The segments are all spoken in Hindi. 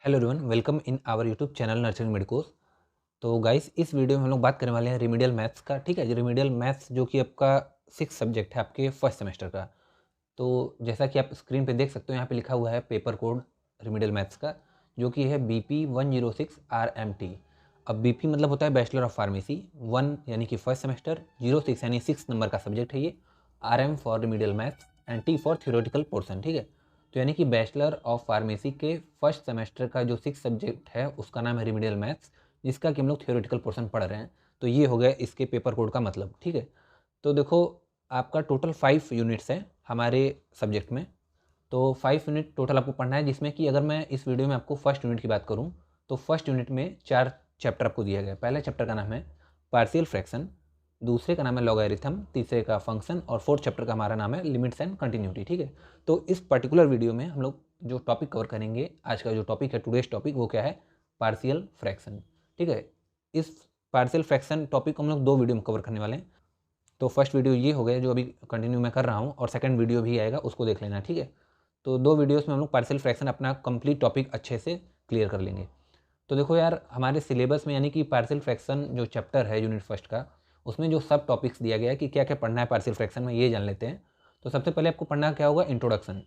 Hello everyone, welcome in our YouTube channel nursery medicos. तो गाइस, इस वीडियो में हम लोग बात करने वाले हैं रिमीडियल मैथ्स का। ठीक है, रिमीडियल मैथ्स जो कि आपका 6 सब्जेक्ट है आपके फर्स्ट सेमेस्टर का। तो जैसा कि आप स्क्रीन पे देख सकते हो, यहाँ पे लिखा हुआ है पेपर कोड रिमीडियल मैथ्स का, जो कि है BP 106 RMT। अब BP मतलब होता है बैचलर ऑफ फार्मेसी, 1 यानी कि फर्स्ट सेमेस्टर, 06 यानी 6 नंबर का सब्जेक्ट है ये, RM for remedial maths and T for theoretical portion. ठीक है, तो यानी कि बैचलर ऑफ फार्मेसी के फर्स्ट सेमेस्टर का जो 6 सब्जेक्ट है उसका नाम है रिमीडियल मैथ्स, जिसका कि हम लोग थ्योरेटिकल पोर्सन पढ़ रहे हैं। तो ये हो गया इसके पेपर कोड का मतलब। ठीक है, तो देखो, आपका टोटल 5 यूनिट्स है हमारे सब्जेक्ट में। तो 5 यूनिट टोटल आपको पढ़ना है, जिसमें कि अगर मैं इस वीडियो में आपको फर्स्ट यूनिट की बात करूं तो फर्स्ट यूनिट में 4 चैप्टर आपको दिया गया है। पहले चैप्टर का नाम है पार्शियल फ्रैक्शन, दूसरे का नाम है लॉगरिथम, तीसरे का फंक्शन और फोर्थ चैप्टर का हमारा नाम है लिमिट्स एंड कंटिन्यूटी। ठीक है, तो इस पर्टिकुलर वीडियो में हम लोग जो टॉपिक कवर करेंगे, आज का जो टॉपिक है, टुडेज टॉपिक, वो क्या है? Partial fraction. ठीक है, इस पार्शियल फ्रैक्शन टॉपिक को हम लोग 2 वीडियो में कवर करने वाले हैं। तो फर्स्ट वीडियो ये हो गया जो अभी कंटिन्यू मैं कर रहा हूँ, और सेकंड वीडियो भी आएगा, उसको देख लेना। ठीक है, तो 2 वीडियोस में हम लोग पार्शियल फ्रैक्शन अपना कंप्लीट टॉपिक अच्छे से क्लियर कर लेंगे। तो देखो यार, हमारे सिलेबस में यानी कि पार्शियल फ्रैक्शन जो चैप्टर है यूनिट फर्स्ट का, उसमें जो सब टॉपिक्स दिया गया है कि क्या क्या पढ़ना है पार्शियल फ्रैक्शन में, ये जान लेते हैं। तो सबसे पहले आपको पढ़ना क्या होगा? इंट्रोडक्शन,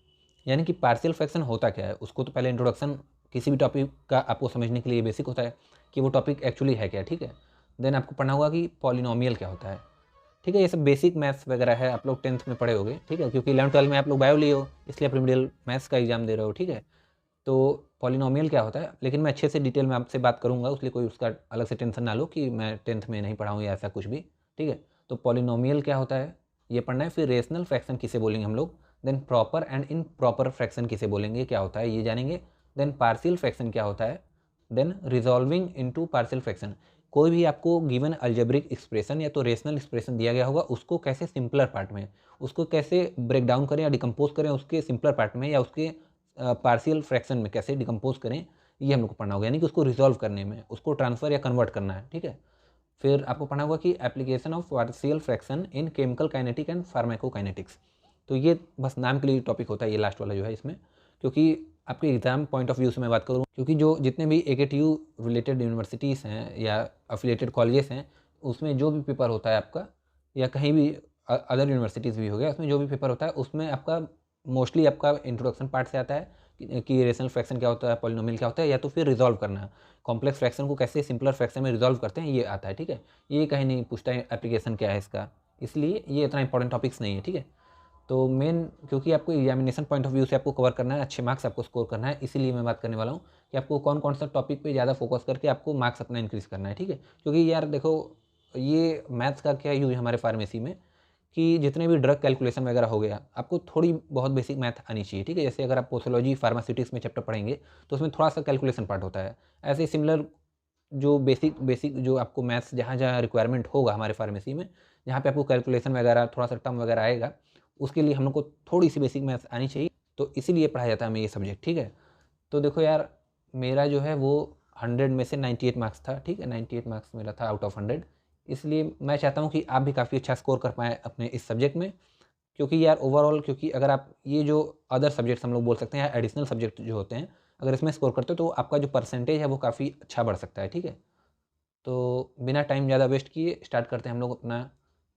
यानी कि पार्शियल फ्रैक्शन होता क्या है उसको तो पहले इंट्रोडक्शन, किसी भी टॉपिक का आपको समझने के लिए बेसिक होता है कि वो टॉपिक एक्चुअली है क्या। ठीक है, देन आपको पढ़ना होगा कि पॉलिनोमियल क्या होता है। ठीक है, ये सब बेसिक मैथ्स वगैरह है, आप लोग 10th में पढ़े होगे। ठीक है, क्योंकि 11th 12th में आप लोग बायो लिए हो, इसलिए आप रिमीडियल मैथ्स का एग्जाम दे रहे हो। ठीक है, तो पॉलिनोमियल क्या होता है, लेकिन मैं अच्छे से डिटेल में आपसे बात करूंगा, उसलिए कोई उसका अलग से टेंशन ना लो कि मैं 10th में नहीं पढ़ा हूँ या ऐसा कुछ भी। ठीक है, तो पॉलिनोमियल क्या होता है ये पढ़ना है। फिर रेशनल फ्रैक्शन किसे बोलेंगे हम लोग, then proper and improper fraction किसे बोलेंगे, क्या होता है ये जानेंगे। देन पार्शियल फ्रैक्शन क्या होता है, then resolving into partial fraction. कोई भी आपको गिवन अल्जेब्रिक एक्सप्रेशन या तो रेशनल एक्सप्रेशन दिया गया होगा, उसको कैसे सिंपलर पार्ट में, उसको कैसे ब्रेक डाउन करें या डिकम्पोज करें उसके सिंपलर पार्ट में, या उसके पार्शियल फ्रैक्शन में कैसे डिकम्पोज करें, ये हम लोग को पढ़ना होगा। यानी कि उसको रिजॉल्व करने में, उसको ट्रांसफर या कन्वर्ट करना है। ठीक है, फिर आपको पढ़ना होगा कि application of partial fraction in chemical kinetic and pharmacokinetics. तो ये बस नाम के लिए टॉपिक होता है, ये लास्ट वाला जो है इसमें, क्योंकि आपके एग्जाम पॉइंट ऑफ व्यू से मैं बात करूँ, क्योंकि जो जितने भी AKTU रिलेटेड यूनिवर्सिटीज़ हैं या अफिलेटेड कॉलेजेस हैं, उसमें जो भी पेपर होता है आपका, या कहीं भी अदर यूनिवर्सिटीज़ भी हो गया, उसमें जो भी पेपर होता है उसमें आपका मोस्टली आपका इंट्रोडक्शन पार्ट से आता है कि रेशनल फ्रैक्शन क्या होता है, पॉलिनोमियल क्या होता है, या तो फिर रिजॉल्व करना है, कॉम्प्लेक्स फ्रैक्शन को कैसे सिंपलर फ्रैक्शन में रिजॉल्व करते हैं, ये आता है। ठीक है, ये कहीं नहीं पूछता है एप्लीकेशन क्या है इसका, इसलिए ये इतना इंपॉर्टेंट टॉपिक्स नहीं है। ठीक है, तो मेन क्योंकि आपको एग्जामिनेशन पॉइंट ऑफ व्यू से आपको कवर करना है, अच्छे मार्क्स आपको स्कोर करना है, इसीलिए मैं बात करने वाला हूँ कि आपको कौन कौन सा टॉपिक पे ज़्यादा फोकस करके आपको मार्क्स अपना इंक्रीज करना है। ठीक है, क्योंकि यार देखो, ये मैथ्स का क्या यूज है हमारे फार्मेसी में कि जितने भी ड्रग कैलकुलेशन वगैरह हो गया, आपको थोड़ी बहुत बेसिक मैथ आनी चाहिए। ठीक है, जैसे अगर आप पोथोलॉजी फार्मास्यूटिक्स में चैप्टर पढ़ेंगे तो उसमें थोड़ा सा कैलकुलेशन पार्ट होता है। ऐसे सिमिलर जो बेसिक बेसिक जो आपको मैथ्स जहाँ जहाँ रिक्वायरमेंट होगा हमारे फार्मेसी में, जहाँ पे आपको कैलकुलेशन वगैरह थोड़ा सा टर्म वगैरह आएगा, उसके लिए हम लोग को थोड़ी सी बेसिक मैथ्स आनी चाहिए। तो इसीलिए पढ़ाया जाता है हमें ये सब्जेक्ट। ठीक है, तो देखो यार, मेरा जो है वो 100 में से 98 मार्क्स था। ठीक है, 98 मार्क्स मेरा था आउट ऑफ 100। इसलिए मैं चाहता हूँ कि आप भी काफ़ी अच्छा स्कोर कर पाएँ अपने इस सब्जेक्ट में, क्योंकि यार ओवरऑल, क्योंकि अगर आप ये जो अदर सब्जेक्ट्स हम लोग बोल सकते हैं या एडिशनल सब्जेक्ट जो होते हैं, अगर इसमें स्कोर करते हो तो आपका जो परसेंटेज है वो काफ़ी अच्छा बढ़ सकता है। ठीक है, तो बिना टाइम ज़्यादा वेस्ट किए स्टार्ट करते हैं हम लोग अपना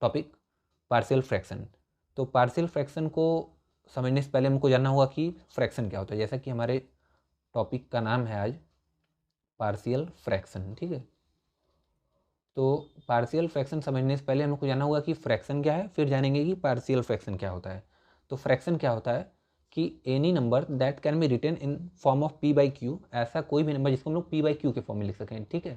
टॉपिक, पार्शियल फ्रैक्शन। तो पार्शियल फ्रैक्शन को समझने से पहले हमको जानना होगा कि फ्रैक्शन क्या होता है, जैसा कि हमारे टॉपिक का नाम है आज पार्शियल फ्रैक्शन। ठीक है, तो पार्शियल फ्रैक्शन समझने से पहले हमको जानना होगा कि फ्रैक्शन क्या है, फिर जानेंगे कि पार्शियल फ्रैक्शन क्या होता है। तो फ्रैक्शन क्या होता है कि any number that can be written in form of P/Q, ऐसा कोई भी नंबर जिसको हम लोग P/Q के फॉर्म में लिख सकें। ठीक है,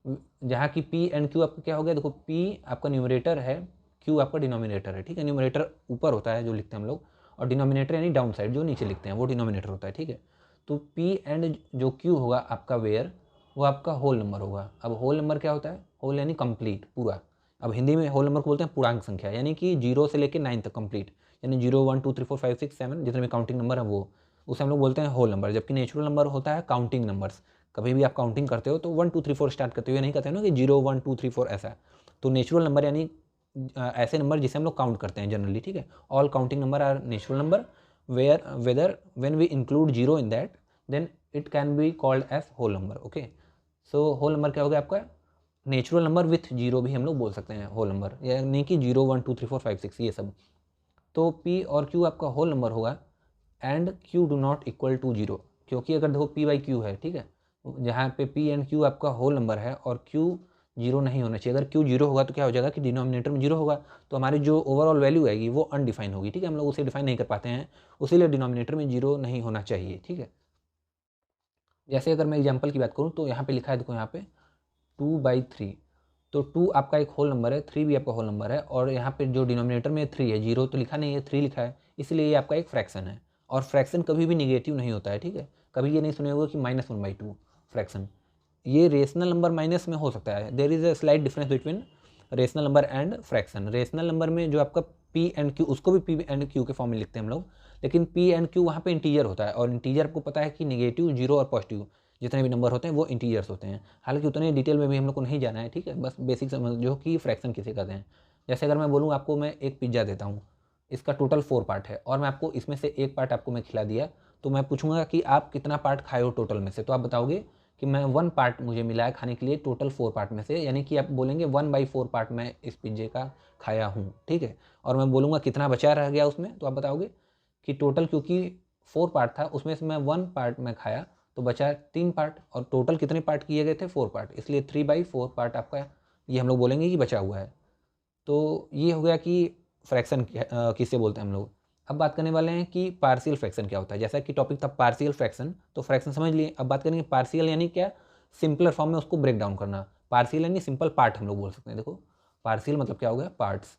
जहाँ की P एंड Q आपका क्या हो गया, देखो P आपका न्यूमरेटर है, Q आपका डिनोमिनेटर है। ठीक है, न्यूमरेटर ऊपर होता है जो लिखते हैं हम लोग, और डिनोमिनेटर यानी डाउन साइड जो नीचे लिखते हैं वो डिनोमिनेटर होता है। ठीक है, तो P एंड जो Q होगा आपका वेयर, वो आपका होल नंबर होगा। अब होल नंबर क्या होता है? होल यानी कंप्लीट, पूरा। अब हिंदी में होल नंबर को बोलते हैं पूर्णांक संख्या, यानी कि 0 से लेकर 9 तक कंप्लीट, यानी 0 1 2 3 4 5 6 7 जितने भी काउंटिंग नंबर है वो, उसे हम लोग बोलते हैं होल नंबर। जबकि नेचुरल नंबर होता है काउंटिंग नंबर्स। कभी भी आप काउंटिंग करते हो तो 1 2 3 4 स्टार्ट करते हुए नहीं करते हो ना कि 0 1 2 3 4 ऐसा। तो नेचुरल नंबर यानी ऐसे नंबर जिसे हम लोग काउंट करते हैं जनरली। ठीक है, all counting number are natural number, where whether when we include zero in that, then it can be called as whole number. Okay, so whole number क्या हो गया आपका, नेचुरल नंबर विथ जीरो भी हम लोग बोल सकते हैं होल नंबर, यानी कि 0 1 2 3 4 5 6 ये सब। तो P और Q आपका होल नंबर होगा and Q do not equal to zero, क्योंकि अगर देखो P बाई क्यू है, ठीक है, जहाँ पे P एंड Q आपका होल नंबर है और Q जीरो नहीं होना चाहिए। अगर Q जीरो होगा तो क्या हो जाएगा कि डिनोमिनेटर में जीरो होगा, तो हमारी जो ओवरऑल वैल्यू आएगी वो अनडिफाइन होगी, ठीक है, हम लोग उसे डिफाइन नहीं कर पाते हैं, उसीलिए डिनोमिनेटर में जीरो नहीं होना चाहिए, ठीक है। जैसे अगर मैं एग्जाम्पल की बात करूँ तो यहाँ पे लिखा है, देखो यहाँ पे 2/3, तो 2 आपका एक होल नंबर है, 3 भी आपका होल नंबर है, और यहाँ पे जो डिनोमिनेटर में 3 है, जीरो तो लिखा नहीं है, 3 लिखा है, इसलिए ये आपका एक फ्रैक्शन है। और फ्रैक्शन कभी भी निगेटिव नहीं होता है, ठीक है, कभी ये नहीं सुने होगा कि -1/2 फ्रैक्शन। ये रेशनल नंबर माइनस में हो सकता है, there is a slight difference between rational number and fraction. Rational number में जो आपका पी एंड क्यू, उसको भी पी एंड क्यू के फॉर्म में लिखते हैं हम लोग, लेकिन पी एंड क्यू वहाँ पे इंटीजर होता है, और इंटीजर आपको पता है कि निगेटिव, जीरो और पॉजिटिव जितने भी नंबर होते हैं वो इंटीजर्स होते हैं। हालांकि उतने डिटेल में भी हम लोग को नहीं जाना है, ठीक है, बस बेसिक समझो कि फ्रैक्शन किसे कहते हैं। जैसे अगर मैं बोलूँ आपको, मैं एक पिज्ज़ा देता हूँ, इसका टोटल 4 पार्ट है, और मैं आपको इसमें से एक पार्ट आपको मैं खिला दिया, तो मैं पूछूंगा कि आप कितना पार्ट खाए हो टोटल में से, तो आप बताओगे कि मैं 1 पार्ट मुझे मिला है खाने के लिए टोटल 4 पार्ट में से, यानी कि आप बोलेंगे 1/4 पार्ट मैं इस पिज्जे का खाया हूँ, ठीक है। और मैं बोलूँगा कितना बचा रह गया उसमें, तो आप बताओगे कि टोटल, क्योंकि 4 पार्ट था उसमें से मैं 1 पार्ट में खाया, तो बचा 3 पार्ट, और टोटल कितने पार्ट किए गए थे, 4 पार्ट, इसलिए 3/4 पार्ट आपका ये हम लोग बोलेंगे कि बचा हुआ है। तो ये हो गया कि फ्रैक्शन किससे बोलते हैं हम लोग। अब बात करने वाले हैं कि पार्शियल फ्रैक्शन क्या होता है। जैसा कि टॉपिक था पार्शियल फ्रैक्शन, तो फ्रैक्शन समझ लिए, अब बात करेंगे पार्शियल यानी क्या, सिंपलर फॉर्म में उसको ब्रेक डाउन करना। पार्शियल यानी सिंपल पार्ट हम लोग बोल सकते हैं। देखो पार्शियल मतलब क्या हो गया, पार्ट्स।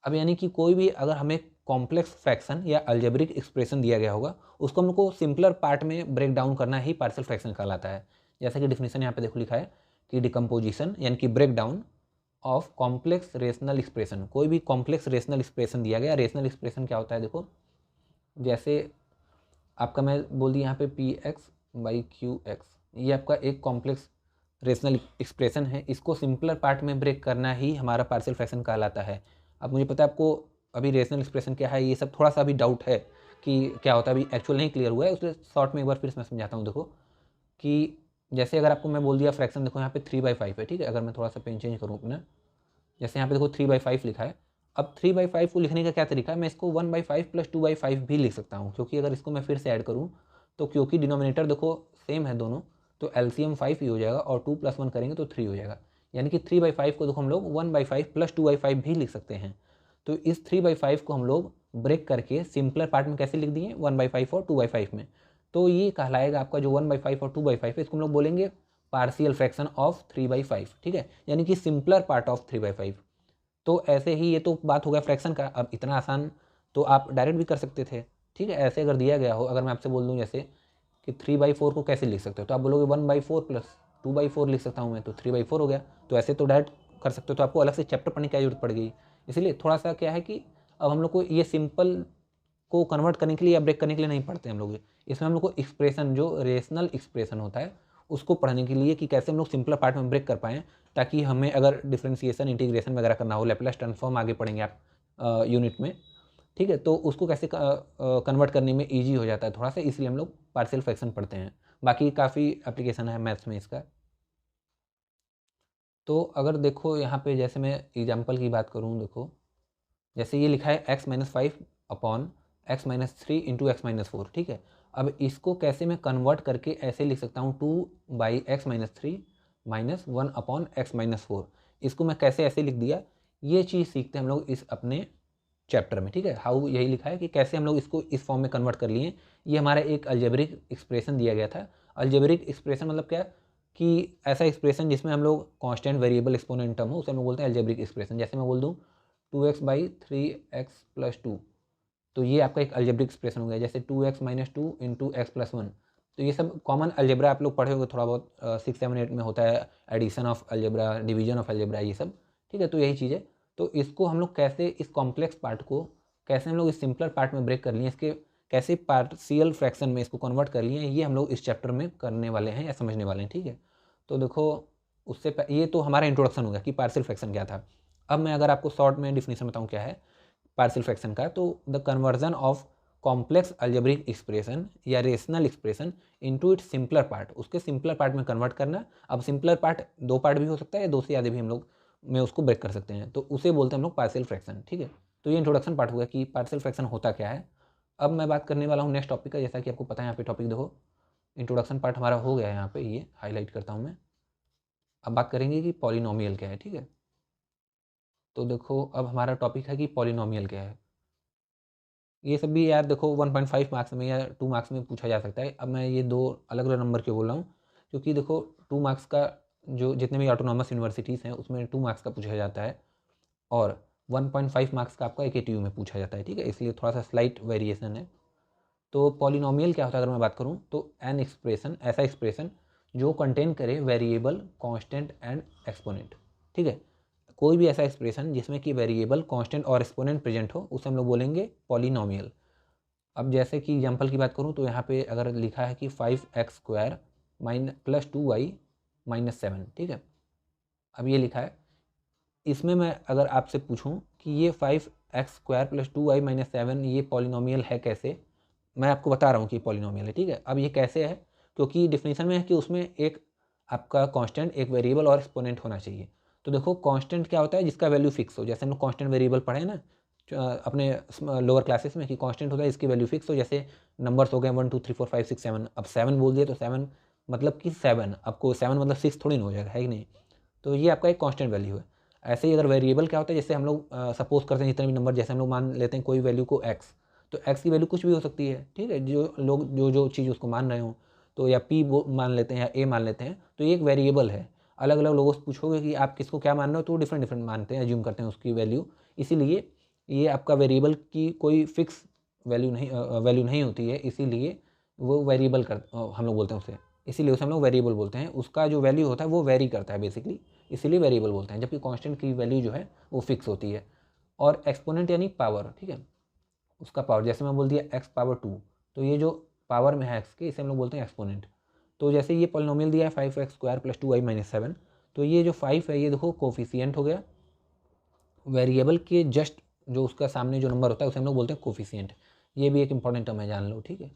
अब यानी कि कोई भी अगर हमें कॉम्प्लेक्स फ्रैक्शन या अलजेब्रिक एक्सप्रेशन दिया गया होगा, उसको हमको सिंपलर पार्ट में ब्रेक डाउन करना ही पार्शियल फ्रैक्शन कहलाता है। जैसा कि डिफिनेशन यहाँ पे देखो लिखा है कि डिकम्पोजिशन यानी कि break down of complex rational expression. कोई भी कॉम्प्लेक्स रेशनल एक्सप्रेशन दिया गया, रेशनल एक्सप्रेशन क्या होता है, देखो जैसे आपका मैं बोल दी यहाँ पे px/qx, ये आपका एक कॉम्प्लेक्स रेशनल एक्सप्रेशन है, इसको सिंपलर पार्ट में ब्रेक करना ही हमारा पार्शियल फ्रैक्शन कहलाता है। अब मुझे पता है आपको अभी रेशनल एक्सप्रेशन क्या है ये सब थोड़ा सा अभी डाउट है कि क्या होता है, अभी एक्चुअल नहीं क्लियर हुआ है, उसलिए शॉर्ट में एक बार फिर मैं समझाता हूँ। देखो कि जैसे अगर आपको मैं बोल दिया फ्रैक्शन, देखो यहाँ पे 3/5 है, ठीक है, अगर मैं थोड़ा सा पेन चेंज करूँ अपना, जैसे यहाँ पे देखो 3/5 लिखा है। अब 3/5 को लिखने का क्या तरीका है, मैं इसको 1/5 + 2/5 भी लिख सकता हूँ, क्योंकि अगर इसको मैं फिर से ऐड करूँ तो क्योंकि डिनोमिनेटर देखो सेम है दोनों, तो एलसीएम 5 ही हो जाएगा, और 2 + 1 करेंगे तो 3 हो जाएगा। यानी कि 3/5 को देखो हम लोग 1/5 + 2/5 भी लिख सकते हैं। तो इस 3/5 को हम लोग ब्रेक करके सिंपलर पार्ट में कैसे लिख दिए, 1/5 और 2/5 में। तो ये कहलाएगा आपका जो 1/5 और 2/5 है, इसको हम लोग बोलेंगे पार्शियल फ्रैक्शन ऑफ 3/5, ठीक है, यानी कि सिंपलर पार्ट ऑफ 3/5। तो ऐसे ही ये तो बात हो गया फ्रैक्शन का। अब इतना आसान तो आप डायरेक्ट भी कर सकते थे, ठीक है, ऐसे अगर दिया गया हो, अगर मैं आपसे बोल दूं जैसे कि 3/4 को कैसे लिख सकते हो, तो आप बोलोगे 1/4 + 2/4 लिख सकता हूँ मैं, तो 3/4 हो गया। तो ऐसे तो डायरेक्ट कर सकते हो, तो आपको अलग से चैप्टर पढ़ने की क्या जरूरत पड़ गई। इसलिए थोड़ा सा क्या है कि अब हम लोग को ये सिंपल को कन्वर्ट करने के लिए या ब्रेक करने के लिए नहीं पढ़ते हम लोग, इसमें हम लोग को एक्सप्रेशन जो रेशनल एक्सप्रेशन होता है उसको पढ़ने के लिए कि कैसे हम लोग सिंपलर पार्ट में ब्रेक कर पाएँ, ताकि हमें अगर डिफ्रेंसिएशन इंटीग्रेशन वगैरह करना हो, लैप्लास ट्रांसफॉर्म आगे पढ़ेंगे आप यूनिट में, ठीक है, तो उसको कैसे कन्वर्ट करने में ईजी हो जाता है थोड़ा सा, इसलिए हम लोग पार्शियल फ्रैक्शन पढ़ते हैं। बाकी काफ़ी एप्लीकेशन है मैथ्स में इसका। तो अगर देखो यहाँ पे जैसे मैं एग्जाम्पल की बात करूँ, देखो जैसे ये लिखा है x-5/(x-3) × x-4, ठीक है। अब इसको कैसे मैं कन्वर्ट करके ऐसे लिख सकता हूँ 2/(x-3) - 1/(x-4), इसको मैं कैसे ऐसे लिख दिया, ये चीज़ सीखते हैं हम लोग इस अपने चैप्टर में, ठीक है। हाउ यही लिखा है कि कैसे हम लोग इसको इस फॉर्म में कन्वर्ट कर लिए। ये हमारा एक अलजेब्रिक एक्सप्रेशन दिया गया था। अलजेब्रिक एक्सप्रेशन मतलब क्या, कि ऐसा एक्सप्रेशन जिसमें हम लोग कांस्टेंट वेरिएबल एक्सपोनेंट टर्म हो, उसे हम लोग बोलते हैं अलजेब्रिक एक्सप्रेशन। जैसे मैं बोल दूँ 2x/3x + 2, तो ये आपका एक अलजेब्रिक एक्सप्रेशन हो गया। जैसे 2x - 2 × x+1, तो ये सब कॉमन अलजेब्रा आप लोग पढ़े होंगे थोड़ा बहुत, 6, 7, 8 में होता है, addition of algebra, division of algebra, ये सब, ठीक है। तो यही चीज़ है। तो इसको हम लोग कैसे, इस कॉम्प्लेक्स पार्ट को कैसे हम लोग इस सिंपलर पार्ट में ब्रेक कर लिए, इसके कैसे पार्शियल फ्रैक्शन में इसको कन्वर्ट कर लिए, ये हम लोग इस चैप्टर में करने वाले हैं या समझने वाले हैं, ठीक है। तो देखो ये तो हमारा इंट्रोडक्शन हो गया कि पार्शियल फ्रैक्शन क्या था। अब मैं अगर आपको शॉर्ट में डिफिनेशन बताऊँ क्या है पार्शियल फ्रैक्शन का, तो the conversion of complex algebraic expression या rational expression into its simpler part, उसके सिंपलर पार्ट में कन्वर्ट करना। अब सिंपलर पार्ट 2 पार्ट भी हो सकता है या 2 से ज़्यादा भी हम लोग में उसको ब्रेक कर सकते हैं, तो उसे बोलते हैं हम लोग पार्शियल फ्रैक्शन। ठीक है, तो ये इंट्रोडक्शन पार्ट हो गया कि पार्शियल फ्रैक्शन होता क्या है। अब मैं बात करने वाला हूँ नेक्स्ट टॉपिक का। जैसा कि आपको पता है यहाँ पे टॉपिक देखो, इंट्रोडक्शन पार्ट हमारा हो गया है, यहाँ पे ये हाईलाइट करता हूँ मैं। अब बात करेंगे कि पॉलिनोमियल क्या है। ठीक है, तो देखो अब हमारा टॉपिक है कि पॉलिनोमियल क्या है। ये सब भी यार देखो 1.5 मार्क्स में या 2 मार्क्स में पूछा जा सकता है। अब मैं ये 2 अलग अलग नंबर क्यों बोल रहा हूँ, क्योंकि देखो 2 मार्क्स का जो जितने भी ऑटोनॉमस यूनिवर्सिटीज़ हैं उसमें 2 मार्क्स का पूछा जाता है और 1.5 मार्क्स का आपका AKTU में पूछा जाता है। ठीक है, इसलिए थोड़ा सा स्लाइट वेरिएशन है। तो पॉलिनोमियल क्या होता है अगर मैं बात करूँ तो एन एक्सप्रेशन, ऐसा एक्सप्रेशन जो कंटेन करे वेरिएबल, कांस्टेंट एंड एक्सपोनेंट। ठीक है, कोई भी ऐसा एक्सप्रेशन जिसमें कि वेरिएबल, कांस्टेंट और एक्सपोनेंट प्रेजेंट हो उसे हम लोग बोलेंगे पॉलिनोमियल। अब जैसे कि एग्जांपल की बात करूँ तो यहाँ पे अगर लिखा है कि 5x² प्लस 2y माइनस 7। ठीक है, अब ये लिखा है, इसमें मैं अगर आपसे पूछूं कि ये 5x² प्लस 2y माइनस 7 ये पॉलिनोमियल है कैसे, मैं आपको बता रहा हूँ कि पॉलिनोमियल है। ठीक है, अब ये कैसे है, क्योंकि डिफिनीशन में है कि उसमें एक आपका कांस्टेंट, एक वेरिएबल और एक्सपोनेंट होना चाहिए। तो देखो कांस्टेंट क्या होता है, जिसका वैल्यू फिक्स हो। जैसे हम लोग कांस्टेंट वेरिएबल पढ़े ना अपने लोअर क्लासेस में कि कांस्टेंट होता है इसकी वैल्यू फिक्स हो। जैसे नंबर्स हो गए 1 2 3 4 5 6 7, अब 7 बोल दिए तो 7 मतलब कि 7, आपको 7 मतलब 6 थोड़ी ना हो जाएगा, है कि नहीं। तो ये आपका एक कांस्टेंट वैल्यू है। ऐसे ही अगर वेरिएबल क्या होता है, जैसे हम लोग सपोज करते हैं जितने भी नंबर, जैसे हम लोग मान लेते हैं कोई वैल्यू को x, तो x की वैल्यू कुछ भी हो सकती है। ठीक है, जो लोग जो जो चीज़ उसको मान रहे हो, तो या p मान लेते हैं या a मान लेते हैं, तो ये एक वेरिएबल है। अलग अलग लोगों से पूछोगे कि आप किसको क्या मान रहे हो, तो वो डिफरेंट डिफरेंट मानते हैं, एज्यूम करते हैं उसकी वैल्यू। इसीलिए ये आपका वेरिएबल की कोई फिक्स वैल्यू नहीं होती है, इसीलिए वो वेरिएबल कर हम लोग बोलते हैं उसे, इसीलिए उसे हम लोग वेरिएबल बोलते हैं। उसका जो वैल्यू होता है वो वेरी करता है बेसिकली, इसीलिए वेरिएबल बोलते हैं। जबकि कांस्टेंट की वैल्यू जो है वो फिक्स होती है। और एक्सपोनेंट यानी पावर। ठीक है, उसका पावर, जैसे मैं बोल दिया x⁻², तो ये जो पावर में है x के, इसे हम लोग बोलते हैं एक्सपोनेंट। तो जैसे ये पॉलिनोमियल दिया है 5x² प्लस 2y माइनस 7, तो ये जो 5 है ये देखो कोफिशिएंट हो गया। वेरिएबल के जस्ट जो उसका सामने जो नंबर होता है उसे हम लोग बोलते हैं कोफिशिएंट। ये भी एक इंपॉर्टेंट टर्म है, जान लो। ठीक है,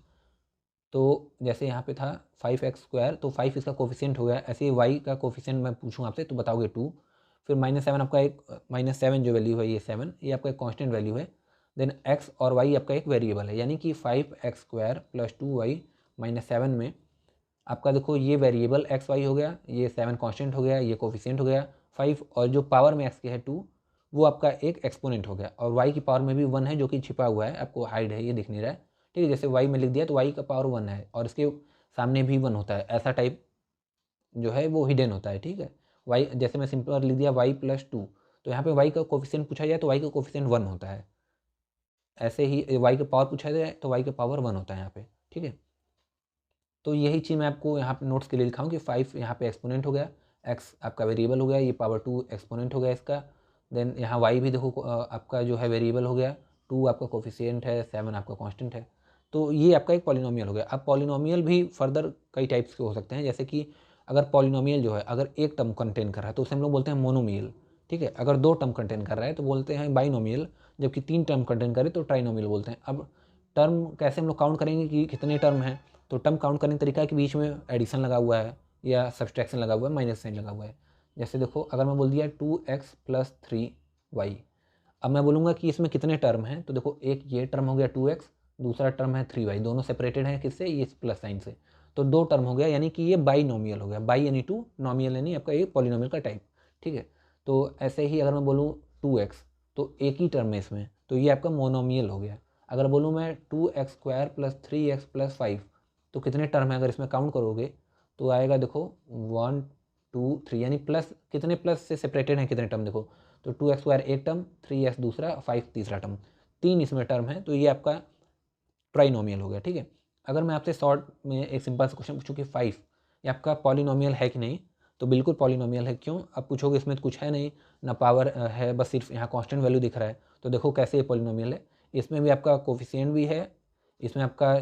तो जैसे यहाँ पे था 5x², तो 5 इसका कोफिशिएंट हो गया। ऐसे ही y का कोफिशिएंट मैं पूछूँ आपसे तो बताओगे 2। फिर -7 आपका एक, -7 जो वैल्यू है ये 7, ये आपका एक कांस्टेंट वैल्यू है। देन x और y आपका एक वेरिएबल है, यानी कि 5x² प्लस 2y माइनस 7 में आपका देखो ये वेरिएबल एक्स वाई हो गया, ये 7 कांस्टेंट हो गया, ये कोफिशिएंट हो गया 5, और जो पावर में x के है 2 वो आपका एक एक्सपोनेंट हो गया। और y की पावर में भी 1 है जो कि छिपा हुआ है, आपको हाइड है, ये दिख नहीं रहा है। ठीक है, जैसे y में लिख दिया तो y का पावर 1 है और इसके सामने भी 1 होता है, ऐसा टाइप जो है वो हिडन होता है। ठीक है, y जैसे मैं सिंपल लिख दिया y प्लस 2, तो यहाँ पे y का कोफिशिएंट पूछा जाए तो y का कोफिशिएंट 1 होता है। ऐसे ही y का पावर पूछा जाए तो y का पावर 1 होता है यहाँ पे। ठीक है, तो यही चीज़ मैं आपको यहाँ पे नोट्स के लिए लिखा हूँ कि 5 यहाँ पे एक्सपोनेंट हो गया, x आपका वेरिएबल हो गया, ये पावर 2 एक्सपोनेंट हो गया इसका। देन यहाँ y भी देखो आपका जो है वेरिएबल हो गया, 2 आपका कोफिशिएंट है, 7 आपका कांस्टेंट है। तो ये आपका एक पॉलिनोमियल हो गया। अब पॉलिनोमियल भी फर्दर कई टाइप्स के हो सकते हैं, जैसे कि अगर पॉलिनोमियल जो है अगर एक टर्म कंटेन कर रहा है तो उसे हम लोग बोलते हैं मोनोमियल। ठीक है, अगर 2 टर्म कंटेन कर रहा है तो बोलते हैं बाइनोमियल, जबकि 3 टर्म कंटेन करे तो ट्राइनोमियल बोलते हैं। अब टर्म कैसे हम लोग काउंट करेंगे कि कितने टर्म हैं, तो टर्म काउंट करने का तरीका है कि बीच में एडिशन लगा हुआ है या सब्सट्रैक्शन लगा हुआ है, माइनस साइन लगा हुआ है। जैसे देखो अगर मैं बोल दिया 2x प्लस 3y, अब मैं बोलूँगा कि इसमें कितने टर्म हैं, तो देखो एक ये टर्म हो गया 2x, दूसरा टर्म है 3y, दोनों सेपरेटेड हैं किससे, ये प्लस साइन से, तो 2 टर्म हो गया, यानी कि ये बाई नोमियल हो गया। बाई यानी 2, नोमियल यानी आपका ये पॉलिनोमियल का टाइप। ठीक है, तो ऐसे ही अगर मैं बोलूँ 2x, तो एक ही टर्म है इसमें, तो ये आपका मोनोमियल हो गया। अगर बोलूँ मैं 2x² प्लस 3x प्लस 5, तो कितने टर्म है अगर इसमें काउंट करोगे तो आएगा देखो 1 2 3, यानी प्लस कितने प्लस से सेपरेटेड हैं कितने टर्म देखो, तो 2x² एक टर्म, 3x दूसरा, 5 तीसरा टर्म, 3 इसमें टर्म है, तो ये आपका ट्राइनोमियल हो गया। ठीक है, अगर मैं आपसे शॉर्ट में एक सिंपल सा क्वेश्चन पूछूँ कि 5 ये आपका पॉलिनोमियल है कि नहीं, तो बिल्कुल पॉलिनोमियल है। क्यों, अब पूछोगे इसमें तो कुछ है नहीं ना, पावर है, बस सिर्फ यहाँ कांस्टेंट वैल्यू दिख रहा है, तो देखो कैसे ये पॉलिनोमियल है। इसमें भी आपका कोफिशिएंट भी है, इसमें आपका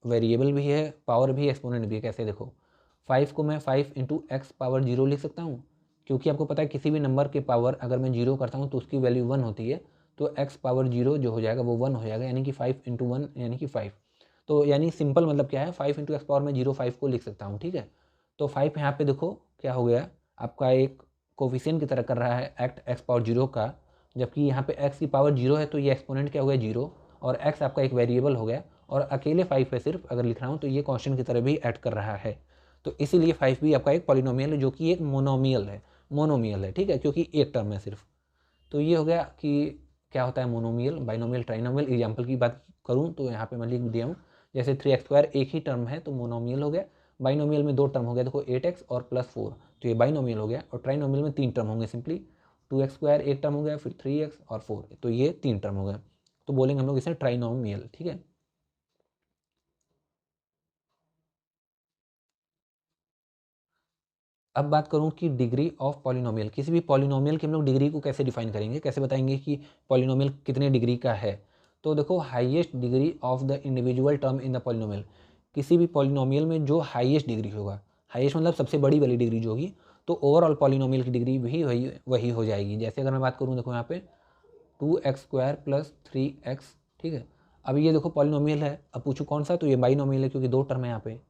वेरिएबल भी है, पावर भी है, एक्सपोनेंट भी है। कैसे देखो 5 को मैं 5 इंटू एक्स पावर 0 लिख सकता हूँ, क्योंकि आपको पता है किसी भी नंबर के पावर अगर मैं 0 करता हूँ तो उसकी वैल्यू 1 होती है, तो x पावर 0 जो हो जाएगा वो 1 हो जाएगा, यानी कि 5 इंटू 1 यानी कि 5। तो यानी सिंपल मतलब क्या है, 5 इंटू एक्स पावर में 0 5 को लिख सकता हूँ, ठीक है। तो 5 यहाँ पे देखो क्या हो गया, आपका एक कोफिशिएंट की तरह कर रहा है एक्ट एक्स पावर 0 का, जबकि यहाँ पे x की पावर 0 है तो ये एक्सपोनेंट क्या हो गया 0, और x आपका एक वेरिएबल हो गया, और अकेले 5 है सिर्फ अगर लिख रहा हूँ तो ये कांस्टेंट की तरह भी ऐड कर रहा है। तो इसीलिए 5 भी आपका एक पॉलिनोमियल है, जो कि एक मोनोमियल है, ठीक है, क्योंकि एक टर्म है सिर्फ। तो ये हो गया कि क्या होता है मोनोमियल, बाइनोमियल, ट्राइनोमियल। एग्जाम्पल की बात करूँ तो यहाँ पे मैं लिख दिया हूँ, जैसे 3x² एक ही टर्म है तो मोनोमियल हो गया, बाइनोमियल में 2 टर्म हो गया, देखो 8x और +4, तो ये बाइनोमियल हो गया, और ट्राइनोमियल में 3 टर्म होंगे सिंपली, 2x² एक टर्म हो गया, फिर 3x और 4, तो ये 3 टर्म हो गए, तो बोलेंगे हम लोग इसे ट्राइनोमियल, ठीक है। अब बात करूँ कि डिग्री ऑफ पॉलिनोमियल, किसी भी पॉलिनोमियल की हम लोग डिग्री को कैसे डिफाइन करेंगे, कैसे बताएंगे कि पॉलिनोमियल कितने डिग्री का है। तो देखो highest degree of the individual term in the polynomial, किसी भी पॉलिनोमियल में जो हाईएस्ट डिग्री होगा, हाईएस्ट मतलब सबसे बड़ी वाली डिग्री जो होगी, तो ओवरऑल पॉलिनोमियल की डिग्री भी वही हो जाएगी। जैसे अगर मैं बात करूँ, देखो यहाँ पे 2x² + 3x, ठीक है। अब ये देखो पॉलिनोमियल है, अब पूछो कौन सा, तो ये बाइनोमियल है क्योंकि 2 टर्म है यहाँ पे,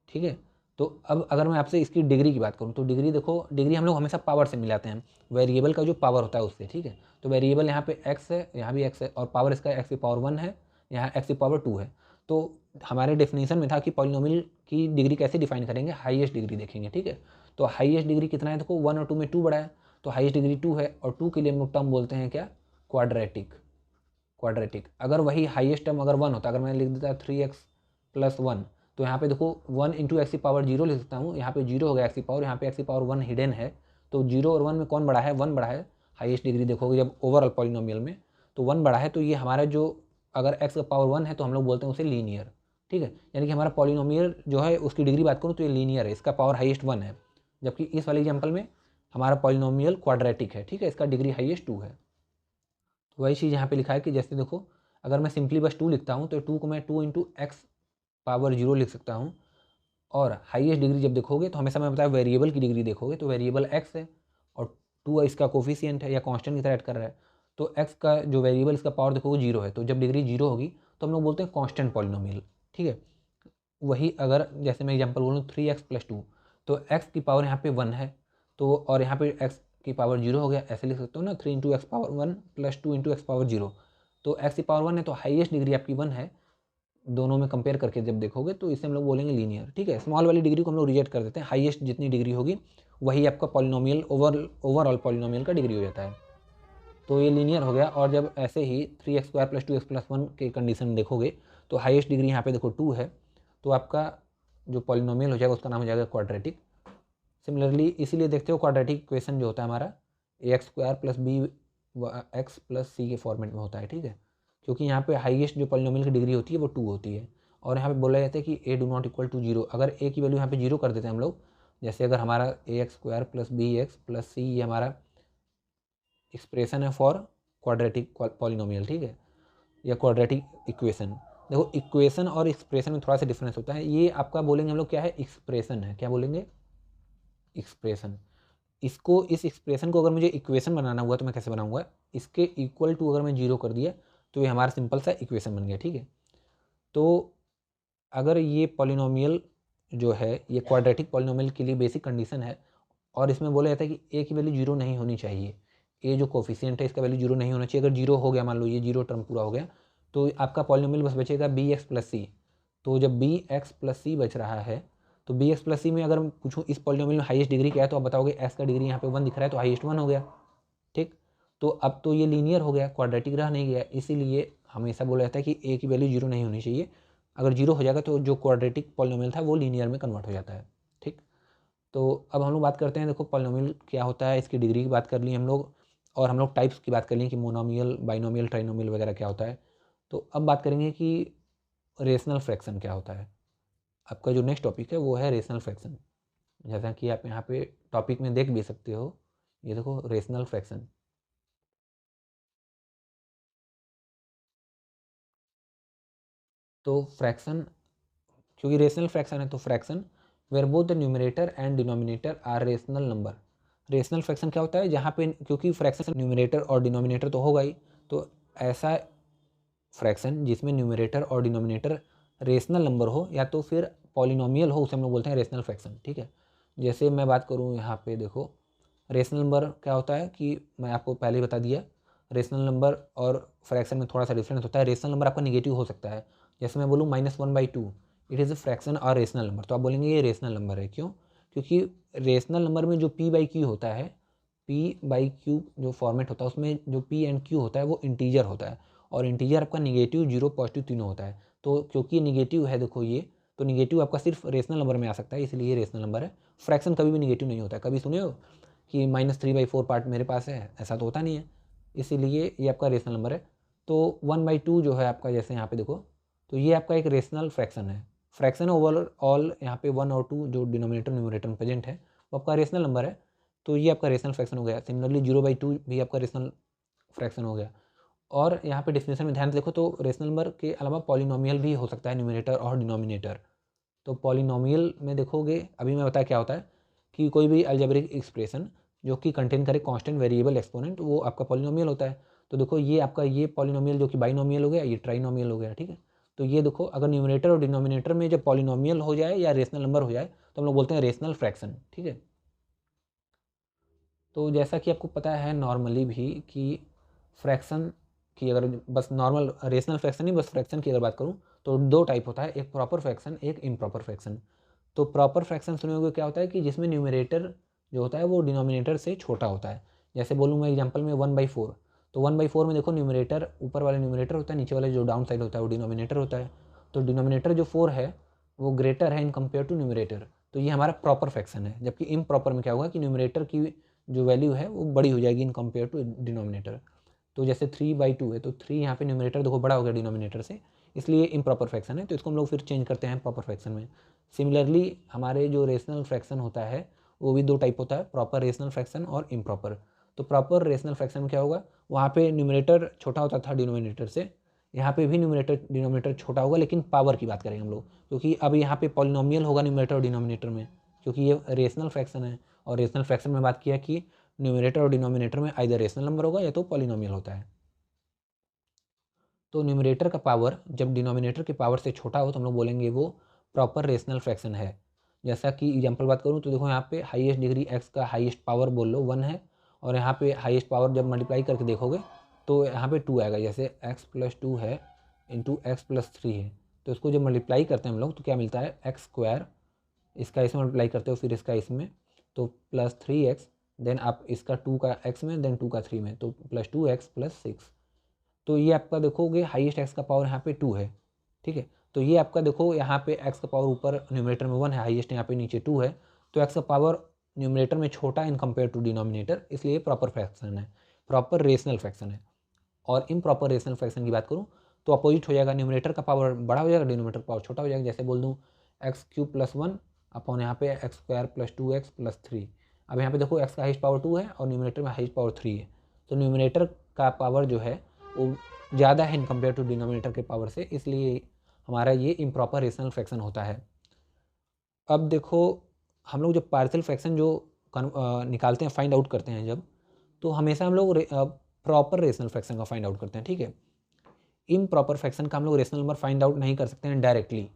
ठीक है। तो अब अगर मैं आपसे इसकी डिग्री की बात करूँ, तो डिग्री देखो, डिग्री हम लोग हमेशा पावर से मिलाते हैं, वेरिएबल का जो पावर होता है उससे, ठीक है। तो वेरिएबल यहाँ पे x है, यहाँ भी x है, और पावर इसका x की पावर 1 है, यहाँ x की पावर 2 है। तो हमारे डेफिनेशन में था कि पॉलिनोमियल की डिग्री कैसे डिफाइन करेंगे, हाईएस्ट डिग्री देखेंगे, ठीक है। तो हाईएस्ट डिग्री कितना है, देखो 1 और 2 में 2 बड़ा है, तो हाईएस्ट डिग्री 2 है, और 2 के लिए हम लोग टर्म बोलते हैं क्या, क्वाड्रेटिक। अगर वही हाईएस्ट टर्म अगर 1 होता, अगर मैं लिख देता 3x + 1, तो यहाँ पे देखो 1 इंटू एक्स की पावर 0 लिख सकता हूँ, यहाँ पे 0 हो गया एक्स की पावर, यहाँ पे एक्स की पावर 1 हिडन है, तो 0 और 1 में कौन बड़ा है, 1 बड़ा है। हाईएस्ट डिग्री देखोगे जब ओवरऑल पॉलिनोमियल में, तो 1 बड़ा है, तो ये हमारा जो, अगर एक्स का पावर 1 है तो हम लोग बोलते हैं उसे लीनियर, ठीक है। यानी कि हमारा पॉलिनोमियल जो है उसकी डिग्री बात करूँ तो ये लीनियर है, इसका पावर हाईएस्ट 1 है, जबकि इस वाले एग्जाम्पल में हमारा पॉलिनोमियल क्वाड्रेटिक है, ठीक है, इसका डिग्री हाईएस्ट 2 है। तो वही चीज़ यहाँ पे लिखा है कि जैसे देखो, अगर मैं सिंपली बस 2 लिखता हूँ, तो 2 को मैं 2 इंटू एक्स पावर 0 लिख सकता हूँ, और हाईएस्ट डिग्री जब देखोगे तो हमेशा मैं बताया वेरिएबल की डिग्री देखोगे तो वेरिएबल x है, और 2 इसका कोफिशिएंट है या कांस्टेंट की तरह ऐड कर रहा है, तो x का जो वेरिएबल इसका पावर देखोगे 0 है, तो जब डिग्री 0 होगी तो हम लोग बोलते हैं कांस्टेंट पॉलिनोमियल, ठीक है। वही अगर जैसे मैं एग्जांपल बोलूँ 3x + 2, तो x की पावर यहाँ पे 1 है, तो और यहाँ पे x की पावर 0 हो गया, ऐसे लिख सकते हो ना, 3 into x power 1 + 2 into x power 0, तो x की पावर 1 है तो हाईएस्ट डिग्री आपकी 1 है, दोनों में कंपेयर करके जब देखोगे तो इसे हम लोग बोलेंगे लीनियर, ठीक है। स्मॉल वाली डिग्री को हम लोग रिजेक्ट कर देते हैं, हाईएस्ट जितनी डिग्री होगी वही आपका पॉलिनोमियल ओवरऑल पॉलिनोमियल का डिग्री हो जाता है, तो ये लीनियर हो गया। और जब ऐसे ही 3x² + 2x + 1 के कंडीशन देखोगे तो हाईएस्ट डिग्री यहाँ पे देखो 2 है, तो आपका जो पॉलिनोमियल हो जाएगा उसका नाम हो जाएगा क्वाड्रेटिक। सिमिलरली इसीलिए देखते हो क्वाड्रेटिक इक्वेशन जो होता है हमारा ax² + bx + c के फॉर्मेट में होता है, ठीक है, क्योंकि यहाँ पे हाईएस्ट जो पॉलिनोमियल की डिग्री होती है वो 2 होती है, और यहाँ पे बोला जाता है कि a do not equal to 0, अगर a की वैल्यू यहाँ पे 0 कर देते हैं हम लोग, जैसे अगर हमारा ax² + bx + c ये हमारा एक्सप्रेशन है फॉर क्वाड्रेटिक पॉलिनोमियल, ठीक है, या क्वाड्रेटिक इक्वेशन। देखो इक्वेशन और एक्सप्रेशन में थोड़ा सा डिफरेंस होता है, ये आपका बोलेंगे हम लोग क्या है, एक्सप्रेशन है, क्या बोलेंगे, एक्सप्रेशन। इसको, इस एक्सप्रेशन को अगर मुझे इक्वेशन बनाना हुआ तो मैं कैसे बनाऊंगा, इसके इक्वल टू अगर मैं 0 कर दिया तो ये हमारा सिंपल सा इक्वेशन बन गया, ठीक है। तो अगर ये पॉलिनोमियल जो है ये क्वाड्रेटिक पॉलिनोमियल के लिए बेसिक कंडीशन है, और इसमें बोला जाता है कि ए की वैल्यू 0 नहीं होनी चाहिए, ए जो कोफिशिएंट है इसका वैल्यू 0 नहीं होना चाहिए, अगर 0 हो गया, मान लो ये 0 टर्म पूरा हो गया, तो आपका पॉलिनोमियल बस बचेगा bx + c। तो जब bx + c बच रहा है, तो bx + c में अगर मैं पूछूँ इस पॉलिनोमियल में हाईएस्ट डिग्री क्या है, तो आप बताओगे x का डिग्री यहाँ पे 1 दिख रहा है, तो हाईएस्ट 1 हो गया, ठीक। तो अब तो ये लीनियर हो गया, क्वाड्रेटिक रह नहीं गया, इसीलिए हमेशा बोला जाता है कि ए की वैल्यू 0 नहीं होनी चाहिए, अगर 0 हो जाएगा तो जो क्वाड्रेटिक पॉलिनोमियल था वो लीनियर में कन्वर्ट हो जाता है, ठीक। तो अब हम लोग बात करते हैं, देखो पॉलिनोमियल क्या होता है, इसकी डिग्री की बात कर ली हम लोग, और हम लोग टाइप्स की बात कर ली कि मोनोमियल, बाइनोमियल, ट्राइनोमियल वगैरह क्या होता है। तो अब बात करेंगे कि रेशनल फ्रैक्शन क्या होता है। आपका जो नेक्स्ट टॉपिक है वो है रेशनल फ्रैक्शन, जैसा कि आप यहाँ पे टॉपिक में देख भी सकते हो, ये देखो रेशनल फ्रैक्शन। तो फ्रैक्शन, क्योंकि रेशनल फ्रैक्शन है तो fraction where both the numerator and denominator are rational number. Rational fraction क्या होता है, जहाँ पे, क्योंकि फ्रैक्शन न्यूमरेटर और डिनोमिनेटर तो होगा ही, तो ऐसा फ्रैक्शन जिसमें न्यूमरेटर और डिनोमिनेटर रेशनल नंबर हो या तो फिर पॉलिनोमियल हो, उसे हम लोग बोलते हैं रेशनल फ्रैक्शन। ठीक है, जैसे मैं बात करूँ यहाँ पे देखो, रेशनल नंबर क्या होता है कि मैं आपको पहले ही बता दिया, रेशनल नंबर और फ्रैक्शन में थोड़ा सा डिफरेंस होता है। रेशनल नंबर आपका निगेटिव हो सकता है, जैसे मैं बोलूँ -1/2, इट इज़ अ फ्रैक्शन और रेशनल नंबर, तो आप बोलेंगे ये रेशनल नंबर है। क्यों? क्योंकि रेशनल नंबर में जो p/q होता है, p/q जो फॉर्मेट होता है उसमें जो p एंड q होता है वो इंटीजर होता है, और इंटीजर आपका निगेटिव, जीरो, पॉजिटिव तीनों होता है। तो क्योंकि निगेटिव है देखो ये, तो निगेटिव आपका सिर्फ रेशनल नंबर में आ सकता है, इसलिए ये रेशनल नंबर है। फ्रैक्शन कभी भी निगेटिव नहीं होता है। कभी सुने हो कि -3/4 पार्ट मेरे पास है, ऐसा तो होता नहीं है, इसीलिए ये आपका रेशनल नंबर है। तो 1/2 जो है आपका, जैसे यहाँ पे देखो, तो ये आपका एक रेशनल फ्रैक्शन है। फ्रैक्शन ओवरऑल यहाँ पे 1 और 2 जो डिनोमिनेटर न्यूमरेटर में प्रेजेंट है वो आपका रेशनल नंबर है, तो ये आपका रेशनल फ्रैक्शन हो गया। सिमिलरली 0/2 भी आपका रेशनल फ्रैक्शन हो गया। और यहाँ पे डेफिनेशन में ध्यान से देखो तो रेशनल नंबर के अलावा पॉलिनोमियल भी हो सकता है, न्यूमरेटर और डिनोमिनेटर। तो पॉलिनोमियल में देखोगे, अभी मैं बताया क्या होता है कि कोई भी अलजेब्रिक एक्सप्रेशन जो कि कंटेन करे कांस्टेंट वेरिएबल एक्सपोनेंट, वो आपका पॉलिनोमियल होता है। तो देखो ये आपका ये पॉलिनोमियल जो कि बाइनोमियल हो गया, ये ट्राइनोमियल हो गया। ठीक है, तो ये देखो अगर न्यूमरेटर और डिनोमिनेटर में जब पॉलिनोमियल हो जाए या रेशनल नंबर हो जाए तो हम लोग बोलते हैं रेशनल फ्रैक्शन। ठीक है, तो जैसा कि आपको पता है नॉर्मली भी कि फ्रैक्शन की अगर बस नॉर्मल रेशनल फ्रैक्शन ही, बस फ्रैक्शन की अगर बात करूँ तो दो टाइप होता है, एक प्रॉपर फ्रैक्शन, एक इम्प्रॉपर फ्रैक्शन। तो प्रॉपर फ्रैक्शन सुने होंगे क्या होता है कि जिसमें न्यूमरेटर जो होता है वो डिनोमिनेटर से छोटा होता है। जैसे बोलूँ मैं एग्जांपल में 1/4, तो 1/4 में देखो न्यूमरेटर ऊपर वाला न्यूमरेटर होता है, नीचे वाला जो डाउन साइड होता है वो डिनोमिनेटर होता है। तो डिनोमिनेटर जो 4 है वो ग्रेटर है इन कंपेयर टू न्यूमरेटर, तो ये हमारा प्रॉपर फ्रैक्शन है। जबकि इम्प्रॉपर में क्या होगा कि न्यूमरेटर की जो वैल्यू है वो बड़ी हो जाएगी इन कंपेयर टू डिनोमिनेटर। तो जैसे 3/2 है, तो 3 यहाँ पे न्यूमरेटर देखो बड़ा हो गया डिनोमिनेटर से, इसलिए इम्प्रॉपर फ्रैक्शन है, तो इसको हम लोग फिर चेंज करते हैं प्रॉपर फ्रैक्शन में। सिमिलरली हमारे जो रेशनल फ्रैक्शन होता है वो भी दो टाइप होता है, प्रॉपर रेशनल फ्रैक्शन और इम्प्रॉपर। तो प्रॉपर रेशनल फ्रैक्शन में क्या होगा, वहाँ पे न्यूमरेटर छोटा होता था डिनोमिनेटर से, यहाँ पे भी न्यूमरेटर डिनोमिनेटर छोटा होगा, लेकिन पावर की बात करेंगे हम लोग, क्योंकि अब यहाँ पे पॉलिनोमियल होगा न्यूमरेटर और डिनोमिनेटर में, क्योंकि ये रेशनल फ्रैक्शन है। और रेशनल फ्रैक्शन में बात किया कि न्यूमरेटर और डिनोमिनेटर में आइदर रेशनल नंबर होगा या तो पॉलिनोमियल होता है। तो न्यूमरेटर का पावर जब डिनोमिनेटर के पावर से छोटा हो तो हम लोग बोलेंगे वो प्रॉपर रेशनल फ्रैक्शन है। जैसा कि एग्जांपल बात करूँ तो देखो यहाँ पे हाईएस्ट डिग्री एक्स का हाईएस्ट पावर बोल लो 1 है, और यहाँ पे हाईएस्ट पावर जब मल्टीप्लाई करके देखोगे तो यहाँ पे 2 आएगा। जैसे x+2 है इंटू x+3 है, तो इसको जब मल्टीप्लाई करते हैं हम लोग तो क्या मिलता है x², इसका इसमें मल्टीप्लाई करते हो फिर इसका इसमें, तो +3x, देन आप इसका 2 का x में, देन 2 का 3 में, तो +2x+6। तो ये आपका देखोगे हाईएस्ट एक्स का पावर यहाँ पे 2 है। ठीक है, तो ये आपका देखो यहाँ पे एक्स का पावर ऊपर न्यूमरेटर में 1 है, हाईएस्ट यहाँ पे नीचे 2 है, तो एक्स का पावर न्यूमरेटर में छोटा इन कंपेयर टू डिनोमिनेटर, इसलिए प्रॉपर फ्रैक्शन है, प्रॉपर रेशनल फ्रैक्शन है। और इम्प्रॉपर रेशनल फ्रैक्शन की बात करूँ तो अपोजिट हो जाएगा, न्यूमरेटर का पावर बड़ा हो जाएगा, डिनोमिनेटर का पावर छोटा हो जाएगा। जैसे बोल दूँ x³ + 1 अपॉन यहाँ पे x² + 2x+3। अब यहाँ पे देखो एक्स का हाईएस्ट पावर 2 है और न्यूमरेटर में हाईएस्ट पावर 3 है, तो न्यूमरेटर का पावर जो है वो ज़्यादा है इन कंपेयर टू डिनोमिनेटर के पावर से, इसलिए हमारा ये इम्प्रॉपर रेशनल फ्रैक्शन होता है। अब देखो हम लोग जब पार्शियल फ्रैक्शन जो निकालते हैं, फाइंड आउट करते हैं जब, तो हमेशा हम लोग प्रॉपर रेशनल फ्रैक्शन का फाइंड आउट करते हैं। ठीक है, इम्प्रॉपर फ्रैक्शन का हम लोग रेशनल नंबर फाइंड आउट नहीं कर सकते हैं डायरेक्टली।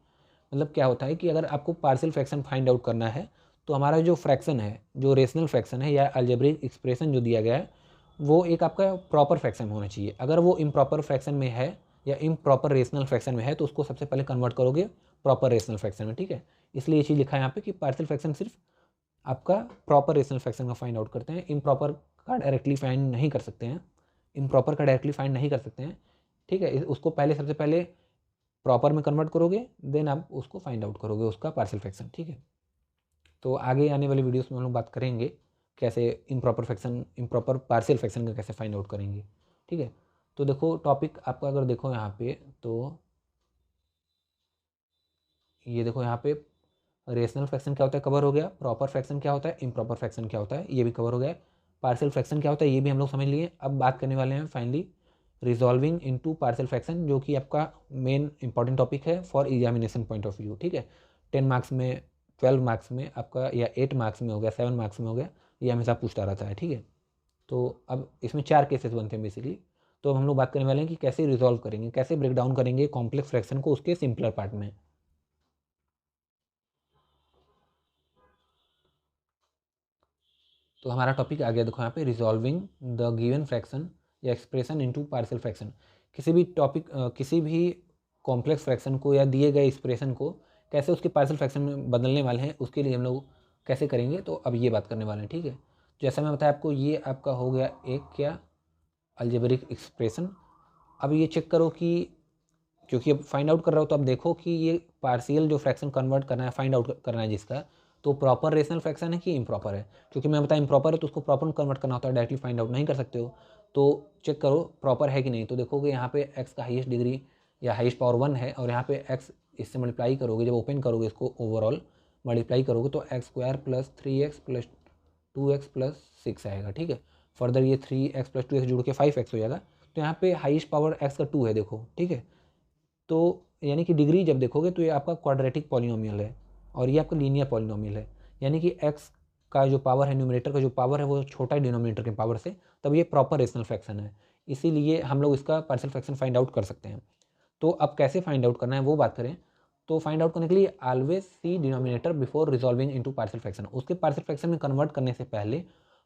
मतलब क्या होता है कि अगर आपको पार्शियल फ्रैक्शन फाइंड आउट करना है तो हमारा जो फ्रैक्शन है, जो रेशनल फ्रैक्शन है या अलजेब्रिक एक्सप्रेशन जो दिया गया है, वो एक आपका प्रॉपर फ्रैक्शन होना चाहिए। अगर वो इम्प्रॉपर फ्रैक्शन में है या इम्प्रॉपर रेशनल फ्रैक्शन में है तो उसको सबसे पहले कन्वर्ट करोगे प्रॉपर रेशनल फ्रैक्शन में। ठीक है, इसलिए ये चीज़ लिखा है यहाँ पे कि पार्शियल फ्रैक्शन सिर्फ आपका प्रॉपर रेशनल फ्रैक्शन का फाइंड आउट करते हैं, इम्प्रॉपर का डायरेक्टली फाइंड नहीं कर सकते हैं, इम्प्रॉपर का डायरेक्टली फाइंड नहीं कर सकते हैं। ठीक है, उसको पहले सबसे पहले प्रॉपर में कन्वर्ट करोगे, देन आप उसको फाइंड आउट करोगे उसका पार्शियल फ्रैक्शन। ठीक है, तो आगे आने वाले वीडियोस में हम लोग बात करेंगे कैसे improper fraction, improper partial fraction का कैसे फाइंड आउट करेंगे। ठीक है, तो देखो टॉपिक आपका अगर देखो यहाँ पे, तो ये देखो यहाँ पे रेशनल फ्रैक्शन क्या होता है कवर हो गया, प्रॉपर फ्रैक्शन क्या होता है, इम्प्रॉपर फ्रैक्शन क्या होता है ये भी कवर हो गया, पार्शियल फ्रैक्शन क्या होता है ये भी हम लोग समझ लिए। अब बात करने वाले हैं finally resolving into partial fraction, जो कि आपका मेन इंपॉर्टेंट टॉपिक है for examination point of view. ठीक है, 10 मार्क्स में, 12 मार्क्स में आपका, या 8 मार्क्स में हो गया, 7 मार्क्स में हो गया, ये हमेशा पूछता रहता है। ठीक है, तो अब इसमें 4 केसेस बनते हैं बेसिकली। तो हम लोग बात करने वाले हैं कि कैसे रिजॉल्व करेंगे, कैसे ब्रेक डाउन करेंगे कॉम्प्लेक्स फ्रैक्शन को उसके सिंपलर पार्ट में। तो हमारा टॉपिक आ गया, देखो यहाँ पे रिजॉल्विंग द गिवन फ्रैक्शन या एक्सप्रेशन इनटू पार्शियल फ्रैक्शन। किसी भी टॉपिक किसी भी कॉम्प्लेक्स फ्रैक्शन को या दिए गए एक्सप्रेशन को कैसे उसके पार्शियल फ्रैक्शन में बदलने वाले हैं, उसके लिए हम लोग कैसे करेंगे, तो अब ये बात करने वाले हैं। ठीक है, जैसा मैं बताया आपको, ये आपका हो गया एक क्या अलजेब्रिक एक्सप्रेशन। अब ये चेक करो कि, क्योंकि अब फाइंड आउट कर रहा हो तो अब देखो कि ये पार्शियल जो फ्रैक्शन कन्वर्ट करना है, फाइंड आउट करना है जिसका, तो प्रॉपर रेशनल फ्रैक्शन है कि इम्प्रॉपर है। क्योंकि मैं बताया इम्प्रॉपर है तो उसको प्रॉपर कन्वर्ट करना होता है, डायरेक्टली फाइंड आउट नहीं कर सकते हो। तो चेक करो प्रॉपर है कि नहीं। तो देखोगे यहाँ पे एक्स का हाईएस्ट डिग्री या हाईएस्ट पावर 1 है, और यहाँ पे एक्स इससे मल्टीप्लाई करोगे, जब ओपन करोगे इसको ओवरऑल मल्टीप्लाई करोगे तो x square plus 3x plus 2x plus 6 आएगा। ठीक है, फर्दर ये 3x प्लस 2x जुड़ के 5x हो जाएगा। तो यहाँ पे हाईएस्ट पावर x का 2 है, देखो। ठीक है, तो यानी कि डिग्री जब देखोगे तो ये आपका क्वाड्रेटिक पॉलिनोमियल है और ये आपका लीनियर पॉलिनोमियल है। यानी कि x का जो पावर है, न्यूमरेटर का जो पावर है, वो छोटा है डिनोमिनेटर के पावर से, तब ये प्रॉपर रेशनल फ्रैक्शन है। इसीलिए हम लोग इसका पार्शियल फ्रैक्शन फाइंड आउट कर सकते हैं। तो अब कैसे फाइंड आउट करना है वो बात करें, तो फाइंड आउट करने के लिए always see denominator before resolving into partial fraction. उसके पार्शियल फ्रैक्शन में कन्वर्ट करने से पहले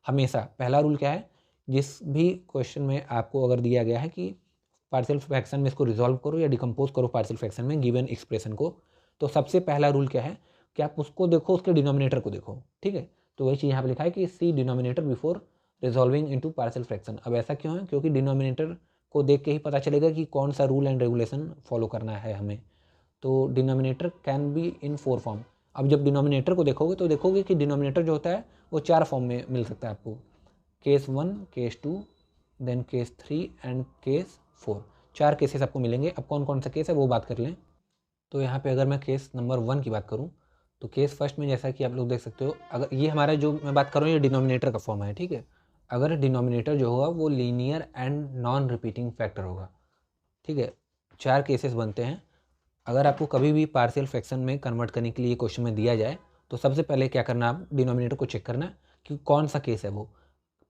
हमेशा पहला रूल क्या है, जिस भी क्वेश्चन में आपको अगर दिया गया है कि पार्शियल फ्रैक्शन में इसको रिजॉल्व करो या डिकम्पोज करो पार्शियल फ्रैक्शन में गिवन एक्सप्रेशन को, तो सबसे पहला रूल क्या है कि आप उसको देखो, उसके डिनोमिनेटर को देखो। ठीक है, तो वही चीज़ यहाँ पे लिखा है कि see denominator before resolving into partial fraction. अब ऐसा क्यों है, क्योंकि डिनोमिनेटर को देख के ही पता चलेगा कि कौन सा रूल एंड रेगुलेशन फॉलो करना है हमें। तो denominator can be in 4 form. अब जब डिनोमिनेटर को देखोगे तो देखोगे कि डिनोमिनेटर जो होता है वो 4 फॉर्म में मिल सकता है आपको, case 1, case 2, then case 3 and case 4। 4 cases आपको मिलेंगे। अब कौन कौन सा केस है वो बात कर लें। तो यहाँ पे अगर मैं केस नंबर 1 की बात करूँ, तो केस फर्स्ट में जैसा कि आप लोग देख सकते हो, अगर ये हमारा जो मैं बात कर रहा हूँ ये डिनोमिनेटर का फॉर्म है। ठीक है, अगर डिनोमिनेटर जो होगा वो linear and non repeating factor होगा। ठीक है, 4 केसेस बनते हैं। अगर आपको कभी भी पार्शियल फ्रैक्शन में कन्वर्ट करने के लिए क्वेश्चन में दिया जाए, तो सबसे पहले क्या करना, आप डिनोमिनेटर को चेक करना कि कौन सा केस है वो।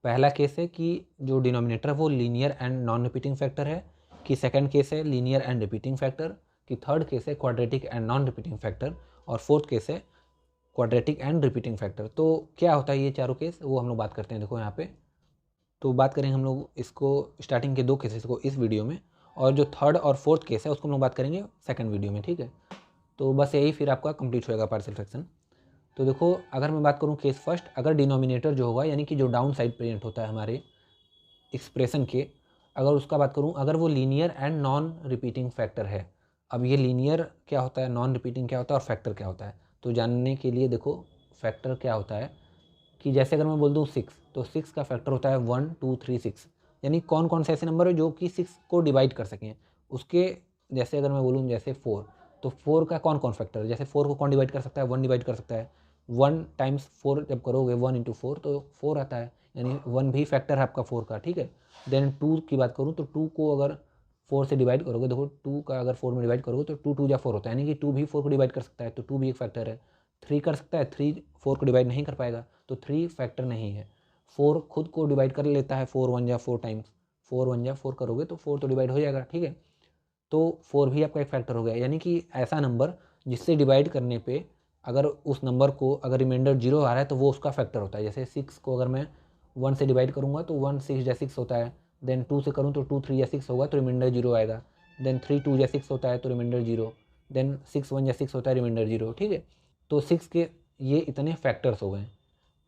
पहला केस है कि जो डिनोमिनेटर है वो linear and non repeating factor है, कि सेकंड केस है लीनियर एंड रिपीटिंग फैक्टर, कि थर्ड केस है quadratic and non repeating factor, और फोर्थ केस है क्वाड्रेटिक एंड रिपीटिंग फैक्टर। तो क्या होता है ये चारों केस, वो हम लोग बात करते हैं। देखो यहाँ पे तो बात करेंगे हम लोग इसको स्टार्टिंग के 2 केसेस को इस वीडियो में, और जो थर्ड और फोर्थ केस है उसको हम लोग बात करेंगे सेकंड वीडियो में। ठीक है, तो बस यही फिर आपका कंप्लीट होएगा पार्शियल फ्रैक्शन। तो देखो अगर मैं बात करूँ केस फर्स्ट, अगर डिनोमिनेटर जो होगा यानी कि जो डाउन साइड प्रेजेंट होता है हमारे एक्सप्रेशन के, अगर उसका बात करूँ, अगर वो linear and non repeating factor है। अब ये लीनियर क्या होता है, नॉन रिपीटिंग क्या होता है और फैक्टर क्या होता है, तो जानने के लिए देखो फैक्टर क्या होता है, कि जैसे अगर मैं बोल दूँ 6, तो 6 का फैक्टर होता है 1 2 3 6। यानी कौन कौन से ऐसे नंबर है जो कि 6 को डिवाइड कर सकें उसके। जैसे अगर मैं बोलूँ जैसे 4, तो 4 का कौन कौन फैक्टर है, जैसे 4 को कौन डिवाइड कर सकता है, 1 डिवाइड कर सकता है। 1 टाइम्स 4 जब करोगे 1 इंटू 4 तो 4 आता है, यानी 1 भी फैक्टर है आपका 4 का। ठीक है, देन 2 की बात करूँ तो 2 को अगर 4 से डिवाइड करोगे, देखो 2 का अगर 4 में डिवाइड करोगे तो 2 2 या 4 होता है, यानी कि 2 भी 4 को डिवाइड कर सकता है, तो 2 भी एक फैक्टर है। 3 कर सकता है, 3 4 को डिवाइड नहीं कर पाएगा, तो 3 फैक्टर नहीं है। 4 खुद को डिवाइड कर लेता है, 4 1 या 4 टाइम्स, 4 1 या 4 करोगे तो 4 तो डिवाइड हो जाएगा। ठीक है, तो 4 भी आपका एक फैक्टर हो गया। यानी कि ऐसा नंबर जिससे डिवाइड करने पे अगर उस नंबर को अगर रिमाइंडर 0 आ रहा है तो वो उसका फैक्टर होता है। जैसे 6 को अगर मैं 1 से डिवाइड करूँगा तो 1 6 या 6 होता है, देन 2 से करूँ तो 2 3 या 6 होगा तो रिमाइंडर 0 आएगा, देन 3 2 या 6 होता है तो रिमाइंडर 0, देन 6 1 या 6 होता है रिमाइंडर 0। ठीक है, तो 6 के ये इतने फैक्टर्स हो गए।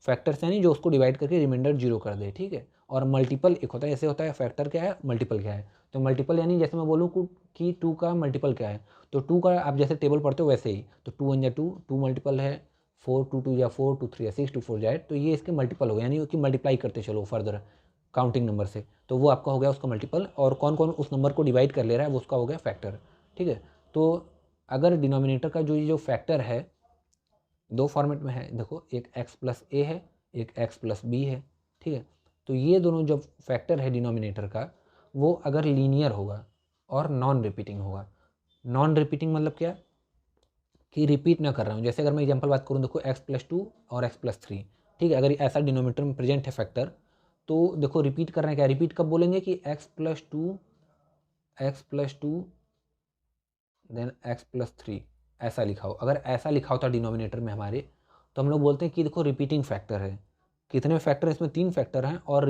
फैक्टर्स यानी जो उसको डिवाइड करके रिमाइंडर 0 कर दे। ठीक है, और मल्टीपल एक होता है, जैसे होता है फैक्टर क्या है, मल्टीपल क्या है। तो मल्टीपल यानी जैसे मैं बोलूँ कि 2 का मल्टीपल क्या है, तो 2 का आप जैसे टेबल पढ़ते हो वैसे ही, तो 2 1 या 2, 2 मल्टीपल है 4, 2 2 या 4, 2 3 या 6, 2 4 जाए, तो ये इसके मल्टीपल हो गए, यानी कि मल्टीप्लाई करते चलो फर्दर काउंटिंग नंबर से, तो वो आपका हो गया उसका मल्टीपल। और कौन कौन उस नंबर को डिवाइड कर ले रहा है वो उसका हो गया फैक्टर। ठीक है, तो अगर डिनोमिनेटर का जो फैक्टर है 2 फॉर्मेट में है, देखो एक x प्लस ए है, एक x प्लस बी है। ठीक है, तो ये दोनों जो फैक्टर है डिनोमिनेटर का, वो अगर लीनियर होगा और नॉन रिपीटिंग होगा। नॉन रिपीटिंग मतलब क्या, कि रिपीट ना कर रहा हूँ। जैसे अगर मैं एग्जांपल बात करूँ, देखो x प्लस 2 और x प्लस 3। ठीक है, अगर ऐसा डिनोमिनेटर में प्रेजेंट है फैक्टर, तो देखो रिपीट कर रहे हैं क्या, रिपीट कब बोलेंगे कि x plus two then x plus three ऐसा लिखा हो। अगर ऐसा लिखा होता डिनोमिनेटर में हमारे, तो हम लोग बोलते हैं कि देखो रिपीटिंग फैक्टर है। कितने फैक्टर हैं इसमें, 3 फैक्टर हैं और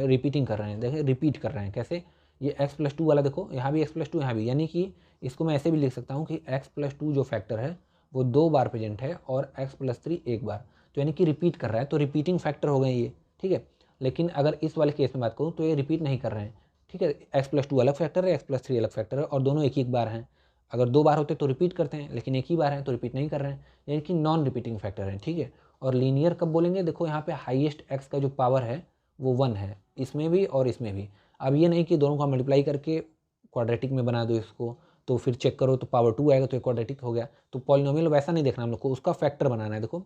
रिपीटिंग कर रहे हैं। देखिए रिपीट कर रहे हैं कैसे, ये x प्लस टू वाला देखो यहाँ भी x प्लस टू यहाँ भी, यानी कि इसको मैं ऐसे भी लिख सकता हूँ कि x प्लस टू जो फैक्टर है वो 2 बार प्रेजेंट है और x प्लस थ्री 1 बार, तो यानी कि रिपीट कर रहा है, तो रिपीटिंग फैक्टर हो गए ये, ठीक है। लेकिन अगर इस वाले केस में बात करूँ तो ये रिपीट नहीं कर रहे हैं, ठीक है। x प्लस टू अलग फैक्टर है, x प्लस थ्री अलग फैक्टर है और दोनों एक ही बार हैं। अगर 2 बार होते तो रिपीट करते हैं, लेकिन एक ही बार है तो रिपीट नहीं कर रहे हैं, यानी कि नॉन रिपीटिंग फैक्टर है, ठीक है। और लीनियर कब बोलेंगे, देखो यहाँ पे हाईएस्ट x का जो पावर है वो 1 है, इसमें भी और इसमें भी। अब ये नहीं कि दोनों का मल्टीप्लाई करके क्वाड्रेटिक में बना दो इसको, तो फिर चेक करो तो पावर 2 आएगा तो ये क्वाड्रेटिक हो गया। तो पॉलिनोमियल वैसा नहीं देखना हम लोग को, उसका फैक्टर बनाना है। देखो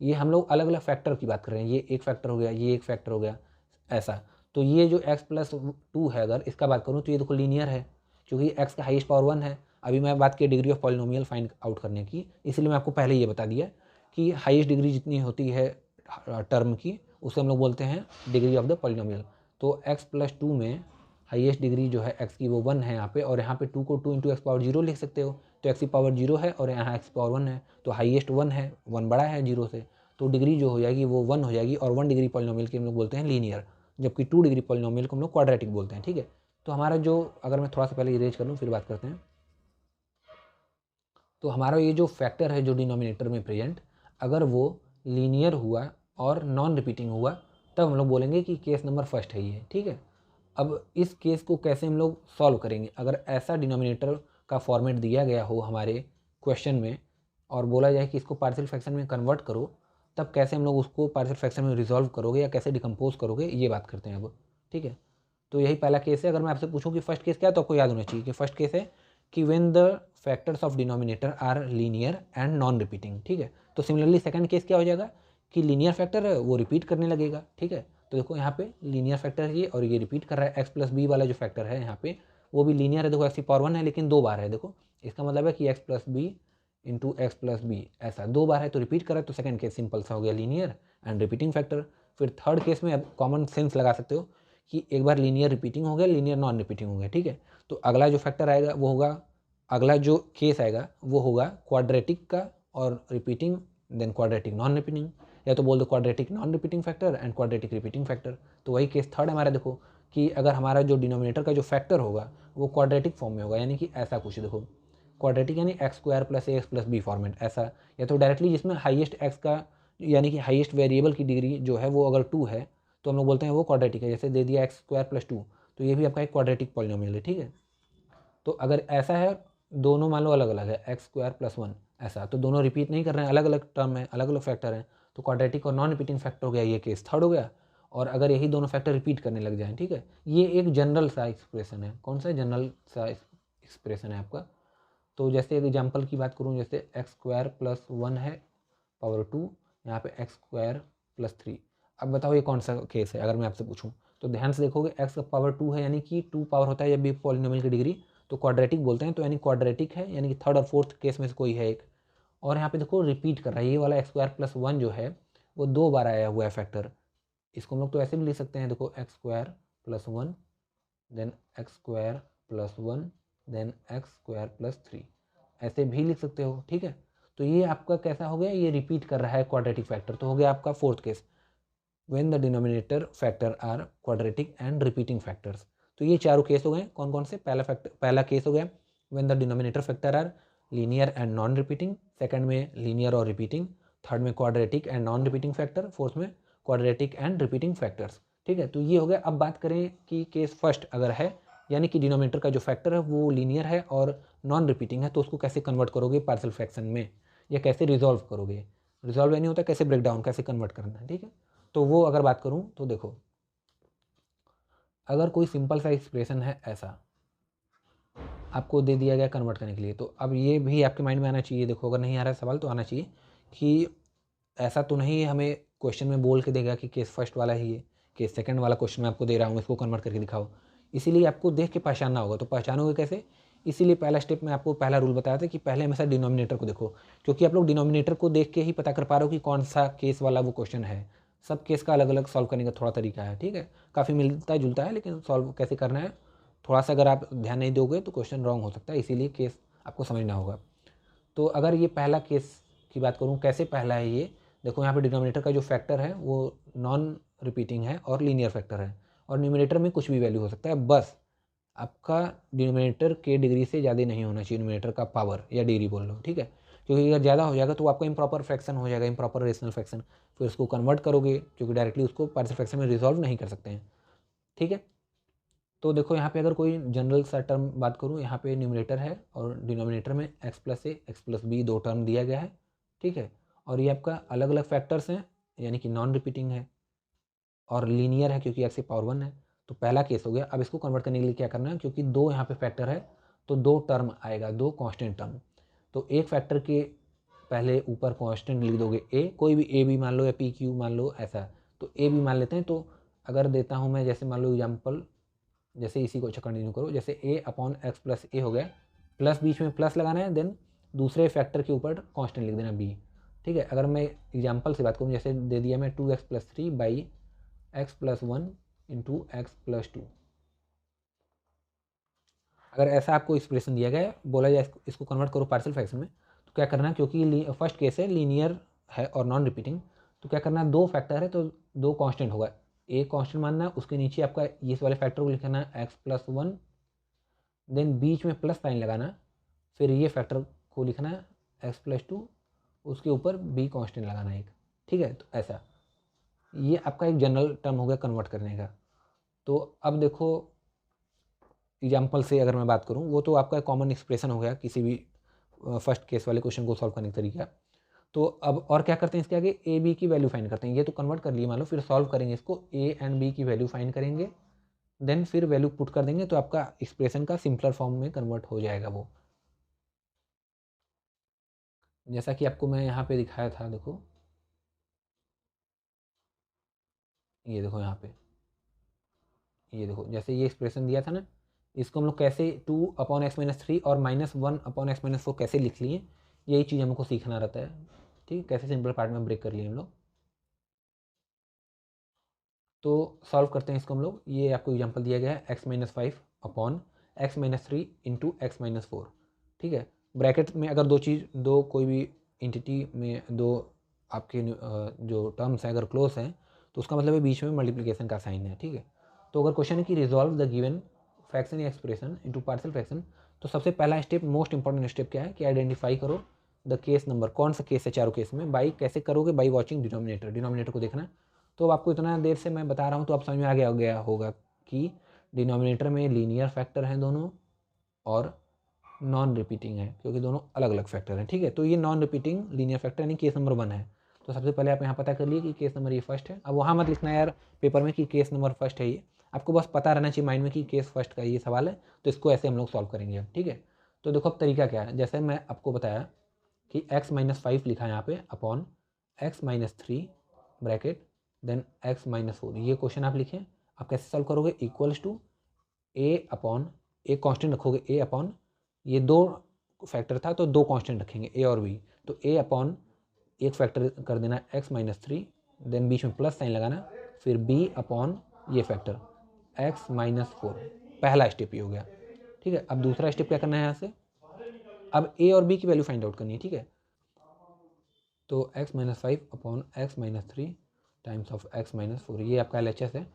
ये हम लोग अलग अलग फैक्टर की बात कर रहे हैं, ये एक फैक्टर हो गया, ये एक फैक्टर हो गया, ऐसा। तो ये जो x प्लस टू है अगर इसका बात करूँ तो ये देखो लीनियर है, क्योंकि x का हाईएस्ट पावर 1 है। अभी मैं बात की degree of polynomial find out करने की, इसलिए मैं आपको पहले ये बता दिया कि हाईएस्ट डिग्री जितनी होती है टर्म की उसे हम लोग बोलते हैं डिग्री ऑफ द पॉलिनोमियल। तो x प्लस टू में हाईएस्ट डिग्री जो है x की वो 1 है यहाँ पे, और यहाँ पे 2 को 2 इंटू एक्स पावर 0 लिख सकते हो, तो x की पावर 0 है और यहाँ x पावर 1 है, तो हाईएस्ट 1 है, 1 बड़ा है 0 से, तो डिग्री जो हो जाएगी वो 1 हो जाएगी। और 1 डिग्री पॉलिनोमियल की हम लोग बोलते हैं लीनियर, जबकि 2 डिग्री पॉलिनोमियल को हम लोग क्वाड्रेटिक बोलते हैं, ठीक है। तो हमारा जो, अगर मैं थोड़ा सा पहले इरेज कर लूँ फिर बात करते हैं, तो हमारा ये जो फैक्टर है जो डिनोमिनेटर में प्रेजेंट, अगर वो लीनियर हुआ और नॉन रिपीटिंग हुआ तब हम लोग बोलेंगे कि केस नंबर फर्स्ट है ये, ठीक है। अब इस केस को कैसे हम लोग सॉल्व करेंगे, अगर ऐसा डिनोमिनेटर का फॉर्मेट दिया गया हो हमारे क्वेश्चन में और बोला जाए कि इसको पार्शियल फ्रैक्शन में कन्वर्ट करो, तब कैसे हम लोग उसको पार्शियल फ्रैक्शन में रिजॉल्व करोगे या कैसे डिकम्पोज करोगे, ये बात करते हैं अब, ठीक है। तो यही पहला केस है। अगर मैं आपसे पूछूं कि फर्स्ट केस क्या है तो आपको याद होना चाहिए कि फर्स्ट केस है कि when the factors of denominator are linear and non repeating, ठीक है। तो सिमिलरली सेकंड केस क्या हो जाएगा कि लीनियर फैक्टर है वो रिपीट करने लगेगा, ठीक है। तो देखो यहाँ पे लीनियर फैक्टर है ये और ये रिपीट कर रहा है। एक्स प्लस बी वाला जो फैक्टर है यहाँ पे वो भी लीनियर है, देखो एक्स की पावर 1 है लेकिन 2 बार है, देखो इसका मतलब है कि x plus B into x plus B ऐसा 2 बार है तो रिपीट कर रहा है। तो सेकंड केस सिंपल सा हो गया, लीनियर एंड रिपीटिंग फैक्टर। फिर थर्ड केस में अब कॉमन सेंस लगा सकते हो कि एक बार लीनियर रिपीटिंग हो गया, लीनियर नॉन रिपीटिंग हो गया, ठीक है। तो अगला जो फैक्टर आएगा वो होगा, अगला जो केस आएगा वो होगा क्वाड्रेटिक का और repeating, then quadratic non repeating, या तो बोल दो quadratic non repeating factor and quadratic repeating factor. तो वही केस थर्ड हमारा, देखो कि अगर हमारा जो डिनोमिनेटर का जो फैक्टर होगा वो क्वाड्रेटिक फॉर्म में होगा, यानी कि ऐसा कुछ, देखो क्वाड्रेटिक यानी एक्स स्क्वायर प्लस ए एक्स प्लस बी फॉर्मेट ऐसा, या तो डायरेक्टली जिसमें हाईएस्ट एक्स का यानी कि हाईएस्ट वेरिएबल की डिग्री जो है वो अगर 2 है तो हम लोग बोलते हैं वो क्वाड्रेटिक है, जैसे दे दिया एक्स स्क्वायर प्लस 2, तो ये भी आपका एक क्वाड्रेटिक पॉलिनोमियल है, ठीक है। तो अगर ऐसा है, दोनों मान लो अलग अलग है एक्स स्क्वायर प्लस 1 ऐसा, तो दोनों रिपीट नहीं कर रहे हैं, अलग अलग टर्म है, अलग अलग फैक्टर हैं, तो क्वाड्रेटिक और नॉन रिपीटिंग फैक्टर हो गया, ये केस थर्ड हो गया। और अगर यही दोनों फैक्टर रिपीट करने लग जाएं, ठीक है, ये एक जनरल सा एक्सप्रेशन है। कौन सा जनरल सा एक्सप्रेशन है आपका। तो जैसे एग्जाम्पल की बात करूँ, जैसे एक्स स्क्वायर प्लस 1 है पावर 2, यहाँ पे एक्स स्क्वायर प्लस 3। अब बताओ ये कौन सा केस है, अगर मैं आपसे पूछूं तो ध्यान से देखोगे, एक्स का पावर 2 है यानी कि 2 पावर होता है जब भी पॉलिनोमियल की डिग्री, तो क्वाड्रेटिक बोलते हैं, तो यानी क्वाड्रेटिक है, यानी कि थर्ड और फोर्थ केस में से कोई है एक। और यहाँ पे देखो रिपीट कर रहा है, ये वाला एक्स स्क्वायर प्लस 1 जो है वो 2 बार आया हुआ है फैक्टर। इसको हम लोग तो ऐसे भी लिख सकते हैं, देखो x square plus 1 then x square plus 1 then x square plus 3, ऐसे भी लिख सकते हो, ठीक है। तो ये आपका कैसा हो गया, ये रिपीट कर रहा है क्वाड्रेटिक फैक्टर, तो हो गया आपका fourth case, when the denominator factor are quadratic and repeating factors. तो ये चारों केस हो गए, कौन कौन से, पहला केस हो गया when the denominator factor are linear and non repeating, second में लीनियर और रिपीटिंग, थर्ड में quadratic and non repeating factor, fourth में क्वाड्रेटिक एंड रिपीटिंग फैक्टर्स, ठीक है। तो ये हो गया। अब बात करें कि केस फर्स्ट अगर है, यानी कि डिनोमिनेटर का जो फैक्टर है वो लीनियर है और नॉन रिपीटिंग है, तो उसको कैसे कन्वर्ट करोगे पार्शियल फ्रैक्शन में, या कैसे रिजॉल्व करोगे। रिजॉल्व नहीं होता, कैसे ब्रेक डाउन, कैसे कन्वर्ट करना है, ठीक है। तो वो अगर बात करूँ तो देखो, अगर कोई सिंपल सा एक्सप्रेशन है ऐसा आपको दे दिया गया कन्वर्ट करने के लिए, तो अब ये भी आपके माइंड में आना चाहिए, देखो अगर नहीं आ रहा है सवाल तो आना चाहिए कि ऐसा तो नहीं हमें क्वेश्चन में बोल के देगा कि केस फर्स्ट वाला ही है, केस सेकंड वाला क्वेश्चन मैं आपको दे रहा हूँ इसको कन्वर्ट करके दिखाओ। इसीलिए आपको देख के पहचानना होगा, तो पहचानोगे कैसे, इसीलिए पहला स्टेप में आपको पहला रूल बताया था कि पहले हमेशा डिनोमिनेटर को देखो, क्योंकि आप लोग डिनोमिनेटर को देख के ही पता कर पा रहे हो कि कौन सा केस वाला वो क्वेश्चन है। सब केस का अलग अलग सॉल्व करने का थोड़ा तरीका है, ठीक है, काफ़ी मिलता जुलता है, लेकिन सॉल्व कैसे करना है थोड़ा सा अगर आप ध्यान नहीं दोगे तो क्वेश्चन रॉन्ग हो सकता है, इसीलिए केस आपको समझना होगा। तो अगर ये पहला केस की बात करूँ, कैसे पहला है ये, देखो यहाँ पे डिनोमिनेटर का जो फैक्टर है वो नॉन रिपीटिंग है और लीनियर फैक्टर है, और न्यूमिनेटर में कुछ भी वैल्यू हो सकता है, बस आपका डिनोमिनेटर के डिग्री से ज़्यादा नहीं होना चाहिए, न्यूमिनेटर का पावर या डिग्री बोल लो, ठीक है, क्योंकि अगर ज़्यादा हो जाएगा तो आपका इम्प्रॉपर फ्रैक्शन हो जाएगा, इम्प्रॉपर रेशनल फ्रैक्शन, फिर उसको कन्वर्ट करोगे क्योंकि डायरेक्टली उसको पार्शियल फ्रैक्शन में रिजॉल्व नहीं कर सकते हैं, ठीक है। तो देखो यहाँ पे अगर कोई जनरल सा टर्म बात करूँ, यहाँ पे न्यूमिनेटर है और डिनोमिनेटर में x प्लस ए एक्स प्लस बी दो टर्म दिया गया है, ठीक है, और ये आपका अलग अलग फैक्टर्स हैं, यानी कि नॉन रिपीटिंग है और लीनियर है क्योंकि x की पावर 1 है। तो पहला केस हो गया। अब इसको कन्वर्ट करने के लिए क्या करना है, क्योंकि दो यहाँ पे फैक्टर है तो दो टर्म आएगा, दो कांस्टेंट टर्म। तो एक फैक्टर के पहले ऊपर कांस्टेंट लिख दोगे ए, कोई भी ए भी मान लो या पी क्यू मान लो, ऐसा तो ए भी मान लेते हैं। तो अगर देता हूँ मैं, जैसे मान लो एग्जाम्पल, जैसे इसी को अच्छा कंटिन्यू करो, जैसे ए अपॉन एक्स प्लस ए हो गया, प्लस बीच में प्लस लगाना है, देन दूसरे फैक्टर के ऊपर कांस्टेंट लिख देना बी, ठीक है। अगर मैं एग्जाम्पल से बात करूँ, जैसे दे दिया मैं 2x plus 3 by x plus 1 into x plus 2, अगर ऐसा आपको एक्सप्रेशन दिया गया है, बोला जाए इसको कन्वर्ट करो पार्शियल फ्रैक्शन में, तो क्या करना है, क्योंकि फर्स्ट केस है लीनियर है और नॉन रिपीटिंग, तो क्या करना है, दो फैक्टर है तो दो कांस्टेंट होगा, एक कांस्टेंट मानना है, उसके नीचे आपका इस वाले फैक्टर को लिखना है एक्स प्लस 1, देन बीच में प्लस साइन लगाना, फिर ये फैक्टर को लिखना है एक्स प्लस 2, उसके ऊपर बी कांस्टेंट लगाना एक, ठीक है। तो ऐसा ये आपका एक जनरल टर्म हो गया कन्वर्ट करने का। तो अब देखो एग्जाम्पल से अगर मैं बात करूँ, वो तो आपका कॉमन एक्सप्रेशन हो गया किसी भी फर्स्ट केस वाले क्वेश्चन को सॉल्व करने का तरीका। तो अब और क्या करते हैं, इसके आगे ए बी की वैल्यू फाइंड करते हैं, ये तो कन्वर्ट कर लिए मान लो, फिर सॉल्व करेंगे इसको, ए एंड बी की वैल्यू फाइंड करेंगे, देन फिर वैल्यू पुट कर देंगे, तो आपका एक्सप्रेशन का सिंपलर फॉर्म में कन्वर्ट हो जाएगा वो, जैसा कि आपको मैं यहाँ पे दिखाया था। देखो ये देखो यहाँ पे, ये देखो जैसे ये एक्सप्रेशन दिया था ना, इसको हम लोग कैसे 2/x-3 और -1/x-4 कैसे लिख लिए, यही चीज़ हमको सीखना रहता है, ठीक, कैसे सिंपल पार्ट में ब्रेक कर लिए हम लोग। तो सॉल्व करते हैं इसको हम लोग, ये आपको एग्जांपल दिया गया है x-5/x-3 इंटू x-4, ठीक है। ब्रैकेट में अगर दो कोई भी इंटिटी में दो आपके जो टर्म्स हैं अगर क्लोज हैं, तो उसका मतलब है बीच में मल्टीप्लिकेशन का साइन है, ठीक है। तो अगर क्वेश्चन है कि रिजॉल्व द गिवन फ्रैक्शन या एक्सप्रेशन इनटू पार्शियल फ्रैक्शन, तो सबसे पहला स्टेप, मोस्ट इंपॉर्टेंट स्टेप क्या है कि आइडेंटिफाई करो द केस नंबर, कौन सा केस है चारों केस में। बाई कैसे करोगे, बाई वॉचिंग डिनोमिनेटर को देखना। तो आपको इतना देर से मैं बता रहा हूँ तो आप समझ में आ गया होगा कि डिनोमिनेटर में लीनियर फैक्टर हैं दोनों और नॉन रिपीटिंग है, क्योंकि दोनों अलग अलग फैक्टर हैं, ठीक है। तो ये नॉन रिपीटिंग लीनियर फैक्टर यानी केस नंबर 1 है। तो सबसे पहले आप यहाँ पता कर लिए कि केस नंबर ये फर्स्ट है। अब वहाँ मत लिखना यार पेपर में कि केस नंबर फर्स्ट है, ये आपको बस पता रहना चाहिए माइंड में कि केस फर्स्ट का ये सवाल है, तो इसको ऐसे हम लोग सॉल्व करेंगे अब, ठीक है। तो देखो अब तरीका क्या है, जैसे मैं आपको बताया कि x-5 लिखा है यहाँ पे upon x-3 bracket then x-4, ये क्वेश्चन आप लिखें। आप कैसे सॉल्व करोगे, इक्वल्स टू ए अपॉन, एक कांस्टेंट रखोगे ए अपॉन, ये दो फैक्टर था तो दो कांस्टेंट रखेंगे ए और बी, तो ए अपॉन एक फैक्टर कर देना x-3, देन बीच में प्लस साइन लगाना, फिर b अपॉन ये फैक्टर x-4, पहला स्टेप ये हो गया, ठीक है। अब दूसरा स्टेप क्या करना है यहाँ से, अब a और b की वैल्यू फाइंड आउट करनी है, ठीक है। तो x-5 upon x-3 times of x-4, ये आपका LHS है।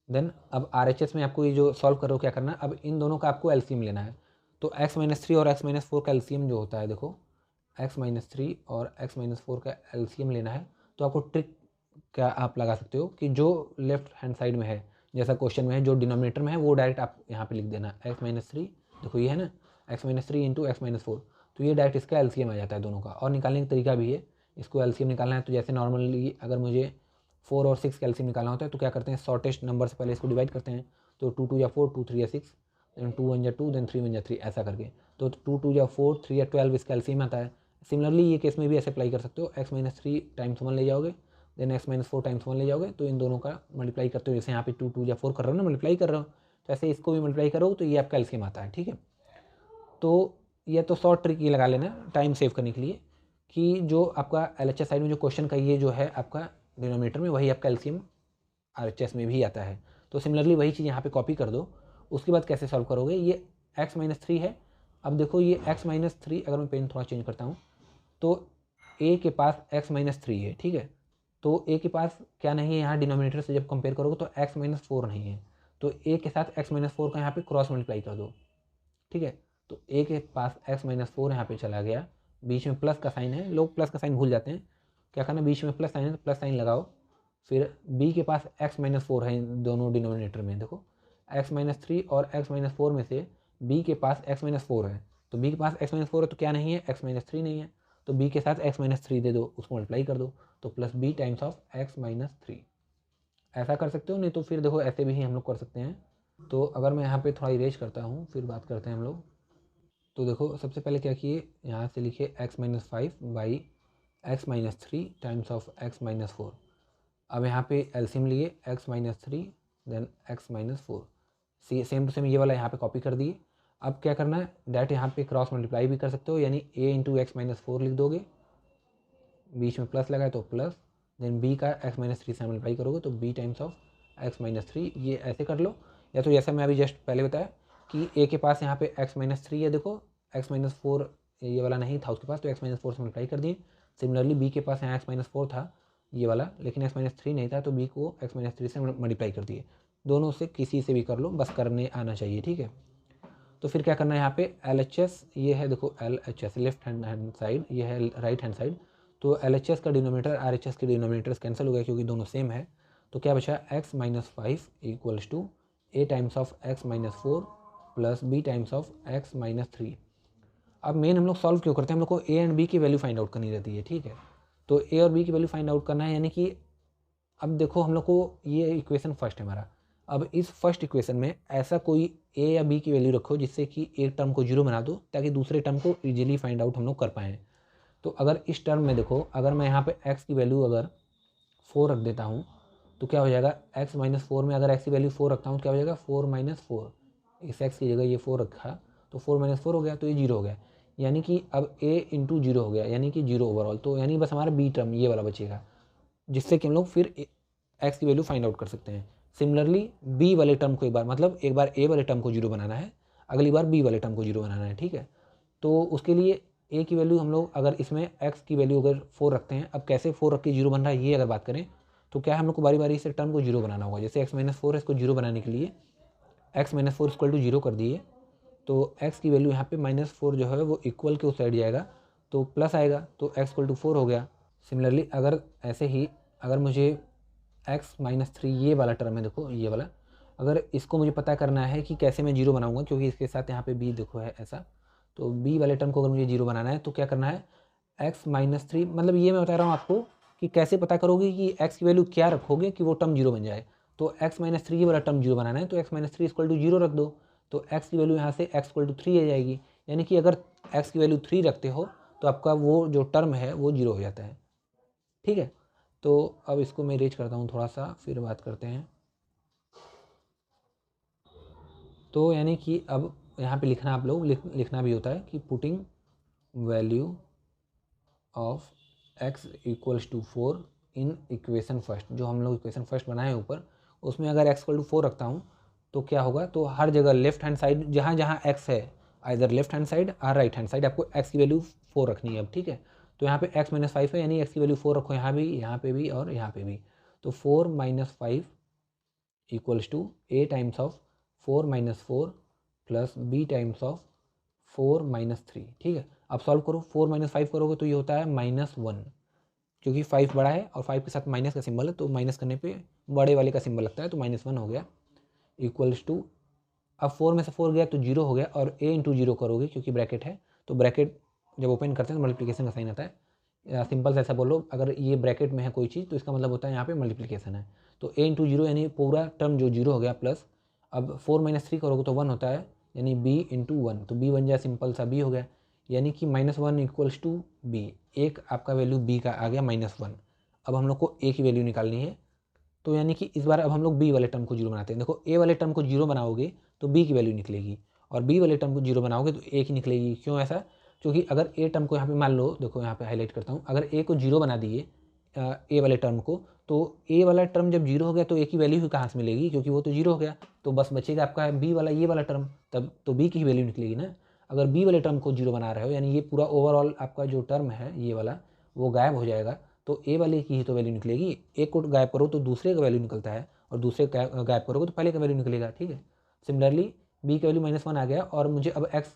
देन अब RHS में आपको ये जो सॉल्व करो क्या करना है, अब इन दोनों का आपको एलसीएम लेना है। तो x-3 और x-4 का एलसीएम जो होता है, देखो x-3 और x-4 का एलसीएम लेना है, तो आपको ट्रिक क्या आप लगा सकते हो कि जो लेफ्ट हैंड साइड में है, जैसा क्वेश्चन में है, जो डिनोमिनेटर में है वो डायरेक्ट आप यहाँ पे लिख देना x-3, देखो ये है ना x-3 इंटू x-4, तो ये डायरेक्ट इसका एलसीएम आ जाता है दोनों का। और निकालने का तरीका भी है, इसको एलसीएम निकालना है तो जैसे नॉर्मली अगर मुझे 4 और 6 का एलसीएम निकालना होता है तो क्या करते हैं, शॉर्टेस्ट नंबर से पहले इसको डिवाइड करते हैं, तो 2 2 या 4, 2 3 या 6, देन 2 1 या 2, देन 3 1 या 3, ऐसा करके। तो 2 2 या 4, 3 या 12 इसका एलसीएम आता है। सिमिलरली ये केस में भी ऐसे अप्लाई कर सकते हो, x-3 टाइम्स 1 ले जाओगे, देन x-4 टाइम्स 1 ले जाओगे, तो इन दोनों का मल्टीप्लाई करते हो, जैसे यहाँ पे 2 2 या 4 कर रहे हो ना, मल्टीप्लाई कर रहे हो, तो ऐसे इसको भी मल्टीप्लाई करो तो ये आपका एलसीएम आता है, ठीक है। तो ये तो शॉर्ट ट्रिक ये लगा लेना टाइम सेव करने के लिए कि जो आपका LHS साइड में जो क्वेश्चन का ये जो है आपका डिनोमिनेटर में, वही आपका एलसीएम आरएचएस में भी आता है। तो सिमिलरली वही चीज़ यहाँ पे कॉपी कर दो। उसके बाद कैसे सॉल्व करोगे, ये x-3 है। अब देखो ये x-3, अगर मैं पेन थोड़ा चेंज करता हूँ तो a के पास x-3 है, ठीक है। तो a के पास क्या नहीं है, यहाँ डिनोमिनेटर से जब कंपेयर करोगे तो x-4 नहीं है, तो a के साथ x-4 का यहाँ पे क्रॉस मल्टीप्लाई कर दो, ठीक है। तो a के पास x-4 यहाँ पे चला गया, बीच में प्लस का साइन है, लोग प्लस का साइन भूल जाते हैं, क्या करना, बीच में प्लस साइन है तो प्लस साइन लगाओ। फिर b के पास x-4 है दोनों डिनोमिनेटर में, देखो x-3 और x-4 में से b के पास x-4 है, तो b के पास x-4 है तो क्या नहीं है, x-3 नहीं है, तो b के साथ x-3 दे दो, उसको मल्टीप्लाई कर दो, तो plus b times of x-3। ऐसा कर सकते हो, नहीं तो फिर देखो ऐसे भी हम लोग कर सकते हैं। तो अगर मैं यहाँ पे थोड़ा इरेज करता हूँ फिर बात करते हैं हम लोग। तो देखो सबसे पहले क्या किए, यहाँ से लिखे x-5 by x-3 times of x-4। अब यहाँ पे एलसीएम लिए x-3 then x-4, same to same ये वाला यहाँ पे कॉपी कर दिए। अब क्या करना है, डायरेक्ट यहाँ पे क्रॉस मल्टीप्लाई भी कर सकते हो, यानी a इंटू x-4 लिख दोगे, बीच में प्लस लगाए तो प्लस, देन b का x-3 से मल्टीप्लाई करोगे तो b टाइम्स ऑफ x-3, ये ऐसे कर लो। या तो जैसा मैं अभी जस्ट पहले बताया कि a के पास यहाँ पे x-3 है, देखो x-4 ये वाला नहीं था उसके पास, तो x-4 से मल्टीप्लाई कर दिए। सिमिलरली b के पास यहाँ x-4 था ये वाला, लेकिन x-3 नहीं था, तो b को x-3 से मल्टीप्लाई कर दिए। दोनों से किसी से भी कर लो, बस करने आना चाहिए, ठीक है। तो फिर क्या करना है, यहाँ पे LHS ये है, देखो LHS लेफ्ट हैंड साइड, ये है राइट हैंड साइड, तो LHS का डिनोमिनेटर RHS के डिनोमिनेटर्स कैंसिल हो गया क्योंकि दोनों सेम है। तो क्या बचा, x-5 equals to a times of x-4 plus b times of x-3। अब मेन हम लोग सॉल्व क्यों करते हैं, हम लोग को a एंड b की वैल्यू फाइंड आउट करनी रहती है, ठीक है। तो a और b की वैल्यू फाइंड आउट करना है, यानी कि अब देखो हम लोग को ये इक्वेशन फर्स्ट है हमारा। अब इस फर्स्ट इक्वेशन में ऐसा कोई a या b की वैल्यू रखो जिससे कि एक टर्म को जीरो बना दो, ताकि दूसरे टर्म को इजीली फाइंड आउट हम लोग कर पाएँ। तो अगर इस टर्म में देखो, अगर मैं यहाँ पे x की वैल्यू अगर 4 रख देता हूँ तो क्या हो जाएगा, x-4 में अगर x की वैल्यू 4 रखता हूँ तो क्या हो जाएगा, 4-4, इस x की जगह ये 4 रखा तो 4-4 हो गया, तो ये जीरो हो गया, यानी कि अब a इंटू जीरो हो गया, यानी कि जीरो ओवरऑल। तो यानी बस हमारा b टर्म ये वाला बचेगा, जिससे कि हम लोग फिर x की वैल्यू फाइंड आउट कर सकते हैं। सिमिलरली b वाले टर्म को एक बार, मतलब एक बार a वाले टर्म को जीरो बनाना है, अगली बार b वाले टर्म को जीरो बनाना है, ठीक है। तो उसके लिए a की वैल्यू हम लोग अगर इसमें x की वैल्यू अगर 4 रखते हैं, अब कैसे 4 रख के जीरो बन रहा है ये अगर बात करें तो क्या है, हम लोग को बारी बारी से टर्म को जीरो बनाना होगा। जैसे x-4 है, इसको जीरो बनाने के लिए x-4 इक्वल टू जीरो कर दिए, तो x की वैल्यू यहाँ पे -4 जो है वो इक्वल के उस साइड जाएगा तो प्लस आएगा, तो x इक्वल टू 4 हो गया। सिमिलरली अगर ऐसे ही अगर मुझे x-3 ये वाला टर्म है, देखो ये वाला, अगर इसको मुझे पता करना है कि कैसे मैं जीरो बनाऊंगा, क्योंकि इसके साथ यहाँ पे b देखो है ऐसा, तो b वाले टर्म को अगर मुझे जीरो बनाना है तो क्या करना है, x-3, मतलब ये मैं बता रहा हूँ आपको कि कैसे पता करोगे कि x की वैल्यू क्या रखोगे कि वो टर्म जीरो बन जाए। तो x-3 ये वाला टर्म जीरो बनाना है, तो x-3 इक्वल टू जीरो रख दो, तो x की वैल्यू यहाँ से x इक्वल टू 3 आ जाएगी, यानी कि अगर x की वैल्यू 3 रखते हो तो आपका वो जो टर्म है वो जीरो हो जाता है, ठीक है। तो अब इसको मैं इरेज करता हूँ थोड़ा सा, फिर बात करते हैं। तो यानी कि अब यहाँ पे लिखना, आप लोग लिखना भी होता है कि putting value of x equals to 4 in equation first, जो हम लोग इक्वेशन फर्स्ट बनाए ऊपर, उसमें अगर x इक्वल टू 4 रखता हूँ तो क्या होगा, तो हर जगह लेफ्ट हैंड साइड जहाँ जहाँ x है, आइदर लेफ्ट हैंड साइड और राइट हैंड साइड, आपको x की वैल्यू 4 रखनी है अब, ठीक है। तो यहाँ पे x-5 है, यानी x की वैल्यू 4 रखो, यहाँ पे भी और यहाँ पे भी, तो 4-5 equals to a times of 4-4 plus b times of 4-3, ठीक है। अब सॉल्व करो, 4-5 करोगे तो ये होता है -1, क्योंकि 5 बड़ा है और 5 के साथ माइनस का सिंबल है, तो माइनस करने पे बड़े वाले का सिंबल लगता है, तो -1 हो गया, इक्वल्स टू, अब 4 में से 4 गया तो जीरो हो गया, और a इंटू जीरो करोगे क्योंकि ब्रैकेट है, तो ब्रैकेट जब ओपन करते हैं तो मल्टीप्लिकेशन का साइन आता है, सिंपल से ऐसा बोलो, अगर ये ब्रैकेट में है कोई चीज़ तो इसका मतलब होता है यहाँ पे मल्टीप्लिकेशन है, तो a इंटू जीरो यानी पूरा टर्म जो जीरो हो गया, प्लस अब 4-3 करोगे तो 1 होता है, यानी b इंटू 1, तो b बन जाए सिंपल सा b हो गया, यानी कि -1 इक्वल्स टू b, एक आपका वैल्यू b का आ गया -1। अब हम लोग को a की वैल्यू निकालनी है, तो यानी कि इस बार अब हम लोग b वाले टर्म को जीरो बनाते हैं। देखो a वाले टर्म को जीरो बनाओगे तो b की वैल्यू निकलेगी, और b वाले टर्म को जीरो बनाओगे तो a की निकलेगी। क्यों ऐसा, क्योंकि अगर a टर्म को यहाँ पे मान लो, देखो यहाँ पे हाईलाइट करता हूँ, अगर a को जीरो बना दिए a वाले टर्म को, तो ए वाला टर्म जब जीरो हो गया तो ए की वैल्यू कहाँ से मिलेगी, क्योंकि वो तो जीरो हो गया, तो बस बचेगा आपका बी वाला, ये वाला टर्म, तब तो बी की वैल्यू निकलेगी ना। अगर बी वाले टर्म को जीरो बना रहे हो यानी ये पूरा ओवरऑल आपका जो टर्म है ये वाला वो गायब हो जाएगा, तो ए वाले की ही तो वैल्यू निकलेगी। एक को गायब करो तो दूसरे का वैल्यू निकलता है, और दूसरे गायब करोगे तो पहले का वैल्यू निकलेगा, ठीक है। सिमिलरली बी का वैल्यू -1 आ गया, और मुझे अब एक्स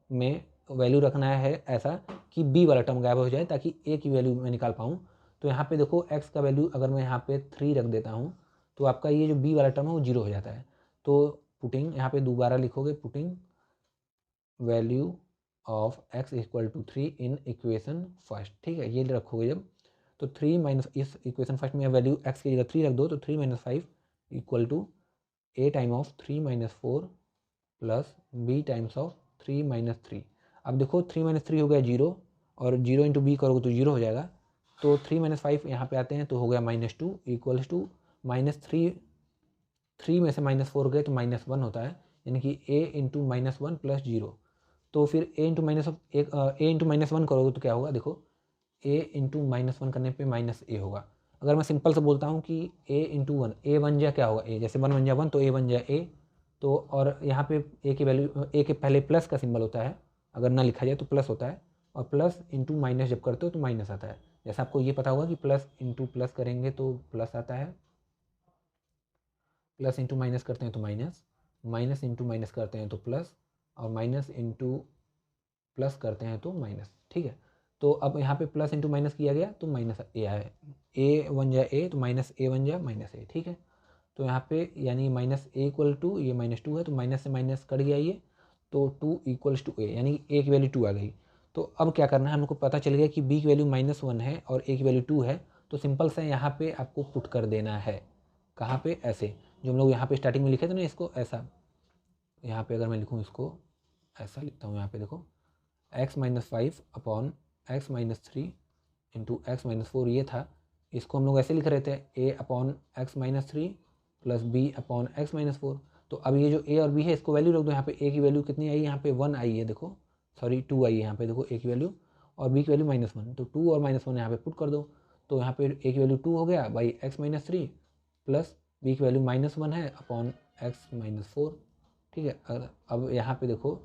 में वैल्यू रखना है ऐसा कि बी वाला टर्म गायब हो जाए ताकि ए की वैल्यू मैं निकाल पाऊँ। तो यहाँ पे देखो x का वैल्यू अगर मैं यहाँ पे 3 रख देता हूँ तो आपका ये जो b वाला टर्म है वो जीरो हो जाता है। तो पुटिंग यहाँ पे दोबारा लिखोगे, putting value of x equal to 3 in equation first, ठीक है, ये रखोगे जब, तो 3 माइनस इस इक्वेशन फर्स्ट में वैल्यू x की जगह 3 रख दो, तो 3 - 5 equal to a time of 3 - 4 plus b times of 3 - 3। अब देखो 3 - 3 हो गया जीरो, और जीरो इंटू बी करोगे तो जीरो हो जाएगा, तो 3 - 5 यहाँ पे आते हैं तो हो गया -2 इक्वल्स टू -3, 3 में से -4 गए तो -1 होता है, यानी कि a इंटू -1 प्लस जीरो। तो फिर a इंटू -1 करोगे तो क्या होगा, देखो a इंटू -1 करने पे -a होगा। अगर मैं सिंपल से बोलता हूँ कि a इंटू 1, a बन जाए क्या होगा a, जैसे 1 बन जाए 1 तो a बन जाए a, तो और यहाँ पे a की वैल्यू, a के पहले प्लस का सिंबल होता है, अगर ना लिखा जाए तो प्लस होता है, और प्लस इंटू माइनस जब करते हो तो माइनस आता है। जैसा आपको ये पता होगा कि प्लस इंटू प्लस करेंगे तो प्लस आता है, प्लस इंटू माइनस करते हैं तो माइनस, माइनस इंटू माइनस करते हैं तो प्लस, और माइनस इंटू प्लस करते हैं तो माइनस, ठीक है। तो अब यहाँ पे प्लस इंटू माइनस किया गया तो माइनस ए आया, ए बन जाए ए तो माइनस ए बन जाए माइनस ए, ठीक है। तो यहाँ पे यानी माइनस ए इक्वल टू, ये -2 है तो माइनस से माइनस कट गया ये, तो 2 इक्वल्स टू ए, यानी ए की वैल्यू 2 आ गई। तो अब क्या करना है, हमको पता चल गया कि बी की वैल्यू -1 है और ए की वैल्यू 2 है, तो सिंपल से यहाँ पे आपको पुट कर देना है, कहाँ पे, ऐसे जो हम लोग यहाँ पे स्टार्टिंग में लिखे थे ना, इसको ऐसा, यहाँ पे अगर मैं लिखूँ इसको ऐसा लिखता हूँ, यहाँ पे देखो x-5 upon x-3 into x-4 ये था, इसको हम लोग ऐसे लिख रहे थे a upon x-3 plus b upon x-4। तो अब ये जो a और b है इसको वैल्यू रख दो, यहाँ पे a की वैल्यू कितनी आई, यहाँ पे 1 आई है, देखो सॉरी 2 आई है यहाँ पे, देखो a की वैल्यू, और b की वैल्यू -1, तो 2 और -1 यहाँ पे पुट कर दो, तो यहाँ पे a की वैल्यू 2 हो गया बाई x-3 प्लस b की वैल्यू -1 है अपॉन x-4, ठीक है। अब यहाँ पे देखो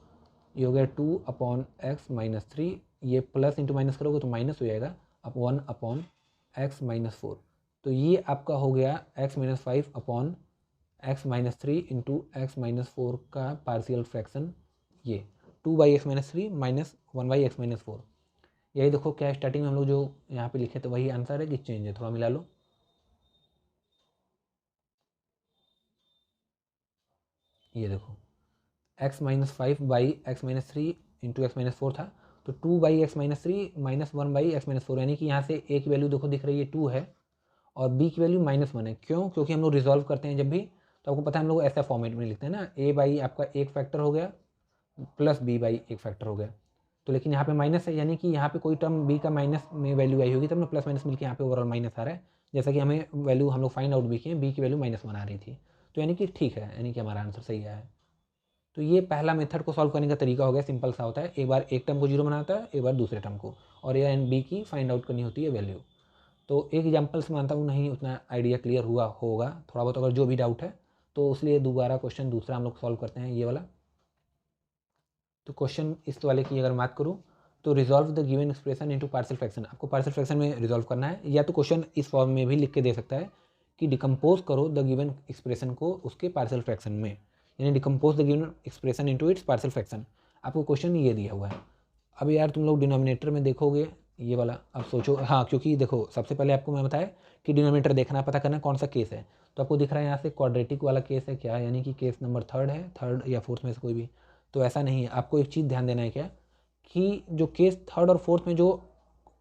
ये हो गया 2 अपॉन x-3, ये प्लस इंटू माइनस करोगे तो माइनस हो जाएगा, अब 1 अपॉन x-4, तो ये आपका हो गया x-5 upon x-3 into x-4 का पार्शियल फ्रैक्शन, ये 2/x-3 माइनस 1/x-4। यही देखो क्या स्टार्टिंग में हम लोग जो यहाँ पे लिखे थे वही आंसर है कि चेंज है, थोड़ा मिला लो। ये देखो x-5/x-3 इंटू x-4 था, तो 2/x-3 माइनस 1/x-4, यानी कि यहाँ से a की वैल्यू देखो दिख रही है 2 है, और b की वैल्यू -1 है। क्यों? क्योंकि हम लोग रिजॉल्व करते हैं जब भी, तो आपको पता है हम लोग ऐसा फॉर्मेट में लिखते हैं ना, a बाई आपका एक फैक्टर हो गया प्लस b बाई एक फैक्टर हो गया, तो लेकिन यहाँ पे माइनस है, यानी कि यहाँ पे कोई टर्म b का माइनस में वैल्यू आई होगी तब ना प्लस माइनस मिलकर यहाँ पे ओवरऑल माइनस आ रहा है, जैसा कि हमें वैल्यू हम लोग फाइंड आउट भी किए, b की वैल्यू -1 आ रही थी, तो यानी कि ठीक है, यानी कि हमारा आंसर सही आया है। तो ये पहला मेथड को सॉल्व करने का तरीका हो गया, सिंपल सा होता है, एक बार एक टर्म को जीरो बनाता है, एक बार दूसरे टर्म को, और ए एंड बी की फाइंड आउट करनी होती है वैल्यू। तो एक एग्जाम्पल से मानता हूँ नहीं उतना आइडिया क्लियर हुआ होगा, थोड़ा बहुत अगर जो भी डाउट है तो उसलिए दोबारा क्वेश्चन दूसरा हम लोग सॉल्व करते हैं, ये वाला। तो क्वेश्चन इस वाले की अगर बात करूँ तो resolve the given expression into partial fraction, आपको पार्शियल फ्रैक्शन में रिजॉल्व करना है, या तो क्वेश्चन इस फॉर्म में भी लिख के दे सकता है कि डिकम्पोज करो द गिवन एक्सप्रेशन को उसके पार्शियल फ्रैक्शन में, यानी decompose the given expression into it's partial fraction, आपको क्वेश्चन ये दिया हुआ है। अब यार तुम लोग डिनोमिनेटर में देखोगे ये वाला, अब सोचो, हाँ क्योंकि देखो सबसे पहले आपको मैं बताया कि डिनोमिनेटर देखना, पता करना कौन सा केस है, तो आपको दिख रहा है यहाँ से क्वाड्रेटिक वाला केस है क्या, यानी कि केस नंबर 3 है, 3 या 4 में से कोई भी, तो ऐसा नहीं है। आपको एक चीज़ ध्यान देना है क्या, कि जो केस 3 और 4 में जो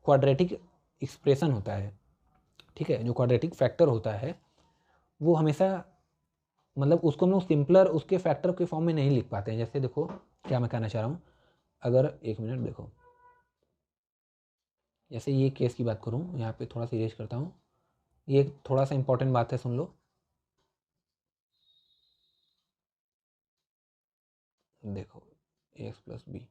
क्वाड्रेटिक एक्सप्रेशन होता है, ठीक है, जो क्वाड्रेटिक फैक्टर होता है वो हमेशा, मतलब उसको हम लोग सिंपलर उसके फैक्टर के फॉर्म में नहीं लिख पाते हैं। जैसे देखो क्या मैं कहना चाह रहा हूँ, अगर एक मिनट देखो, जैसे ये केस की बात करूँ, यहाँ पे थोड़ा सा इरेज करता हूँ, ये थोड़ा सा इंपॉर्टेंट बात है, सुन लो। देखो एक्स प्लस बी,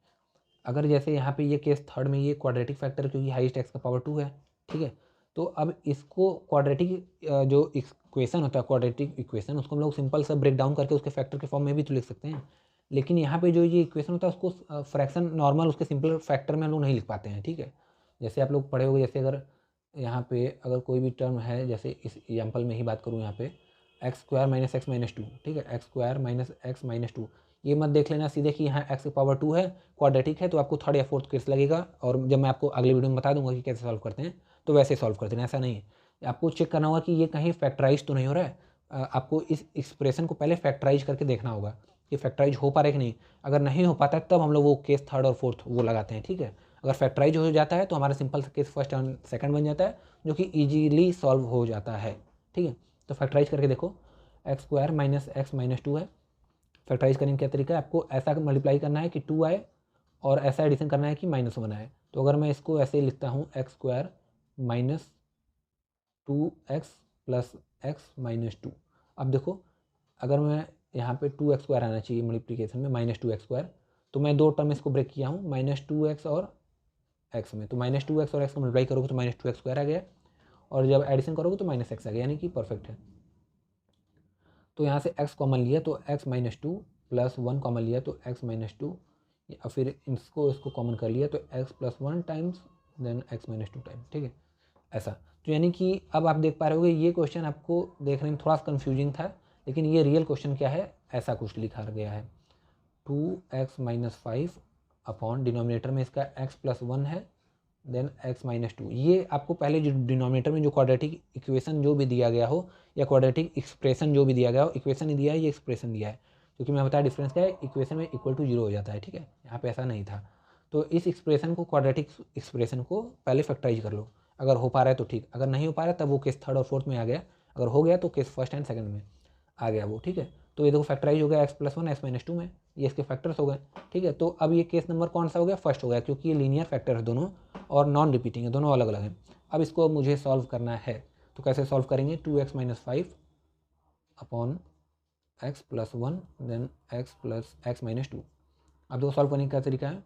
अगर जैसे यहाँ पे ये केस 3 में ये क्वाड्रेटिक फैक्टर क्योंकि हाईएस्ट एक्स का पावर 2 है, ठीक है, तो अब इसको क्वाड्रेटिक जो इक्वेशन होता है, क्वाड्रेटिक इक्वेशन, उसको हम लोग सिंपल सा ब्रेक डाउन करके उसके फैक्टर के फॉर्म में भी तो लिख सकते हैं। लेकिन यहाँ पे जो ये इक्वेशन होता है उसको फ्रैक्शन नॉर्मल उसके सिंपल फैक्टर में हम लोग नहीं लिख पाते हैं, ठीक है। जैसे आप लोग पढ़े होंगे, जैसे अगर यहाँ पे अगर कोई भी टर्म है, जैसे इस एग्जाम्पल में ही बात करूँ यहाँ पे x square minus x minus two, ठीक है, x square minus x minus to, ये मत देख लेना सीधे कि यहाँ एक्स की पावर 2 है, क्वाड्रेटिक है, तो आपको थर्ड या फोर्थ केस लगेगा, और जब मैं आपको अगले वीडियो में बता दूंगा कि कैसे सॉल्व करते हैं तो वैसे सॉल्व करते हैं, ऐसा नहीं है। आपको चेक करना होगा कि ये कहीं फैक्टराइज तो नहीं हो रहा है। आपको इस एक्सप्रेशन को पहले फैक्टराइज करके देखना होगा कि फैक्टराइज हो पा रहा है कि नहीं। अगर नहीं हो पाता है तब हम लोग वो केस थर्ड और फोर्थ वो लगाते हैं, ठीक है। अगर फैक्टराइज हो जाता है तो हमारा simple case first and second बन जाता है, जो कि इजीली सॉल्व हो जाता है, ठीक है। तो फैक्टराइज करके देखो, x square minus x minus to है। फैक्टराइज करने का क्या तरीका है, आपको ऐसा मल्टीप्लाई करना है कि 2 आए और ऐसा एडिशन करना है कि -1 आए। तो अगर मैं इसको ऐसे लिखता हूँ, x square minus 2x plus x minus two. अब देखो, अगर मैं यहाँ पे 2x स्क्वायर आना चाहिए मल्टीप्लिकेशन में, -2x स्क्वायर, तो मैं दो टर्म इसको ब्रेक किया हूँ, -2x और x में, तो -2x और x को मल्टीप्लाई करोगे तो -2x स्क्वायर आ गया, और जब एडिशन करोगे तो -x आ गया, यानी कि परफेक्ट है। तो यहाँ से x कॉमन लिया तो x minus two plus 1 common लिया तो x माइनस टू, या फिर इसको कॉमन कर लिया तो x plus 1 times then x minus two times, ठीक है, ऐसा। तो यानी कि अब आप देख पा रहे होगे ये क्वेश्चन आपको देखने में थोड़ा सा कन्फ्यूजिंग था, लेकिन ये रियल क्वेश्चन क्या है, ऐसा कुछ लिखा गया है। 2x माइनस 5 अपॉन डिनोमिनेटर में इसका x प्लस 1 है, देन x माइनस टू। ये आपको पहले जो डिनोमिनेटर में जो क्वाड्रेटिक इक्वेशन जो भी दिया गया हो, या क्वाड्रेटिक एक्सप्रेशन जो भी दिया गया हो, इक्वेशन ही दिया है, ये एक्सप्रेशन दिया है, क्योंकि मैं बताया डिफरेंस क्या है, इक्वेशन में इक्वल टू 0 हो जाता है, ठीक है। यहाँ पे ऐसा नहीं था। तो इस एक्सप्रेशन को, क्वाड्रेटिक एक्सप्रेशन को पहले फैक्टराइज कर लो। अगर हो पा रहा है तो ठीक, अगर नहीं हो पा रहा है तब वो केस थर्ड और फोर्थ में आ गया, अगर हो गया तो केस फर्स्ट एंड सेकंड में आ गया वो, ठीक है। तो ये देखो फैक्टराइज हो गया x plus 1 x minus two में, ये इसके फैक्टर्स हो गए, ठीक है। तो अब ये केस नंबर कौन सा हो गया, फर्स्ट हो गया, क्योंकि ये लीनियर फैक्टर है दोनों, और नॉन रिपीटिंग है, दोनों अलग अलग हैं। अब इसको मुझे सॉल्व करना है, तो कैसे सॉल्व करेंगे, 2x minus 5 upon x plus 1 then x plus x minus two. अब देखो सॉल्व करने का तरीका है,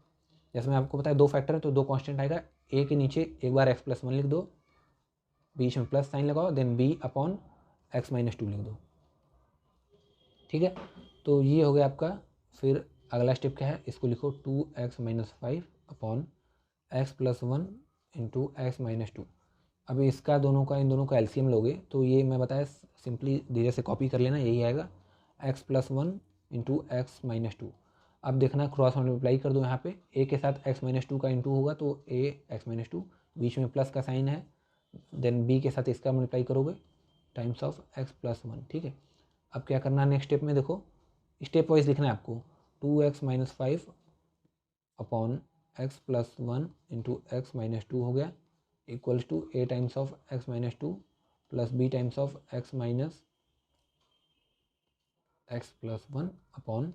जैसे मैं आपको बताया दो फैक्टर है तो दो कांस्टेंट आएगा, ए के नीचे एक बार एक्स प्लस 1 लिख दो, बीच में प्लस साइन लगाओ, then B upon x minus two लिख दो, ठीक है। तो ये हो गया आपका। फिर अगला स्टेप क्या है, इसको लिखो 2x minus 5 upon x plus 1 into x minus two. अब इसका दोनों का, इन दोनों का एलसीएम लोगे तो ये मैं बताया सिंपली धीरे से कॉपी कर लेना, यही आएगा x plus 1 into x minus two. अब देखना क्रॉस मल्टीप्लाई कर दो, यहाँ पे ए के साथ एक्स माइनस टू का इंटू होगा तो ए एक्स माइनस टू, बीच में प्लस का साइन है, देन बी के साथ इसका मल्टीप्लाई करोगे टाइम्स ऑफ एक्स प्लस 1, ठीक है। अब क्या करना है नेक्स्ट स्टेप में, देखो स्टेप वाइज लिखना है आपको, 2x minus 5 upon x plus 1 into x minus two हो गया, equals to A times of x minus two plus B times of x minus x plus 1 upon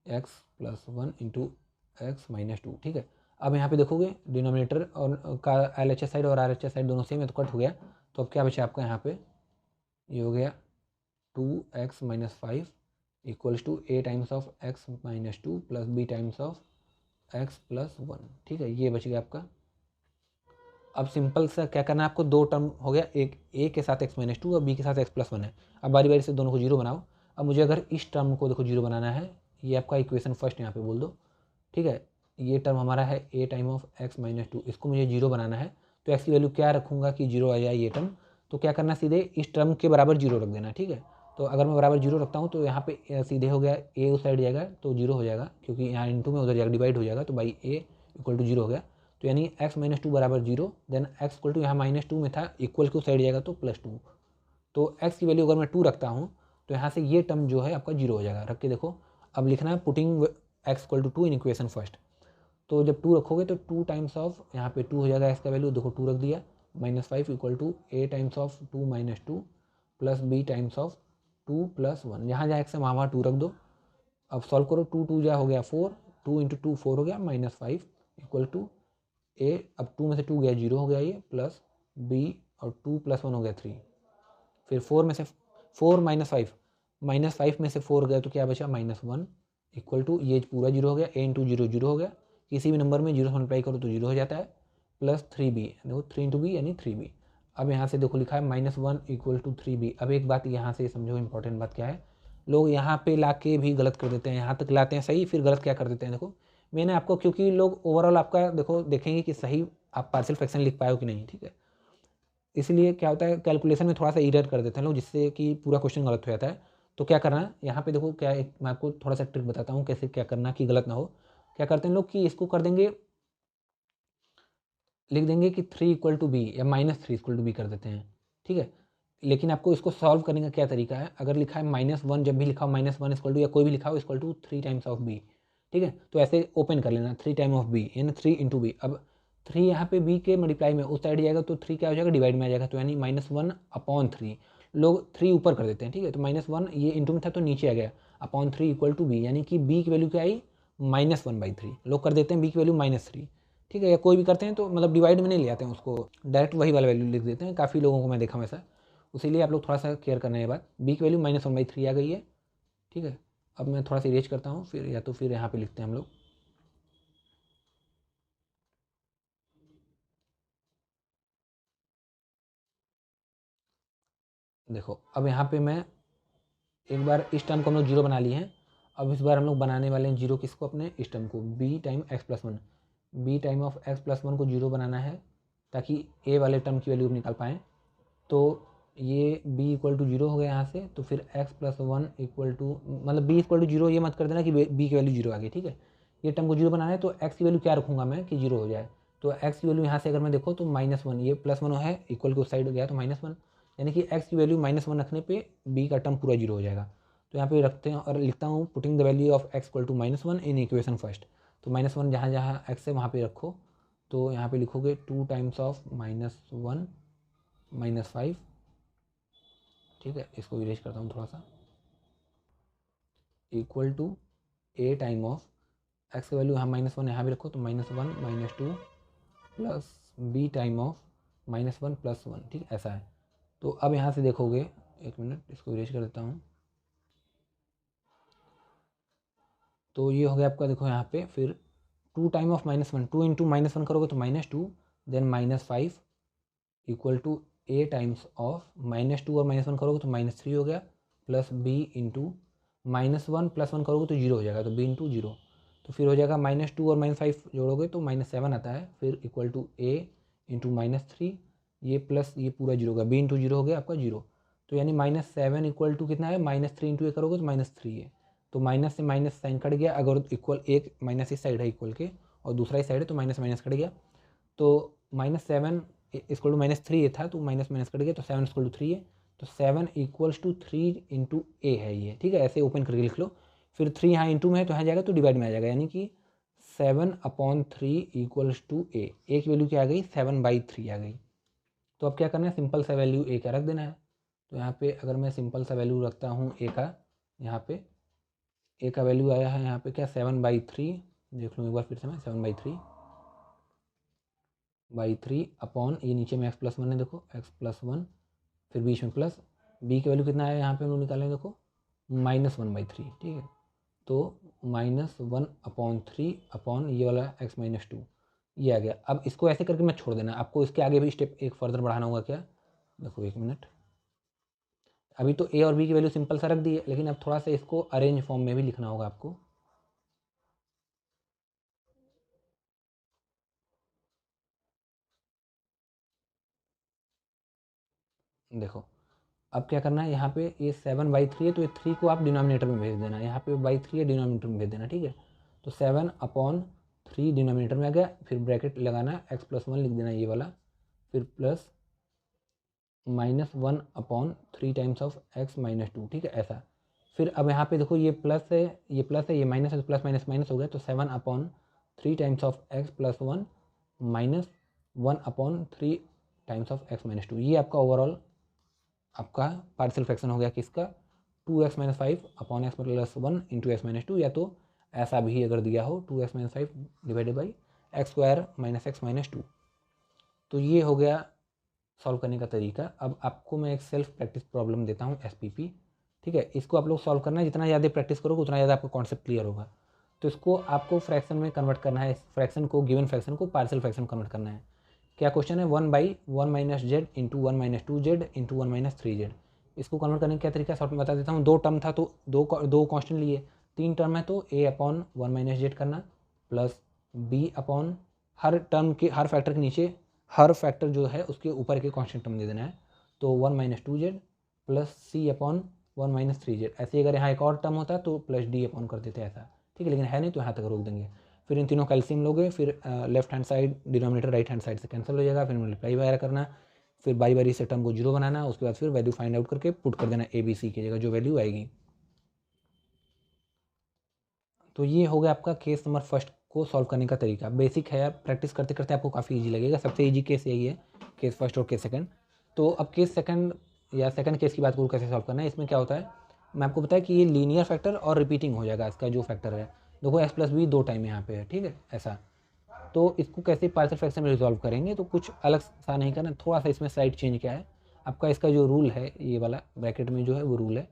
x plus 1 into x minus two, ठीक है। अब यहाँ पे देखोगे डिनोमिनेटर और का एल एच एस साइड और आर एच एस साइड दोनों सेम है तो कट हो गया, तो अब क्या बचा आपका यहाँ पे, ये हो गया 2x minus 5 equals to A times of x minus two plus B times of x plus 1, ठीक है, ये बच गया आपका। अब सिंपल सा क्या करना है आपको, दो टर्म हो गया, एक ए के साथ एक्स माइनस टू और बी के साथ एक्स प्लस 1 है। अब बारी बारी से दोनों को जीरो बनाओ। अब मुझे अगर इस टर्म को देखो जीरो बनाना है, ये आपका इक्वेशन फर्स्ट यहाँ पे बोल दो, ठीक है। ये टर्म हमारा है ए time of x minus to, इसको मुझे जीरो बनाना है, तो एक्स की वैल्यू क्या रखूँगा कि जीरो आ जाए ये टर्म। तो क्या करना, सीधे इस टर्म के बराबर जीरो रख देना, ठीक है। तो अगर मैं बराबर जीरो रखता हूँ तो यहाँ पे सीधे हो गया, ए उस साइड जाएगा तो जीरो हो जाएगा, क्योंकि यहाँ इंटू में उधर जाएगा डिवाइड हो जाएगा, तो by A equal to zero हो गया। तो यानी एक्स माइनस टू बराबर zero, then x equal to यहाँ माइनस टू में था, इक्वल के उस साइड जाएगा तो प्लस टू। तो एक्स की वैल्यू अगर मैं टू रखता हूँ तो यहाँ से ये टर्म जो है आपका जीरो हो जाएगा, रख के देखो। अब लिखना है putting x equal to two in equation first. तो जब टू रखोगे तो टू टाइम्स ऑफ, यहाँ पे टू हो जाएगा एक्स का वैल्यू, देखो टू रख दिया, minus 5 equal to A times of two minus two plus B times of two plus 1, जहाँ जहाँ एक्स है वहाँ टू रख दो। अब सॉल्व करो, टू टू जा हो गया 4, 2 इंटू टू 4 हो गया, माइनस 5 इक्वल टू ए, अब टू में से टू गया जीरो हो गया ये, प्लस बी और टू प्लस 1 हो गया 3, फिर 4 में से 4 माइनस फाइव में से 4 गया तो क्या बचा, -1 इक्वल टू ये पूरा जीरो हो गया, ए इंटू जीरो जीरो हो गया, किसी भी नंबर में जीरो से मल्टीप्लाई करो तो जीरो हो जाता है, प्लस 3b, देखो 3 इंटू बी यानी 3b। अब यहाँ से देखो लिखा है -1 = 3b। अब एक बात यहाँ से समझो, इंपॉर्टेंट बात क्या है, लोग यहाँ पे ला के भी गलत कर देते हैं, यहाँ तक लाते हैं सही, फिर गलत क्या कर देते हैं। देखो मैंने आपको, क्योंकि लोग ओवरऑल आपका देखो देखेंगे कि सही आप पार्शियल फ्रैक्शन लिख पाए हो कि नहीं, ठीक है। इसलिए क्या होता है, कैलकुलेशन में थोड़ा सा एरर कर देते हैं लोग, जिससे कि पूरा क्वेश्चन गलत हो जाता है। तो क्या करना है यहाँ पे, देखो क्या एक मैं आपको थोड़ा सा ट्रिक बताता हूँ कैसे क्या करना कि गलत ना हो। क्या करते हैं लोग कि इसको कर देंगे, लिख देंगे कि 3 = b या -3 = b कर देते हैं, ठीक है। लेकिन आपको इसको सॉल्व करने का क्या तरीका है, अगर लिखा है -1, जब भी लिखा हो -1 = या कोई भी लिखा हो =3 टाइम्स ऑफ b, ठीक है। तो ऐसे ओपन कर लेना 3 टाइम ऑफ b यानी 3 × b। अब 3 यहाँ पे b के मल्टीप्लाई में उस साइड जाएगा तो 3 क्या हो जाएगा, डिवाइड में आ जाएगा, तो यानी -1/3। लोग 3 ऊपर कर देते हैं, ठीक है। तो -1 ये इंटू में था तो नीचे आ गया, /3 = b, यानी कि b की वैल्यू क्या आई, -1/3। लोग कर देते हैं b की वैल्यू -3, ठीक है। या कोई भी करते हैं तो मतलब डिवाइड में नहीं ले आते हैं उसको, डायरेक्ट वही वाला वैल्यू लिख देते हैं। काफ़ी लोगों को मैं देखा हूँ ऐसा, इसीलिए आप लोग थोड़ा सा केयर करना है ये बात। b की वैल्यू -1/3 आ गई है, ठीक है। अब मैं थोड़ा सा इरेज करता हूँ, फिर या तो फिर यहाँ पे लिखते हैं हम लोग। देखो अब यहाँ पे मैं एक बार इस टर्म को हम लोग जीरो बना लिए हैं। अब इस बार हम लोग बनाने वाले हैं जीरो किसको, अपने इस टर्म को, b time x+1। b time of x+1 को जीरो बनाना है ताकि a वाले टर्म की वैल्यू निकाल पाएँ। तो ये b = 0 हो गया यहाँ से, तो फिर x+1 मतलब b = 0 ये मत कर देना कि b की वैल्यू 0 आ गई, ठीक है। ये टर्म को 0 बनाना है तो x की वैल्यू क्या रखूँगा मैं कि 0 हो जाए। तो x की वैल्यू यहाँ से अगर मैं देखो तो -1, ये +1 है, इक्वल के उस साइड गया तो -1, यानी कि x की वैल्यू -1 रखने पे b का टर्म पूरा 0 हो जाएगा। तो यहाँ पे रखते हैं और लिखता हूँ putting the value of x = -1 in equation first. तो -1 जहाँ जहाँ x है वहाँ पे रखो, तो यहाँ पे लिखोगे 2 टाइम्स ऑफ -1 -5, ठीक है। इसको इरेज करता हूँ थोड़ा सा, equal to a time of x की वैल्यू यहाँ -1 यहाँ भी रखो, तो -1 -2 प्लस b टाइम ऑफ -1 + 1, ठीक ऐसा है। तो अब यहाँ से देखोगे, एक मिनट इसको इरेज कर देता हूँ। तो ये हो गया आपका, देखो यहाँ पे फिर 2 टाइम ऑफ -1, 2 × -1 करोगे तो -2, then -5 equal to a times of -2 और -1 करोगे तो -3 हो गया, प्लस b इंटू -1 + 1 करोगे तो 0 हो जाएगा, तो b × 0। तो फिर हो जाएगा -2 और -5 जोड़ोगे तो -7 आता है, फिर इक्वल टू a इंटू -3, ये प्लस ये पूरा 0 होगा, b × 0 हो गया आपका 0। तो यानी -7 इक्वल टू कितना है, -3 × a करोगे तो -3 है। तो माइनस से माइनस साइन कट गया, अगर इक्वल एक माइनस इस साइड है इक्वल के और दूसरा इस साइड है तो माइनस माइनस कट गया। तो -7 इक्वल टू -3 ये था, तो माइनस माइनस कट गया, तो 7 इक्वल टू 3 है। तो 7 = 3 × a है ये, ठीक है। ऐसे ओपन करके लिख लो, फिर 3 यहाँ इंटू में है तो यहाँ जाएगा तो डिवाइड में आ जाएगा, यानी कि 7/3 = a। a की वैल्यू क्या आ गई, 7/3 आ गई। तो अब क्या करना है, सिंपल सा वैल्यू a का रख देना है। तो यहाँ पे अगर मैं सिंपल सा वैल्यू रखता हूँ a का, यहाँ पे a का वैल्यू आया है यहाँ पे क्या, 7/3, देख लूँ एक बार फिर से मैं, 7/3 अपॉन ये नीचे में x+1 है, देखो x+1, फिर बीच में प्लस, b की वैल्यू कितना आया यहाँ पे हम लोग निकालें, देखो -1/3, ठीक है। तो -1/3 अपॉन ये वाला x-2, ये आ गया। अब इसको ऐसे करके मैं छोड़ देना, आपको इसके आगे भी स्टेप एक फर्दर बढ़ाना होगा। क्या, देखो एक मिनट, अभी तो a और b की वैल्यू सिंपल सा रख दी है, लेकिन अब थोड़ा सा इसको अरेंज फॉर्म में भी लिखना होगा आपको। देखो अब क्या करना है, यहाँ पे ये 7/3 है तो ये 3 को आप डिनोमिनेटर में भेज देना, यहाँ पे /3 है डिनोमिनेटर में भेज देना, ठीक है। तो 7/3 डिनोमिनेटर में आ गया, फिर ब्रैकेट लगाना, x+1 लिख देना ये वाला, फिर प्लस -1/3 टाइम्स ऑफ x-2, ठीक है ऐसा। फिर अब यहाँ पे देखो ये प्लस है, ये प्लस है, ये माइनस है, तो प्लस माइनस माइनस हो गया, तो 7/3 times of x+1 -1/3 times of x-2। ये आपका ओवरऑल आपका पार्शियल फ्रैक्शन हो गया किसका, 2x-5 upon x+1 into x-2, या तो ऐसा भी अगर दिया हो 2x-5 divided by x² - x-2। तो ये हो गया सॉल्व करने का तरीका। अब आपको मैं एक सेल्फ प्रैक्टिस प्रॉब्लम देता हूँ SPP, ठीक है। इसको आप लोग सॉल्व करना है, जितना ज़्यादा प्रैक्टिस करोगे उतना ज़्यादा आपको कॉन्सेप्ट क्लियर होगा। तो इसको आपको फ्रैक्शन में कन्वर्ट करना है, फ्रैक्शन को, गिवन फ्रैक्शन को पार्शियल फ्रैक्शन कन्वर्ट करना है। क्या क्वेश्चन है, 1/1 minus Z into 1 minus 2z into 1 minus 3z। इसको कन्वर्ट करने का क्या तरीका शॉर्ट में बता देता हूँ। दो टर्म था तो दो कांस्टेंट लिए, तीन टर्म है तो a अपॉन 1 माइनस जेड करना plus b upon her term के हर फैक्टर के नीचे हर फैक्टर जो है उसके ऊपर के कांस्टेंट टर्म दे देना है। तो 1 minus 2z plus c upon 1 minus 3z। ऐसे अगर यहाँ एक और टर्म होता तो प्लस d अपॉन कर देते ऐसा, ठीक है, लेकिन है नहीं तो यहाँ तक रोक देंगे। फिर इन तीनों कैल्सियम लोगे, फिर left hand side denominator right hand side से कैंसिल हो जाएगा, फिर मल्टीप्लाई वगैरह करना, फिर बारी बारी से टर्म को जीरो बनाना, उसके बाद फिर वैल्यू फाइंड आउट करके पुट कर देना ABC की जगह जो वैल्यू आएगी। तो ये हो गया आपका केस नंबर फर्स्ट को सॉल्व करने का तरीका। बेसिक है यार, प्रैक्टिस करते करते आपको काफ़ी ईजी लगेगा। सबसे ईजी केस यही है, केस फर्स्ट और केस सेकंड। तो अब केस सेकंड या सेकंड केस की बात करूँ कैसे सॉल्व करना है। इसमें क्या होता है, मैं आपको बताया कि ये लीनियर फैक्टर और रिपीटिंग हो जाएगा इसका जो फैक्टर है। देखो x प्लस बी दो टाइम यहाँ पे है, ठीक है ऐसा। तो इसको कैसे पार्शियल फ्रैक्शन में रिजॉल्व करेंगे, तो कुछ अलग सा नहीं करना, थोड़ा सा इसमें स्लाइड चेंज क्या है आपका। इसका जो रूल है ये वाला ब्रैकेट में जो है वो रूल है।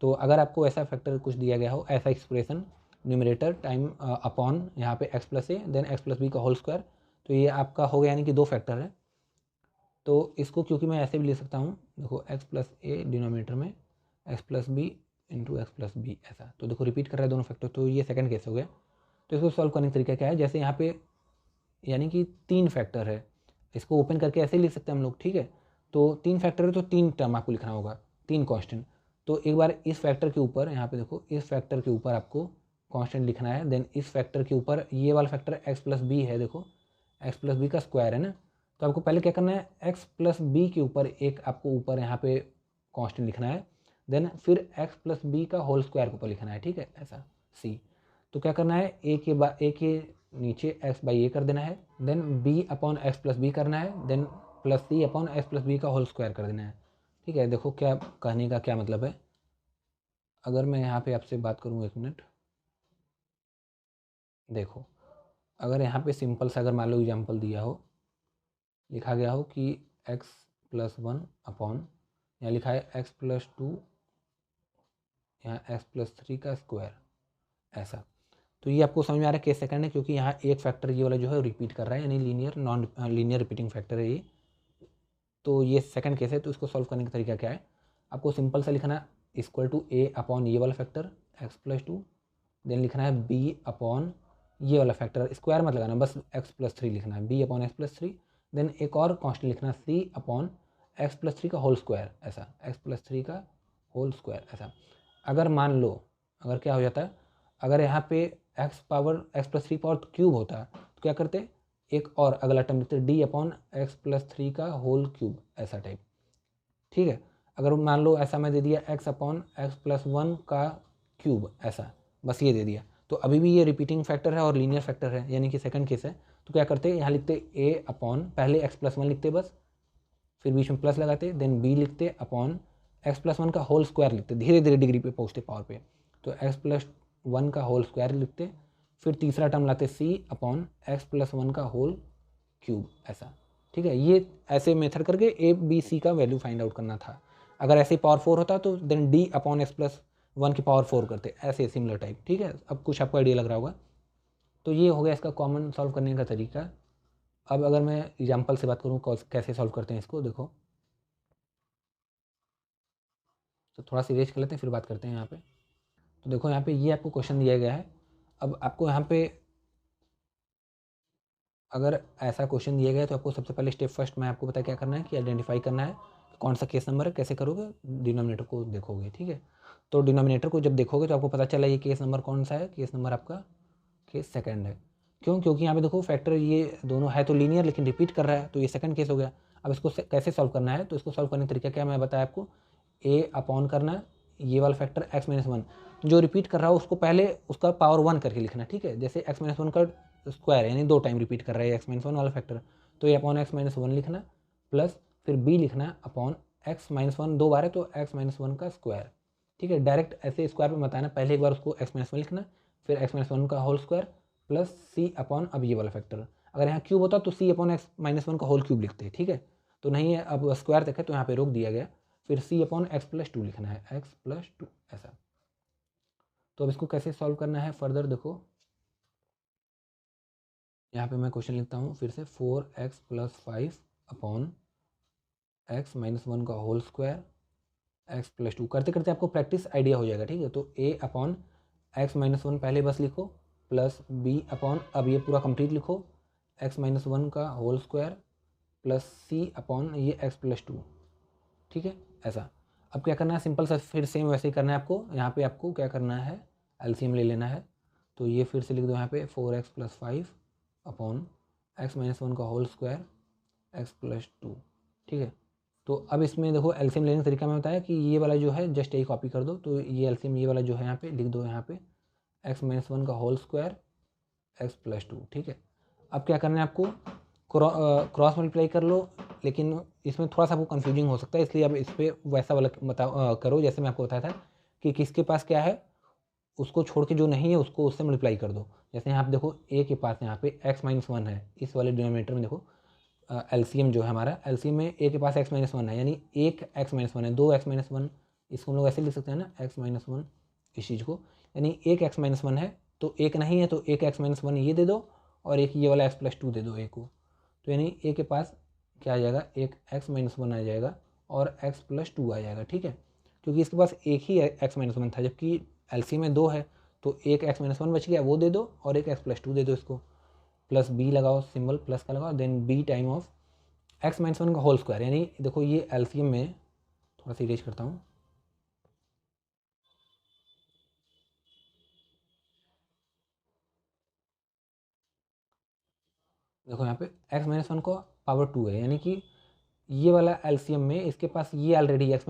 तो अगर आपको ऐसा फैक्टर कुछ दिया गया हो, ऐसा एक्सप्रेशन न्यूमरेटर टाइम अपॉन यहाँ पे x plus A then x plus b का होल स्क्वायर, तो ये आपका हो गया, यानी कि दो फैक्टर है। तो इसको क्योंकि मैं ऐसे भी ले सकता हूँ, देखो x प्लस ए डिनोमिनेटर में x plus B into x plus B ऐसा। तो देखो रिपीट कर रहा है दोनों फैक्टर, तो ये सेकंड केस हो गया। तो इसको सॉल्व करने का तरीका क्या है, जैसे यहाँ पे यानी कि तीन फैक्टर है, इसको ओपन करके ऐसे ही लिख सकते हैं हम लोग, ठीक है। तो तीन फैक्टर है तो तीन टर्म आपको लिखना होगा, तीन कांस्टेंट। तो एक बार इस फैक्टर के ऊपर यहाँ पे देखो, इस फैक्टर के ऊपर आपको कांस्टेंट लिखना है, देन इस फैक्टर के ऊपर ये वाला फैक्टर x प्लस बी है, देखो x प्लस बी का स्क्वायर है ना। तो आपको पहले क्या करना है, x प्लस बी के ऊपर एक आपको ऊपर यहाँ पे कांस्टेंट लिखना है, देन फिर x प्लस बी का होल स्क्वायर के ऊपर लिखना है, ठीक है ऐसा c। तो क्या करना है, ए के नीचे x बाई ए कर देना है, then b upon x plus b करना है, देन प्लस सी अपॉन एक्स प्लस बी का होल स्क्वायर कर देना है, ठीक है। देखो क्या कहने का क्या मतलब है, अगर मैं यहाँ पे आपसे बात करूँ, एक मिनट देखो, अगर यहाँ पे सिंपल सा अगर मान लो एग्जाम्पल दिया हो, लिखा गया हो कि x प्लस वन अपॉन, यहाँ लिखा है x प्लस टू, यहाँ x प्लस थ्री का स्क्वायर ऐसा। तो ये आपको समझ में आ रहा है केस सेकंड है, क्योंकि यहाँ एक फैक्टर ये वाला जो है रिपीट कर रहा है, यानी linear non linear repeating factor है ये। तो ये सेकंड केस है। तो इसको सॉल्व करने का तरीका क्या है, आपको सिंपल सा लिखना इक्वल टू a अपॉन ये वाला factor x plus two, then लिखना है b अपॉन ये वाला फैक्टर, स्क्वायर मत लगाना, बस x प्लस थ्री लिखना है, b upon x plus three, then एक और कॉन्स्टेंट लिखना c upon x plus three का होल स्क्वायर ऐसा, x प्लस थ्री का होल स्क्वायर ऐसा। अगर मान लो, अगर क्या हो जाता है, अगर यहाँ पे x power x plus three power cube होता तो क्या करते, एक और अगला टर्म लिखते D upon x plus three का होल क्यूब ऐसा टाइप, ठीक है। अगर मान लो ऐसा मैं दे दिया x upon x plus one का क्यूब ऐसा, बस ये दे दिया, तो अभी भी ये रिपीटिंग फैक्टर है और लीनियर फैक्टर है, यानी कि सेकंड केस है। तो क्या करते, यहाँ लिखते a अपॉन, पहले x प्लस वन लिखते बस, फिर बीच में प्लस लगाते, देन b लिखते अपॉन एक्स प्लस वन का होल स्क्वायर लिखते, धीरे धीरे डिग्री पे पहुँचते पावर पे, तो एक्स प्लस वन का होल स्क्वायर लिखते, फिर तीसरा टर्म लाते c upon x plus one का होल क्यूब ऐसा, ठीक है। ये ऐसे मेथड करके ए बी सी का वैल्यू फाइंड आउट करना था। अगर ऐसे पावर फोर होता तो then d upon x plus one की पावर फोर करते, ऐसे सिमिलर टाइप, ठीक है। अब कुछ आपको आइडिया लग रहा होगा। तो ये हो गया इसका कॉमन सॉल्व करने का तरीका। अब अगर मैं एग्जाम्पल से बात करूँ कैसे सॉल्व करते हैं इसको, देखो तो थोड़ा सा इरेज कर लेते हैं फिर बात करते हैं यहाँ पे। तो देखो यहाँ पे ये आपको क्वेश्चन दिया गया है। अब आपको यहाँ पे अगर ऐसा क्वेश्चन दिया गया है तो आपको सबसे पहले स्टेप फर्स्ट में आपको पता क्या करना है कि आइडेंटिफाई करना है कौन सा केस नंबर है। कैसे करोगे, डिनोमिनेटर को देखोगे, ठीक है। तो डिनोमिनेटर को जब देखोगे तो आपको पता चला ये केस नंबर कौन सा है, केस नंबर आपका केस सेकंड है। क्यों, क्योंकि यहाँ पे देखो फैक्टर ये दोनों है तो लीनियर लेकिन रिपीट कर रहा है, तो ये सेकंड केस हो गया। अब इसको कैसे सॉल्व करना है, तो इसको सॉल्व करने का तरीका क्या मैं बताया आपको, a अपॉन करना ये वाला फैक्टर x माइनस वन जो रिपीट कर रहा है उसको पहले उसका पावर वन करके लिखना, ठीक है। जैसे x माइनस वन का स्क्वायर यानी दो टाइम रिपीट कर रहा है x माइनस वन वाला फैक्टर, तो ये अपॉन x माइनस वन लिखना, प्लस फिर b लिखना अपॉन x माइनस वन दो बार है तो x माइनस वन का स्क्वायर, ठीक है। डायरेक्ट ऐसे स्क्वायर पे बताना, पहले एक बार उसको x माइनस वन लिखना, फिर x माइनस वन का whole square plus c upon अब ये वाला फैक्टर। अगर यहाँ क्यूब होता तो c upon x minus one का होल क्यूब लिखते, ठीक है। तो नहीं है, अब स्क्वायर देखे तो यहाँ पे रोक दिया गया, फिर c upon x plus two लिखना है, x प्लस टू ऐसा। तो अब इसको कैसे सॉल्व करना है फर्दर, देखो यहाँ पे मैं क्वेश्चन लिखता हूँ फिर से 4x + 5 अपॉन x - 1 का होल स्क्वायर x + 2। करते करते आपको प्रैक्टिस आइडिया हो जाएगा, ठीक है। तो a अपॉन x - 1 पहले बस लिखो प्लस b अपॉन, अब ये पूरा कंप्लीट लिखो, x - 1 का whole square plus c upon ये x + 2, ठीक है। ऐसा अब क्या करना है, सिंपल सा फिर सेम वैसे ही करना है आपको। यहाँ पे आपको क्या करना है, एलसीएम ले लेना है। तो ये फिर से लिख दो यहाँ पे 4x + 5 अपॉन x - 1 का होल स्क्वायर x + 2, ठीक है। तो अब इसमें देखो एलसीएम लेने का तरीका मैं बताया कि ये वाला जो है जस्ट यही कॉपी कर दो। तो ये एलसीएम ये वाला जो है यहाँ पे लिख दो, यहाँ पे x - 1 का होल स्क्वायर x + 2, ठीक है। अब क्या करना है आपको, क्रॉस मल्टीप्लाई कर लो, लेकिन इसमें थोड़ा सा आपको कन्फ्यूजिंग हो सकता है, इसलिए अब इस पर वैसा वाला करो जैसे मैं आपको बताया था कि किसके पास क्या है उसको छोड़ के जो नहीं है उसको उससे मल्टीप्लाई कर दो। जैसे यहाँ पे देखो a के पास यहाँ पे x - 1 है, इस वाले डिनोमिनेटर में देखो एलसीएम जो है हमारा, एलसीएम में a के पास x - 1 है, यानी एक x - 1 है, दो x - 1, इसको हम लोग ऐसे लिख सकते हैं ना, x - 1 इस चीज़ को, यानी एक x - 1 है तो एक नहीं है, तो एक x - 1 ये दे दो और एक ये वाला x + 2 दे दो a को। तो यानी a के पास क्या आ जाएगा, एक x - 1 आ जाएगा और x + 2 आ जाएगा, ठीक है। क्योंकि इसके पास एक ही x - 1 था, जबकि एलसीएम में दो है, तो एक x - 1 बच गया, वो दे दो और एक x + 2 दे दो इसको। प्लस b लगाओ, सिंबल प्लस का लगाओ, then b time of x - 1 का होल स्क्वायर, यानी देखो ये एलसीएम में थोड़ा सा इरेज करता हूँ। देखो यहाँ पे x - 1 को पावर 2 है, यानी कि ये वाला एलसीएम में इसके पास ये ऑलरेडी x -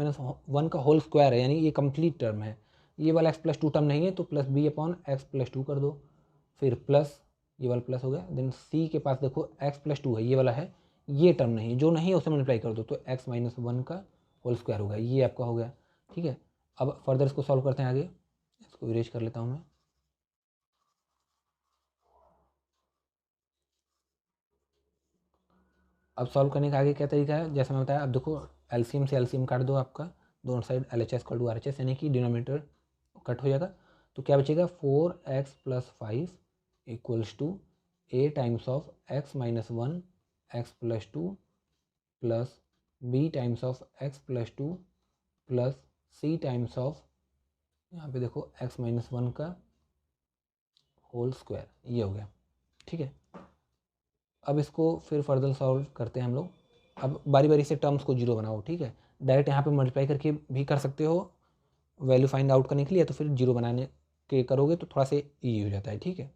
1 का होल स्क्वायर है, यानी ये कंप्लीट टर्म है। ये वाला x + 2 टर्म नहीं है, तो प्लस b अपॉन x + 2 कर दो, फिर प्लस ये वाला प्लस हो गया। देन c के पास देखो x + 2 है, ये वाला है, ये टर्म नहीं है, जो नहीं है उसे मल्टीप्लाई कर दो, तो x - 1 का होल स्क्वायर होगा, ये आपका हो गया, ठीक है। अब फर्दर इसको सॉल्व करते हैं आगे, इसको इरेज कर लेता हूँ मैं। अब सॉल्व करने का आगे क्या तरीका है, जैसे मैं बताया, अब देखो एलसीएम से एलसीएम काट दो, आपका दोनों साइड LHS = RHS, यानी कि डिनोमिनेटर कट हो जाएगा। तो क्या बचेगा, 4x + 5 = a times of x - 1 x + 2 plus b times of x + 2 plus c times of, यहाँ पे देखो x - 1 का होल स्क्वायर, ये हो गया, ठीक है। अब इसको फिर फर्दर सॉल्व करते हैं हम लोग। अब बारी बारी से टर्म्स को जीरो बनाओ, ठीक है। डायरेक्ट यहाँ पे मल्टीप्लाई करके भी कर सकते हो वैल्यू फाइंड आउट करने के लिए, तो फिर जीरो बनाने के करोगे तो थोड़ा सा ईजी हो जाता है, ठीक है।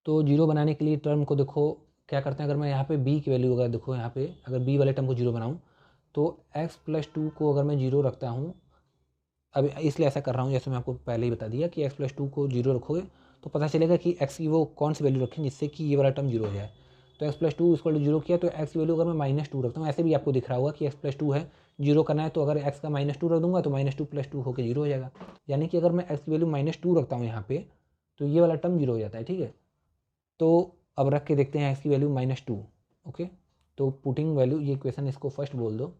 तो जीरो बनाने के लिए टर्म को देखो क्या करते हैं, अगर मैं यहाँ पे b की वैल्यू, अगर देखो यहाँ पे अगर b वाले टर्म को जीरो बनाऊँ तो x + 2 को अगर मैं जीरो रखता हूँ, अब इसलिए ऐसा कर रहा हूँ जैसे मैं आपको पहले ही बता दिया कि x + 2 को जीरो रखोगे तो पता चलेगा कि x की वो कौन सी वैल्यू रखें जिससे कि ये वाला टर्म जीरो हो जाए। तो x + 2 = जीरो किया, तो x की वैल्यू अगर मैं -2 रखता हूँ, ऐसे भी आपको दिख रहा होगा कि x + 2 है, जीरो करना है, तो अगर x का -2 रख दूंगा तो -2 + 2 होकर जीरो हो जाएगा। यानी कि अगर मैं x की वैल्यू -2 रखता हूँ यहाँ पे, तो ये वाला टर्म जीरो हो जाता है, ठीक है। तो अब रख के देखते हैं x की वैल्यू -2, ओके। तो पुटिंग वैल्यू, ये इक्वेशन इसको फर्स्ट बोल दो,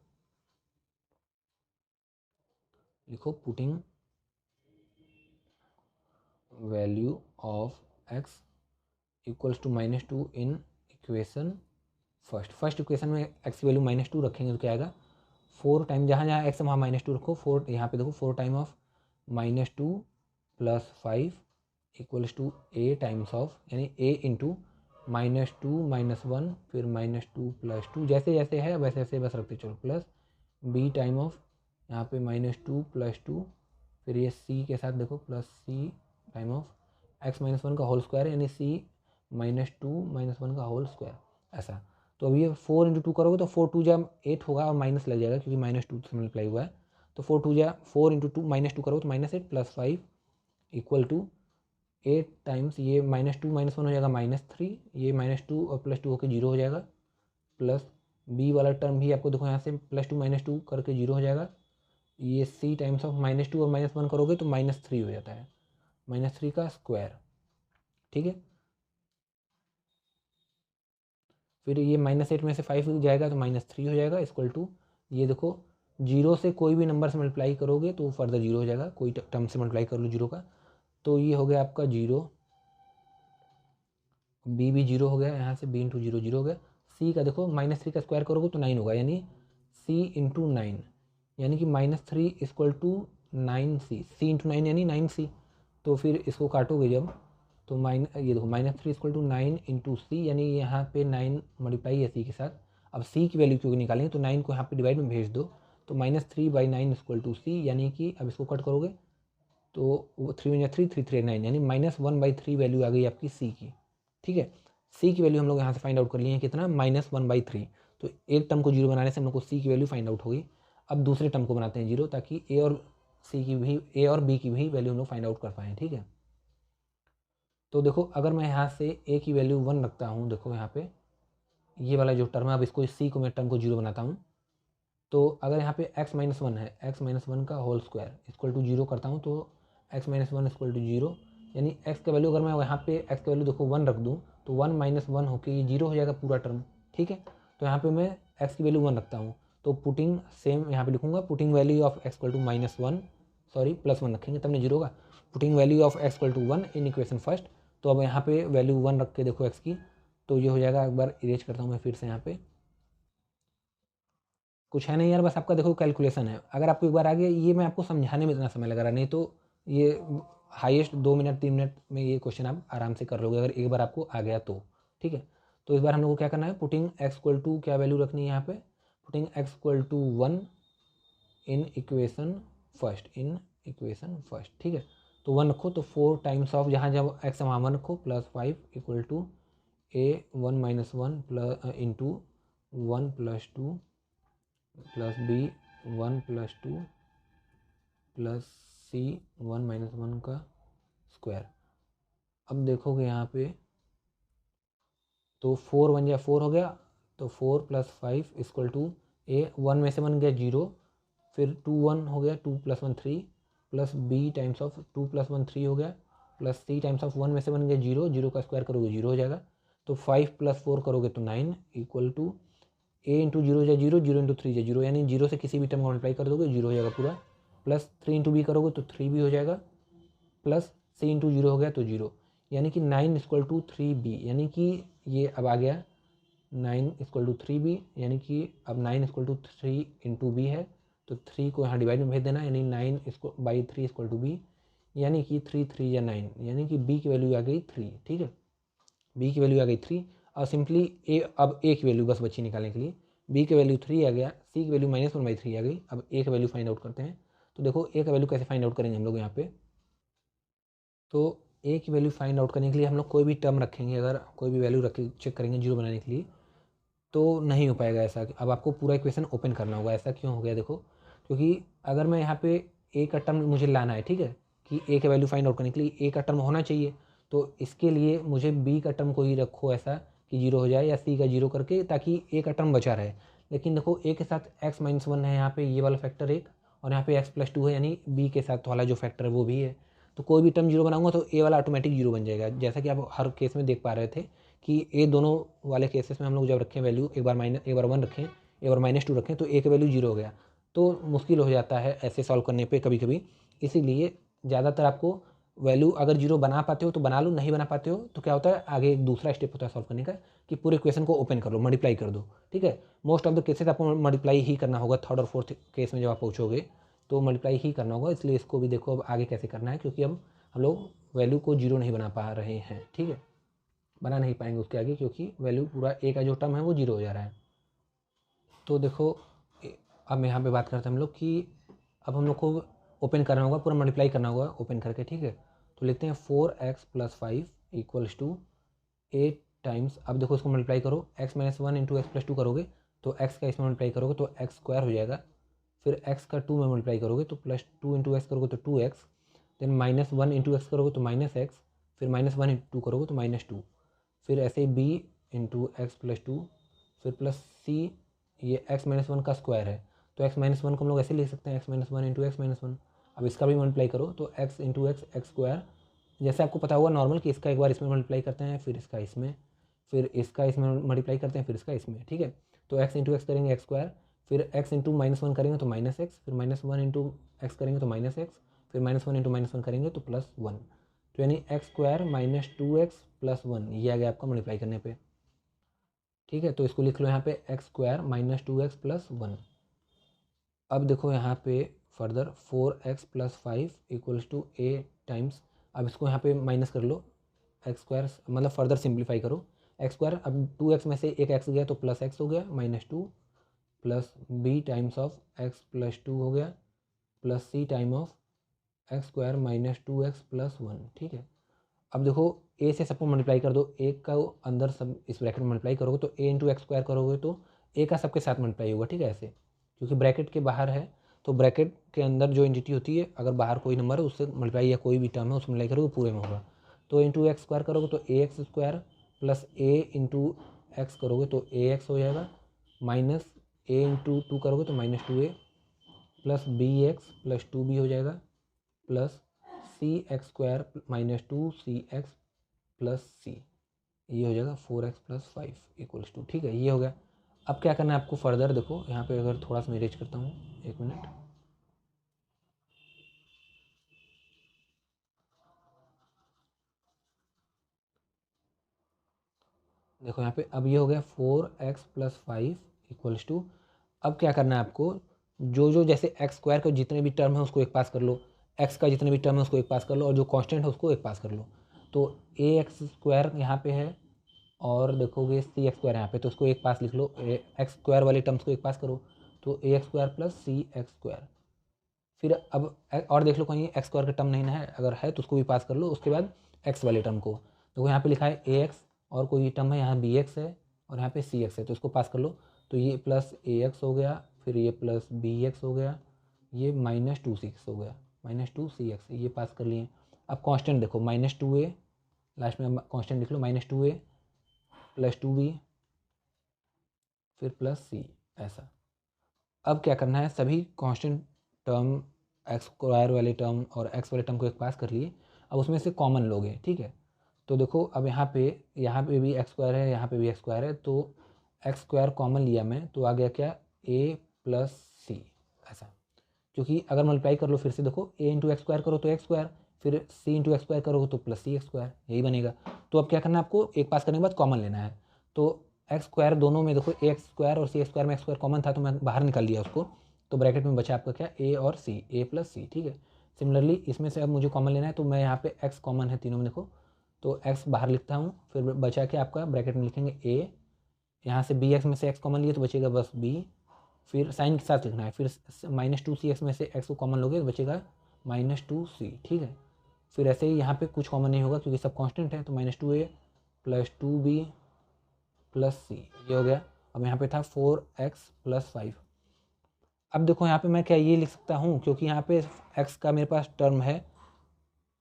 लिखो putting value of x = -2 in equation first equation में x की वैल्यू -2 रखेंगे तो क्या आएगा, 4 टाइम, जहाँ जहाँ x है वहाँ -2 रखो, 4 यहाँ पे देखो 4 time of -2 + 5 = a times of, यानी a इंटू -2 - 1 फिर -2 + 2, जैसे जैसे है वैसे वैसे बस रखते चलो, प्लस b टाइम ऑफ यहाँ पे -2 + 2, फिर ये c के साथ देखो plus c time of x - 1 का होल स्क्वायर, यानी c -2 - 1 का होल स्क्वायर, ऐसा। तो अब ये 4 × 2 करोगे तो 4 2 जा 8 होगा और माइनस लग जाएगा क्योंकि -2 से मल्टीप्लाई हुआ है। तो 4 2 जा 4 × 2 -2 करोगे तो -8 + 5 = 8 टाइम्स ये -2 - 1 हो जाएगा -3, ये -2 और +2 होकर जीरो हो जाएगा, प्लस b वाला टर्म भी आपको देखो यहाँ से +2 - 2 करके जीरो हो जाएगा। ये c टाइम्स ऑफ -2 और -1 करोगे तो -3 हो जाता है, -3 का स्क्वायर, ठीक है। फिर ये -8 में से 5 जाएगा तो -3 हो जाएगा, = ये देखो जीरो से कोई भी नंबर से मल्टीप्लाई करोगे तो फर्दर जीरो हो जाएगा, कोई टर्म से मल्टीप्लाई कर लो जीरो का, तो ये हो गया आपका जीरो बी भी जीरो हो गया, यहाँ से बी इंटू जीरो जीरो हो गया। सी का देखो -3 का स्क्वायर करोगे तो 9 होगा, यानी सी इंटू 9, यानी कि -3 equal to 9c, C into 9 यानी 9c। तो फिर इसको काटोगे जब तो ये देखो -3 इक्वल टू 9 इंटू सी, यानी यहाँ पे 9 मल्टीप्लाई है सी के साथ। अब सी की वैल्यू क्योंकि निकालेंगे तो 9 को यहाँ पे डिवाइड में भेज दो, तो -3/9 इक्वल टू सी, यानी कि अब इसको कट करोगे तो वो 3 3 3 3 9, यानी -1/3 वैल्यू आ गई आपकी सी की। ठीक है, सी की वैल्यू हम लोग यहाँ से फाइंड आउट कर लिए हैं कितना, -1/3। तो एक टर्म को जीरो बनाने से हम लोग को सी की वैल्यू फाइंड आउट होगी। अब दूसरे टर्म को बनाते हैं जीरो, ताकि ए और बी की भी वैल्यू हम लोग फाइंड आउट कर पाएँ। ठीक है, तो देखो अगर मैं यहाँ से ए की वैल्यू 1 रखता हूँ, देखो यहाँ पे ये वाला जो टर्म है, अब इसको सी को मैं टर्म को जीरो बनाता हूँ। तो अगर यहाँ पे x-1 है, x-1 का whole square equal to zero करता हूँ, तो x-1 इक्वल टू जीरो, यानी x का वैल्यू अगर मैं यहाँ पे x का वैल्यू देखो 1 रख दूँ तो 1 - 1 होकर ये जीरो हो जाएगा पूरा टर्म। ठीक है, तो यहाँ पे मैं x की वैल्यू 1 रखता हूँ, तो पुटिंग सेम यहाँ पे लिखूँगा, putting value of x equal to -1, sorry +1 रखेंगे तब नहीं जीरो होगा। Putting value of x equal to 1 in equation first. तो अब यहाँ पे वैल्यू 1 रख के देखो x की, तो ये हो जाएगा। एक बार इरेज करता हूँ मैं फिर से, यहाँ पे कुछ है नहीं यार, बस आपका देखो कैलकुलेशन है। अगर आपको एक बार आ गया, ये मैं आपको समझाने में इतना समय लग रहा, नहीं तो ये हाईएस्ट 2 मिनट 3 मिनट में ये क्वेश्चन आप आराम से कर लोगे, अगर एक बार आपको आ गया तो। ठीक है, तो इस बार हम लोग को क्या करना है, पुटिंग x इक्वल टू क्या वैल्यू रखनी है यहाँ पे, putting x equal to 1 in equation first. ठीक है, तो 1 रखो, तो 4 टाइम्स ऑफ जहाँ जब x वहाँ 1 रखो, +5 equal to a1 - 1 plus into 1 + 2 plus b 1 + 2 plus c 1 - 1 का स्क्वायर। अब देखोगे यहाँ पे तो 4 1 या 4 हो गया, तो 4 + 5 इक्वल टू ए 1 में से 1 गया जीरो, फिर 2 1 हो गया, 2 + 1 3 प्लस बी टाइम्स ऑफ 2 + 1 3 हो गया, प्लस सी टाइम्स ऑफ 1 में से 1 गया जीरो, जीरो का स्क्वायर करोगे जीरो हो जाएगा। तो 5 + 4 करोगे तो 9 equal to a into zero या जीरो, जीरो इंटू थ्री या जीरो, यानी जीरो से किसी भी टर्म को मल्टीप्लाई कर दोगे जीरो हो जाएगा पूरा। प्लस 3 इंटू बी करोगे तो 3 भी हो जाएगा, प्लस सी इंटू जीरो हो गया तो जीरो, यानी कि 9 इक्वल टू 3b, यानी कि ये अब आ गया 9 इक्वल टू 3b, यानी कि अब 9 इक्वल टू 3 इंटू बी है, तो 3 को यहाँ डिवाइड में भेज देना, यानी 9/3 इक्वल टू बी, यानी कि 3 3 या 9, यानी कि बी की वैल्यू आ गई 3। ठीक है, बी की वैल्यू आ गई 3, और सिंपली अब ए की वैल्यू बस बची निकालने के लिए, बी की वैल्यू 3 आ गया, सी की वैल्यू -1/3 आ गई। अब ए की वैल्यू फाइंड आउट करते हैं, तो देखो ए का वैल्यू कैसे फाइंड आउट करेंगे हम लोग यहाँ पे। तो ए की वैल्यू फाइंड आउट करने के लिए हम लोग कोई भी टर्म रखेंगे, अगर कोई भी वैल्यू रख चेक करेंगे जीरो बनाने के लिए, तो नहीं हो पाएगा ऐसा। अब आपको पूरा इक्वेशन ओपन करना होगा। ऐसा क्यों हो गया देखो, क्योंकि अगर मैं यहाँ पे ए का टर्म मुझे लाना है, ठीक है, कि ए का वैल्यू फाइंड आउट करने के लिए ए का टर्म होना चाहिए, तो इसके लिए मुझे बी का टर्म को ही रखो ऐसा कि जीरो हो जाए, या सी का जीरो करके, ताकि ए का टर्म बचा रहे। लेकिन देखो ए के साथ x-1 है यहाँ पे, ये वाला फैक्टर एक, और यहाँ पे x + 2 है, यानी बी के साथ वाला जो फैक्टर है वो भी है। तो कोई भी टर्म जीरो बनाऊंगा तो ए वाला ऑटोमेटिक जीरो बन जाएगा, जैसा कि आप हर केस में देख पा रहे थे कि ए दोनों वाले केसेस में हम लोग जब रखें वैल्यू, एक बार 1 रखें, एक बार -2 रखें, तो ए की वैल्यू जीरो हो गया, तो मुश्किल हो जाता है ऐसे सॉल्व करने पे कभी कभी। इसीलिए ज़्यादातर आपको वैल्यू अगर जीरो बना पाते हो तो बना लो, नहीं बना पाते हो तो क्या होता है, आगे एक दूसरा स्टेप होता है सॉल्व करने का, कि पूरे इक्वेशन को ओपन कर लो, मल्टीप्लाई कर दो। ठीक है, मोस्ट ऑफ द केसेस आपको मल्टीप्लाई ही करना होगा, थर्ड और फोर्थ केस में जब आप पहुँचोगे तो मल्टीप्लाई ही करना होगा। इसलिए इसको भी देखो अब आगे कैसे करना है, क्योंकि अब हम लोग वैल्यू को जीरो नहीं बना पा रहे हैं। ठीक है, बना नहीं पाएंगे उसके आगे, क्योंकि वैल्यू पूरा ए का जो टर्म है वो जीरो हो जा रहा है। तो देखो अब यहाँ पे बात करते हैं हम लोग कि अब हम लोग को ओपन करना होगा, पूरा मल्टीप्लाई करना होगा ओपन करके। ठीक है, तो लिखते हैं 4x + 5 इक्वल्स टू 8 टाइम्स, अब देखो इसको मल्टीप्लाई करो, x - 1 इंटू x + 2 करोगे तो x का इसमें मल्टीप्लाई करोगे तो x स्क्वायर हो जाएगा, फिर x का 2 में मल्टीप्लाई करोगे तो +2 इंटू x करोगे तो 2x, देन -1 इंटू x करोगे तो -x, फिर -1 इंटू करोगे तो -2, फिर ऐसे ही b इंटू x + 2, फिर प्लस c, ये x - 1 का स्क्वायर है, तो x - 1 को हम लोग ऐसे लिख सकते हैं, x - 1 इंटू x - 1। अब इसका भी मल्टीप्लाई करो तो x इंटू x स्क्वायर, जैसे आपको पता होगा नॉर्मल कि इसका एक बार इसमें मल्टीप्लाई करते हैं, फिर इसका इसमें, फिर इसका इसमें मल्टीप्लाई करते हैं, फिर इसका इसमें। ठीक है, तो x इंटू एक्स करेंगे x स्क्वायर, फिर x इंटू -1 करेंगे तो -x, फिर -1 इंटू एक्स करेंगे तो -x, फिर -1 इंटू -1 करेंगे तो +1। तो यानी x square minus 2x plus 1 ये आ गया आपका मल्टीप्लाई करने पे, ठीक है। तो इसको लिख लो यहाँ पे x square minus 2x plus 1। अब देखो यहाँ पे further 4x plus 5 equals to a times, अब इसको यहाँ पे माइनस कर लो, एक्स स्क्वायर मतलब फर्दर सिंप्लीफाई करो, एक्स स्क्वायर अब 2x में से एक x गया तो प्लस x हो गया minus 2 plus b times of x plus 2 हो गया plus c time of x square minus 2x plus 1, ठीक है। अब देखो a से सबको मल्टीप्लाई कर दो, एक का अंदर सब इस ब्रैकेट में मल्टीप्लाई करोगे तो a इंटू एक्स स्क्वायर करोगे तो a का सबके साथ मल्टीप्लाई होगा, ठीक है। ऐसे क्योंकि ब्रैकेट के बाहर है तो ब्रैकेट के अंदर जो एंटिटी होती है अगर बाहर कोई नंबर है उससे मल्टीप्लाई या कोई भी टर्म है उसमें मल्टीप्लाई करोगे पूरे में होगा। तो इंटू एक्स स्क्वायर करोगे तो ए एक्स स्क्वायर प्लस ए इंटू एक्स करोगे तो ए एक्स हो जाएगा माइनस ए इंटू 2 करोगे तो minus 2a plus b x plus 2b हो जाएगा प्लस सी x square minus 2cx plus c, ये हो जाएगा 4x प्लस 5 इक्वल्स टू, ठीक है। ये हो गया। अब क्या करना है आपको फर्दर, देखो यहाँ पे अगर थोड़ा सा मैं इरेज करता हूँ, एक मिनट, देखो यहाँ पे अब ये हो गया 4x प्लस 5 इक्वल्स टू, अब क्या करना है आपको, जो जो जैसे एक्स स्क्वायर का जितने भी टर्म है उसको एक पास कर लो, एक्स का जितने भी टर्म है उसको एक पास कर लो और जो कांस्टेंट है उसको एक पास कर लो। तो ए एक्स स्क्वायर यहाँ पे है और देखोगे सी एक्स स्क्वायर यहाँ पे, तो उसको एक पास लिख लो, एक्स स्क्वायर वाले टर्म्स को एक पास करो तो ए एक्स स्क्वायर प्लस सी एक्स स्क्वायर। फिर अब और देख लो कहीं एक्स स्क्वायर का टर्म नहीं है, अगर है तो उसको भी पास कर लो, उसके बाद एक्स वाले टर्म को, तो यहाँ पे लिखा है ए एक्स और कोई टर्म है यहाँ बी एक्स है और यहाँ पे सी एक्स है तो उसको पास कर लो, तो ये प्लस ए एक्स हो गया, फिर ये प्लस बी एक्स हो गया, ये माइनस 2c हो गया, माइनस 2cx, ये पास कर लिए। अब कांस्टेंट देखो माइनस 2a, लास्ट में कांस्टेंट लिख लो माइनस 2a प्लस 2b फिर प्लस सी, ऐसा। अब क्या करना है, सभी कांस्टेंट टर्म एक्स स्क्वायर वाले टर्म और एक्स वाले टर्म को एक पास कर लिए, अब उसमें से कॉमन लोगे, ठीक है। तो देखो अब यहाँ पे भी एक्स स्क्वायर है, यहाँ पे भी एक्स स्क्वायर है, तो एक्स स्क्वायर कॉमन लिया मैं तो आ गया क्या, ए प्लस सी, ऐसा। क्योंकि अगर मल्टीप्लाई कर लो फिर से देखो ए इंटू एक्स स्क्वायर करो तो एक्स स्क्वायर, फिर सी इंटू एक्स स्क्वायर करोगे तो प्लस सी एक्स स्क्वायर, यही बनेगा। तो अब क्या करना है आपको, एक पास करने के बाद कॉमन लेना है, तो एक्स स्क्वायर दोनों में देखो ए एक्स स्क्वायर और सी एक्स स्क्वायर में एक्स स्क्वायर कॉमन था तो मैं बाहर निकाल लिया उसको, तो ब्रैकेट में बचा आपका क्या, ए और सी, ए प्लस सी, ठीक है। सिमिलरली इसमें से अब मुझे कॉमन लेना है तो मैं यहाँ पे एक्स कॉमन है तीनों में देखो, तो एक्स बाहर लिखता हूँ, फिर बचा के आपका ब्रैकेट में लिखेंगे ए, यहाँ से बी एक्स में से एक्स कॉमन लिए तो बचेगा बस बी, फिर साइन के साथ लिखना है, फिर माइनस 2cx में से एक्स को कॉमन लोगे तो बचेगा माइनस 2c, ठीक है। फिर ऐसे ही यहाँ पे कुछ कॉमन नहीं होगा क्योंकि सब कांस्टेंट है, तो minus 2a plus 2b plus c, ये हो गया। अब यहाँ पे था 4x प्लस 5। अब देखो यहाँ पे मैं क्या ये लिख सकता हूँ, क्योंकि यहाँ पे x का मेरे पास टर्म है,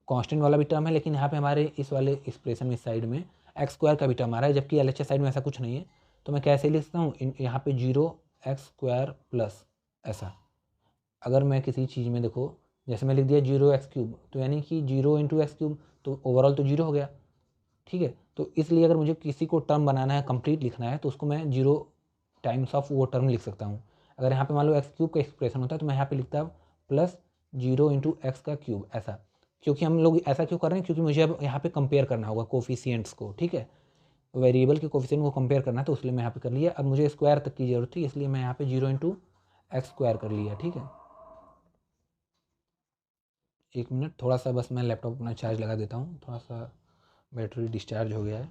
कांस्टेंट वाला भी टर्म है, लेकिन यहाँ पे हमारे इस वाले एक्सप्रेशन में साइड में एक्स स्क्वायर का भी टर्म आ रहा है, जबकि एल साइड में ऐसा कुछ नहीं है। तो मैं कैसे लिख सकता हूँ, यहाँ पे 0x स्क्वायर प्लस ऐसा। अगर मैं किसी चीज़ में देखो, जैसे मैं लिख दिया 0x क्यूब, तो यानी कि 0 इंटू एक्स क्यूब, तो ओवरऑल तो 0 हो गया, ठीक है। तो इसलिए अगर मुझे किसी को टर्म बनाना है, कंप्लीट लिखना है, तो उसको मैं 0 टाइम्स ऑफ वो टर्म लिख सकता हूँ। अगर यहाँ पे मान लो एक्स क्यूब का एक्सप्रेशन होता है तो मैं यहाँ पे लिखता हूँ प्लस 0 इंटू एक्स का क्यूब, ऐसा। क्योंकि हम लोग ऐसा क्यों कर रहे हैं, क्योंकि मुझे अब यहाँ पे कंपेयर करना होगा कोफिशिएंट्स को, ठीक है, वेरिएबल के कोफिशिएंट को कंपेयर करना है, तो इसलिए मैं यहाँ पे कर लिया। अब मुझे स्क्वायर तक की जरूरत थी, इसलिए मैं यहाँ पे 0 इंटू एक्स स्क्वायर कर लिया, ठीक है। एक मिनट, थोड़ा सा बस मैं लैपटॉप अपना चार्ज लगा देता हूँ, थोड़ा सा बैटरी डिस्चार्ज हो गया है,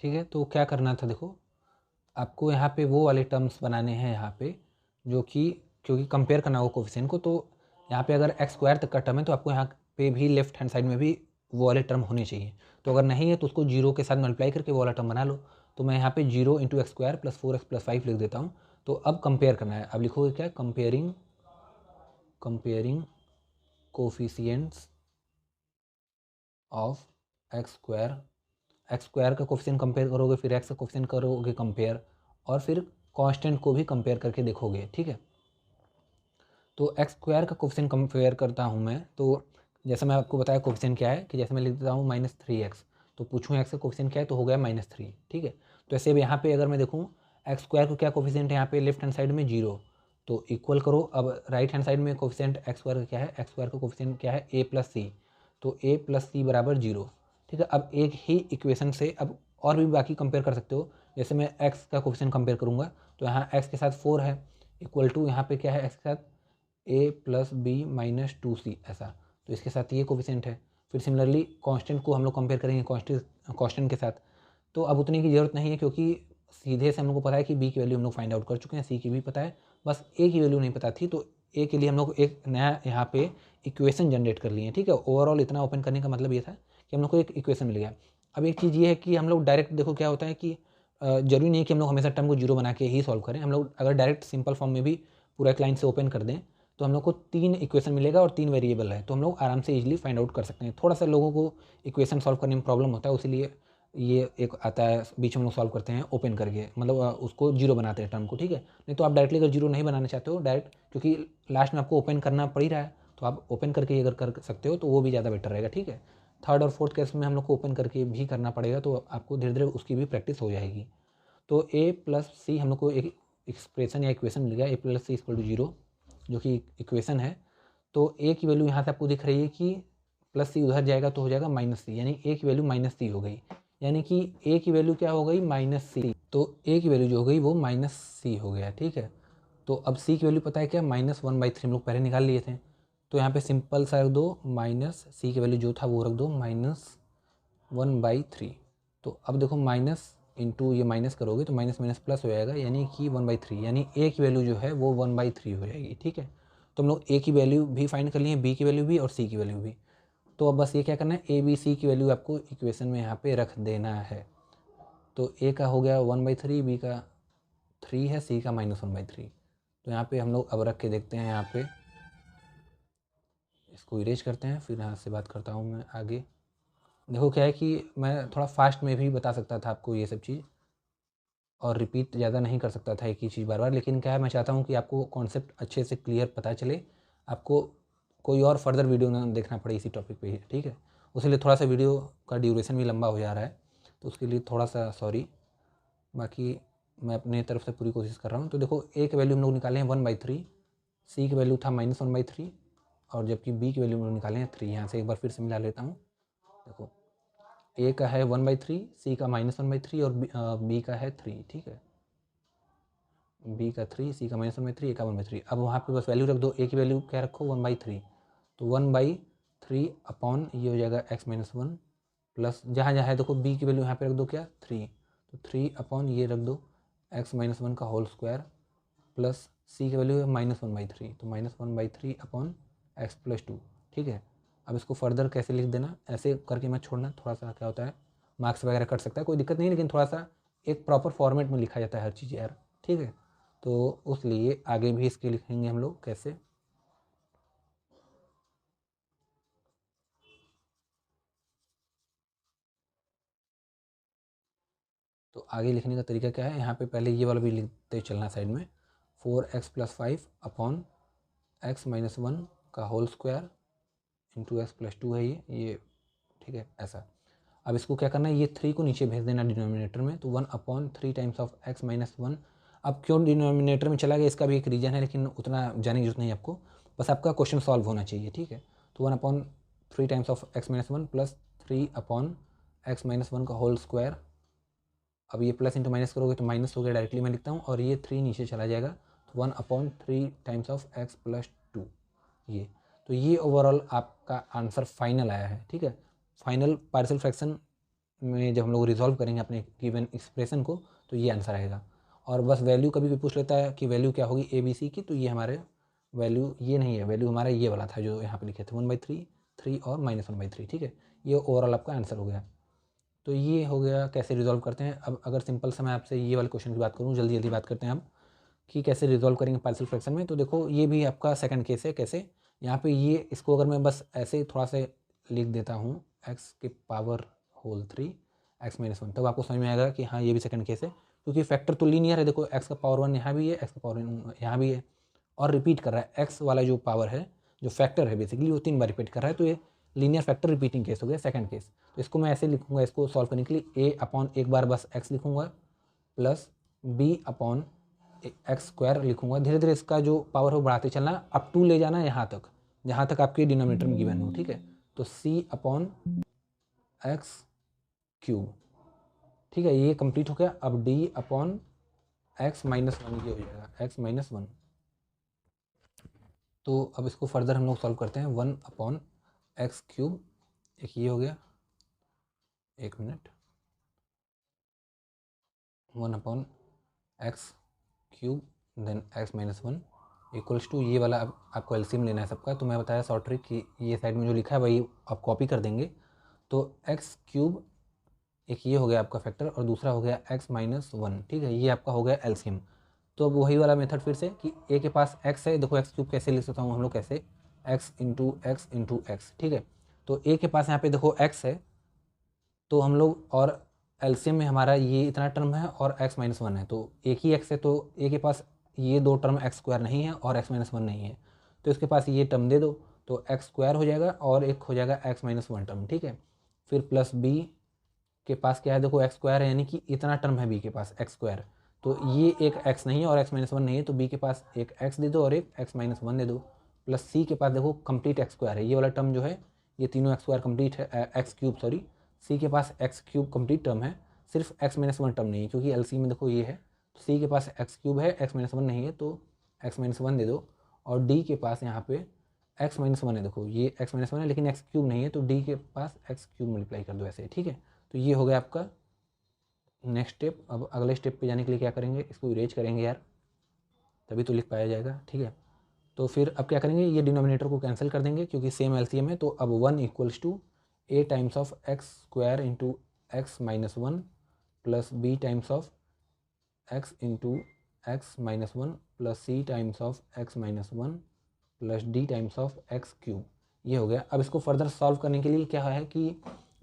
ठीक है। तो क्या करना था, देखो आपको यहाँ पे वो वाले टर्म्स बनाने हैं यहाँ पे, जो कि क्योंकि कंपेयर करना होगा कोफिशिएंट को, तो यहाँ पे अगर एक्स स्क्वायर तक का टर्म है तो आपको यहाँ पे भी लेफ्ट हैंड साइड में भी वो वाले टर्म होने चाहिए। तो अगर नहीं है तो उसको 0 के साथ मल्टीप्लाई करके वो वाला टर्म बना लो। तो मैं यहाँ पे 0 into x square plus 4x plus 5 लिख देता हूँ। तो अब कंपेयर करना है, अब लिखोगे क्या, comparing coefficients of x square का कोफिशिएंट कंपेयर करोगे, फिर एक्स का कोफिशिएंट करोगे कंपेयर, और फिर कांस्टेंट को भी कंपेयर करके देखोगे, ठीक है। तो एक्स स्क्वायर का कोफिशिएंट कंपेयर करता हूँ मैं, तो जैसे मैं आपको बताया कोफिशिएंट क्या है, कि जैसे मैं लिख देता हूँ -3x, तो पूछूँ एक्स का कोफिशिएंट क्या है, तो हो गया -3, ठीक है। तो ऐसे अब यहाँ पे अगर मैं देखूँ एक्स स्क्वायर को क्या कोफिशिएंट है यहाँ पे लेफ्ट हैंड साइड में 0, तो इक्वल करो। अब राइट हैंड साइड में कोफिशिएंट एक्स स्क्वायर का क्या है, एक्स स्क्वायर का कोफिशिएंट क्या है, a प्लस सी, तो a प्लस सी बराबर 0, ठीक है। अब एक ही इक्वेशन से अब और भी बाकी कंपेयर कर सकते हो। जैसे मैं x का कोफिशिएंट कंपेयर करूँगा तो यहाँ x के साथ 4 है, इक्वल टू यहाँ पे क्या है x के साथ a plus B minus 2c, ऐसा। तो इसके साथ ये कोफिशिएंट है। फिर सिमिलरली कांस्टेंट को हम लोग कंपेयर करेंगे कांस्टेंट के साथ, तो अब उतने की ज़रूरत नहीं है क्योंकि सीधे से हम लोग को पता है कि b की वैल्यू हम लोग फाइंड आउट कर चुके हैं, c की भी पता है, बस a की वैल्यू नहीं पता थी। तो a के लिए हम लोग एक नया यहाँ पे इक्वेशन जनरेट कर लिए, ठीक है। ओवरऑल इतना ओपन करने का मतलब ये था कि हम लोग को एक इक्वेशन मिल गया। अब एक चीज़ ये है कि हम लोग डायरेक्ट, देखो क्या होता है कि जरूरी नहीं है कि हम लोग हमेशा टर्म को जीरो बना के ही सॉल्व करें। हम लोग अगर डायरेक्ट सिंपल फॉर्म में भी पूरा एक लाइन से ओपन कर दें तो हम लोग को 3 इक्वेशन मिलेगा और 3 वेरिएबल है, तो हम लोग आराम से इजीली फाइंड आउट कर सकते हैं। थोड़ा सा लोगों को इक्वेशन सॉल्व करने में प्रॉब्लम होता है, इसीलिए ये एक आता है बीच में लोग सॉल्व करते हैं ओपन करके, मतलब उसको जीरो बनाते हैं टर्म को, ठीक है। नहीं तो आप डायरेक्टली अगर जीरो नहीं बनाना चाहते हो डायरेक्ट, क्योंकि लास्ट में आपको ओपन करना पड़ ही रहा है, तो आप ओपन करके अगर कर सकते हो तो वो भी ज़्यादा बेटर रहेगा, ठीक है। थर्ड और फोर्थ केस में हम लोग को ओपन करके भी करना पड़ेगा, तो आपको धीरे धीरे उसकी भी प्रैक्टिस हो जाएगी। तो a प्लस सी हम लोग को एक एक्सप्रेशन या इक्वेशन मिल गया, a plus c equal to 0, जो कि इक्वेशन है। तो a की वैल्यू यहाँ से आपको दिख रही है कि प्लस सी उधर जाएगा तो हो जाएगा माइनस सी, यानी a की वैल्यू माइनस सी हो गई, यानी कि a की वैल्यू क्या हो गई माइनस सी। तो a की वैल्यू जो हो गई वो माइनस सी हो गया, ठीक है। तो अब c की वैल्यू पता है क्या, -1/3 हम लोग पहले निकाल लिए थे। तो यहाँ पे सिंपल सा रख दो, माइनस सी की वैल्यू जो था वो रख दो -1/3। तो अब देखो माइनस इंटू ये माइनस करोगे तो माइनस माइनस प्लस हो जाएगा, यानी कि 1/3, यानी a की वैल्यू जो है वो 1/3 हो जाएगी, ठीक है। तो हम लोग a की वैल्यू भी फाइंड कर लिए, b की वैल्यू भी और c की वैल्यू भी। तो अब बस ये क्या करना है, a b c की वैल्यू आपको इक्वेशन में यहाँ पे रख देना है। तो a का हो गया 1/3, b का 3 है, c का -1/3। तो यहाँ पे हम लोग अब रख के देखते हैं, यहाँ पे इसको इरेज करते हैं, फिर यहाँ से बात करता हूँ मैं आगे। देखो क्या है कि मैं थोड़ा फास्ट में भी बता सकता था आपको ये सब चीज़, और रिपीट ज़्यादा नहीं कर सकता था एक ही चीज़ बार बार, लेकिन क्या है मैं चाहता हूँ कि आपको कॉन्सेप्ट अच्छे से क्लियर पता चले, आपको कोई और फर्दर वीडियो ना देखना पड़े इसी टॉपिक पे ही, ठीक है। उसके थोड़ा सा वीडियो का ड्यूरेशन भी लंबा हो जा रहा है, तो उसके लिए थोड़ा सा सॉरी। बाकी मैं अपने तरफ से पूरी कोशिश कर रहा हूँ। तो देखो a की वैल्यू हम लोग निकाले हैं 1/3, c की वैल्यू था -1/3, और जबकि b की वैल्यू हम लोग निकाले हैं 3। यहाँ से एक बार फिर से मिला लेता हूँ। देखो a का है 1/3, c का -1/3 और b का है 3, ठीक है। b का 3, c का -1/3, a का 1/3। अब वहाँ पे बस वैल्यू रख दो, a की वैल्यू क्या रखो 1/3, तो 1/3 अपॉन ये हो जाएगा x-1 प्लस जहाँ जहाँ है देखो b की वैल्यू यहाँ पे रख दो क्या 3, तो 3 अपॉन ये रख दो x-1 का होल स्क्वायर प्लस c की वैल्यू है -1/3, तो -1/3 अपॉन x+2, ठीक है। अब इसको फर्दर कैसे लिख देना, ऐसे करके मत छोड़ना, थोड़ा सा क्या होता है मार्क्स वगैरह कट सकता है, कोई दिक्कत नहीं, लेकिन थोड़ा सा एक प्रॉपर फॉर्मेट में लिखा जाता है हर चीज़ यार, ठीक है। तो उस लिए आगे भी इसके लिखेंगे हम लोग कैसे। तो आगे लिखने का तरीका क्या है, यहाँ पे पहले ये वाला भी लिखते चलना साइड में, 4x + 5 अपॉन x-1 का होल स्क्वायर इंटू x+2 है ये, ठीक है ऐसा। अब इसको क्या करना है, ये 3 को नीचे भेज देना डिनोमिनेटर में, तो 1/3 टाइम्स ऑफ x-1। अब क्यों डिनोमिनेटर में चला गया इसका भी एक रीज़न है, लेकिन उतना जाने की जरूरत नहीं आपको, बस आपका क्वेश्चन सॉल्व होना चाहिए, ठीक है। तो 1/3 times of x-1 plus 3/x-1 का होल स्क्वायर। अब ये प्लस इंटू माइनस करोगे तो माइनस हो गया, डायरेक्टली मैं लिखता हूँ, और ये 3 नीचे चला जाएगा, तो 1/3 टाइम्स ऑफ x+2 ये। तो ये ओवरऑल आपका आंसर फाइनल आया है, ठीक है। फाइनल पार्शियल फ्रैक्शन में जब हम लोग रिजॉल्व करेंगे अपने गिवन एक्सप्रेशन को, तो ये आंसर आएगा। और बस वैल्यू कभी भी पूछ लेता है कि वैल्यू क्या होगी ए बी सी की, तो ये हमारे वैल्यू ये नहीं है, वैल्यू हमारा ये वाला था जो यहाँ पे लिखे थे 1/3, 3 और -1/3, ठीक है। ये ओवरऑल आपका आंसर हो गया। तो ये हो गया कैसे रिजॉल्व करते हैं। अब अगर सिंपल सा मैं आपसे ये वाले क्वेश्चन की बात करूँ, जल्दी जल्दी बात करते हैं हम कि कैसे रिजॉल्व करेंगे पार्शियल फ्रैक्शन में। तो देखो ये भी आपका सेकंड केस है, कैसे यहाँ पे ये इसको अगर मैं बस ऐसे थोड़ा सा लिख देता हूँ x⁻³ x-1, तब आपको समझ में आएगा कि हाँ ये भी सेकंड केस है, क्योंकि फैक्टर तो लीनियर है। देखो x⁻1 यहाँ भी है, x⁻1 यहाँ भी है, और रिपीट कर रहा है। x वाला जो पावर है, जो फैक्टर है बेसिकली, वो 3 बार रिपीट कर रहा है, तो ये लीनियर फैक्टर रिपीटिंग केस हो गया, सेकंड केस। तो इसको मैं ऐसे लिखूंगा, इसको सॉल्व करने के लिए a/एक बार बस x लिखूंगा प्लस b/x² लिखूंगा। धीरे धीरे इसका जो पावर हो बढ़ाते चलना, अप टू ले जाना यहाँ तक, जहाँ तक आपके डिनोमिनेटर में गिवन हो, ठीक है। तो c अपॉन एक्स क्यूब, ठीक है, ये कंप्लीट हो गया। अब d upon x minus one ये हो जाएगा एक्स माइनस वन। तो अब इसको फर्दर हम लोग सॉल्व करते हैं। वन अपॉन एक्स क्यूब, एक ये हो गया, एक minute, one upon x cube then x minus one equals to ये वाला। अब आपको एलसीएम लेना है सबका, तो मैं बताया शॉर्ट ट्रिक कि ये साइड में जो लिखा है वही आप कॉपी कर देंगे। तो एक्स क्यूब एक ये हो गया आपका फैक्टर और दूसरा हो गया एक्स माइनस वन, ठीक है, ये आपका हो गया एलसीएम। तो अब वही वाला मेथड फिर से कि ए के पास एक्स है, देखो एक्स क्यूब कैसे लिख सकता हूँ हम लोग, कैसे एक्स इंटू एक्स, ठीक है। तो ए के पास यहाँ पे देखो एक्स है, तो हम लोग और एलसीएम में हमारा ये इतना टर्म है और एक्स माइनस वन है, तो एक ही एक्स है, तो ए के पास ये दो टर्म एक्स स्क्वायर नहीं है और एक्स माइनस वन नहीं है, तो इसके पास ये टर्म दे दो, तो एक्स स्क्वायर हो जाएगा और एक हो जाएगा एक्स माइनस वन टर्म, ठीक है। फिर प्लस बी के पास क्या है, देखो एक्स स्क्वायर है, यानी कि इतना टर्म है बी के पास एक्स स्क्वायर, तो ये एक एक्स नहीं है और एक्स माइनस वन नहीं है, तो बी के पास एक एक्स दे दो और एक एक्स माइनस वन दे दो। प्लस सी के पास देखो कंप्लीट एक्स स्क्वायर है, ये वाला टर्म जो है ये तीनों एक्स स्क्वायर कंप्लीट है, एक्स क्यूब सॉरी, सी के पास एक्स क्यूब कंप्लीट टर्म है, सिर्फ एक्स माइनस वन टर्म नहीं है, क्योंकि एल सी में देखो ये है, तो सी के पास एक्स क्यूब है, एक्स माइनस वन नहीं है, तो एक्स माइनस वन दे दो। और डी के पास यहाँ पे एक्स माइनस वन है, देखो ये एक्स माइनस वन है लेकिन एक्स क्यूब नहीं है, तो डी के पास एक्स क्यूब मल्टीप्लाई कर दो ऐसे, ठीक है। तो ये हो गया आपका नेक्स्ट स्टेप। अब अगले स्टेप पे जाने के लिए क्या करेंगे, इसको इरेज करेंगे यार, तभी तो लिख पाया जाएगा, ठीक है। तो फिर अब क्या करेंगे, ये डिनोमिनेटर को कैंसिल कर देंगे क्योंकि सेम एलसीएम है, तो अब one equals to A times of x square into x minus one plus B times of x into x minus one plus c times of x minus one plus d times of x cube, ये हो गया। अब इसको फर्दर सॉल्व करने के लिए क्या है कि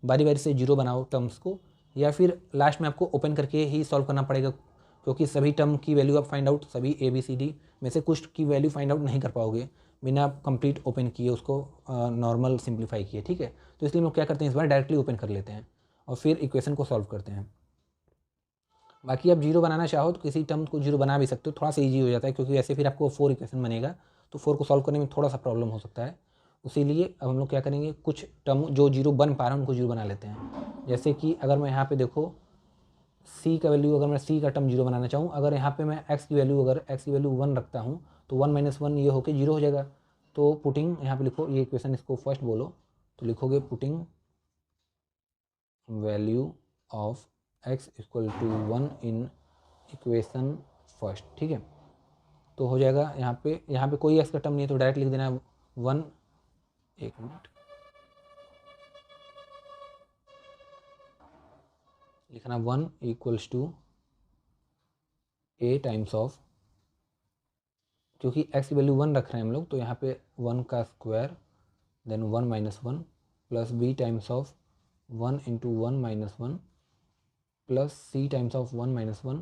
बारी बारी से जीरो बनाओ टर्म्स को, या फिर लास्ट में आपको ओपन करके ही सॉल्व करना पड़ेगा, क्योंकि सभी टर्म की वैल्यू आप फाइंड आउट, सभी ए बी सी डी में से कुछ की वैल्यू फाइंड आउट नहीं कर पाओगे बिना आप कंप्लीट ओपन किए उसको नॉर्मल सिंप्लीफाई किए, ठीक है। तो इसलिए हम लोग क्या करते हैं, इस बार डायरेक्टली ओपन कर लेते हैं और फिर इक्वेशन को सॉल्व करते हैं। बाकी आप जीरो बनाना चाहो तो किसी टर्म को जीरो बना भी सकते हो, थोड़ा सा ईजी हो जाता है, क्योंकि ऐसे फिर आपको फोर इक्वेशन बनेगा, तो फोर को सॉल्व करने में थोड़ा सा प्रॉब्लम हो सकता है। इसीलिए अब हम लोग क्या करेंगे, कुछ टर्म जो जीरो बन पा रहे हैं उनको जीरो बना लेते हैं। जैसे कि अगर मैं यहाँ पे देखो सी का वैल्यू, अगर मैं सी का टर्म जीरो बनाना चाहूँ, अगर यहाँ पे मैं एक्स की वैल्यू, अगर एक्स की वैल्यू वन रखता हूँ, तो वन माइनस वन ये होकर जीरो हो जाएगा। तो पुटिंग यहाँ पे लिखो, ये इक्वेशन इसको फर्स्ट बोलो, तो लिखोगे putting value of x equal to one in equation first, ठीक है। तो हो जाएगा यहाँ पे कोई एक्स का टर्म नहीं है, तो डायरेक्ट लिख देना वन, एक मिनट, लिखना one equals to A times of, क्योंकि एक्स की वैल्यू वन रख रहे हैं हम लोग, तो यहाँ पे वन का square then one minus one plus B times of one into one minus one plus c times of one minus one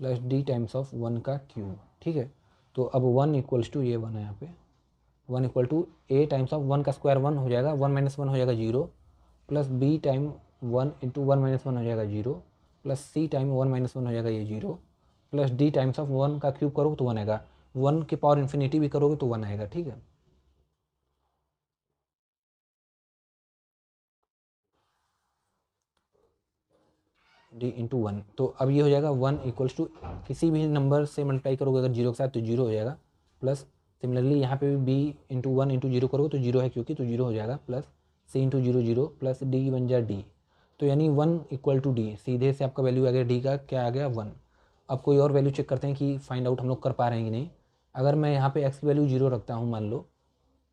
plus d times of one का क्यूब, ठीक है। तो अब वन इक्वल्स टू ये वन है, यहाँ पे one equal to A times of one का स्क्वायर वन हो जाएगा, वन माइनस वन हो जाएगा zero, plus b time one into one minus one हो जाएगा जीरो, प्लस सी टाइम वन माइनस वन हो जाएगा ये zero, plus d times of one का क्यूब करोगे तो वन आएगा, वन के पावर इन्फिनिटी भी करोगे तो वन आएगा, ठीक है। डी इंटू वन, तो अब ये हो जाएगा वन इक्वल्स टू, किसी भी नंबर से मल्टीप्लाई करोगे अगर जीरो के साथ तो जीरो हो जाएगा, प्लस सिमिलरली यहाँ पे भी b into one into zero करोगे तो जीरो है क्योंकि, तो जीरो हो जाएगा, plus c into zero zero plus d बन जाए डी, तो यानी वन इक्वल टू डी, सीधे से आपका वैल्यू आ गया डी का, क्या आ गया वन। अब कोई और वैल्यू चेक करते हैं कि फाइंड आउट हम लोग कर पा रहे हैं कि नहीं। अगर मैं यहाँ पे एक्स की वैल्यू जीरो रखता हूँ मान लो,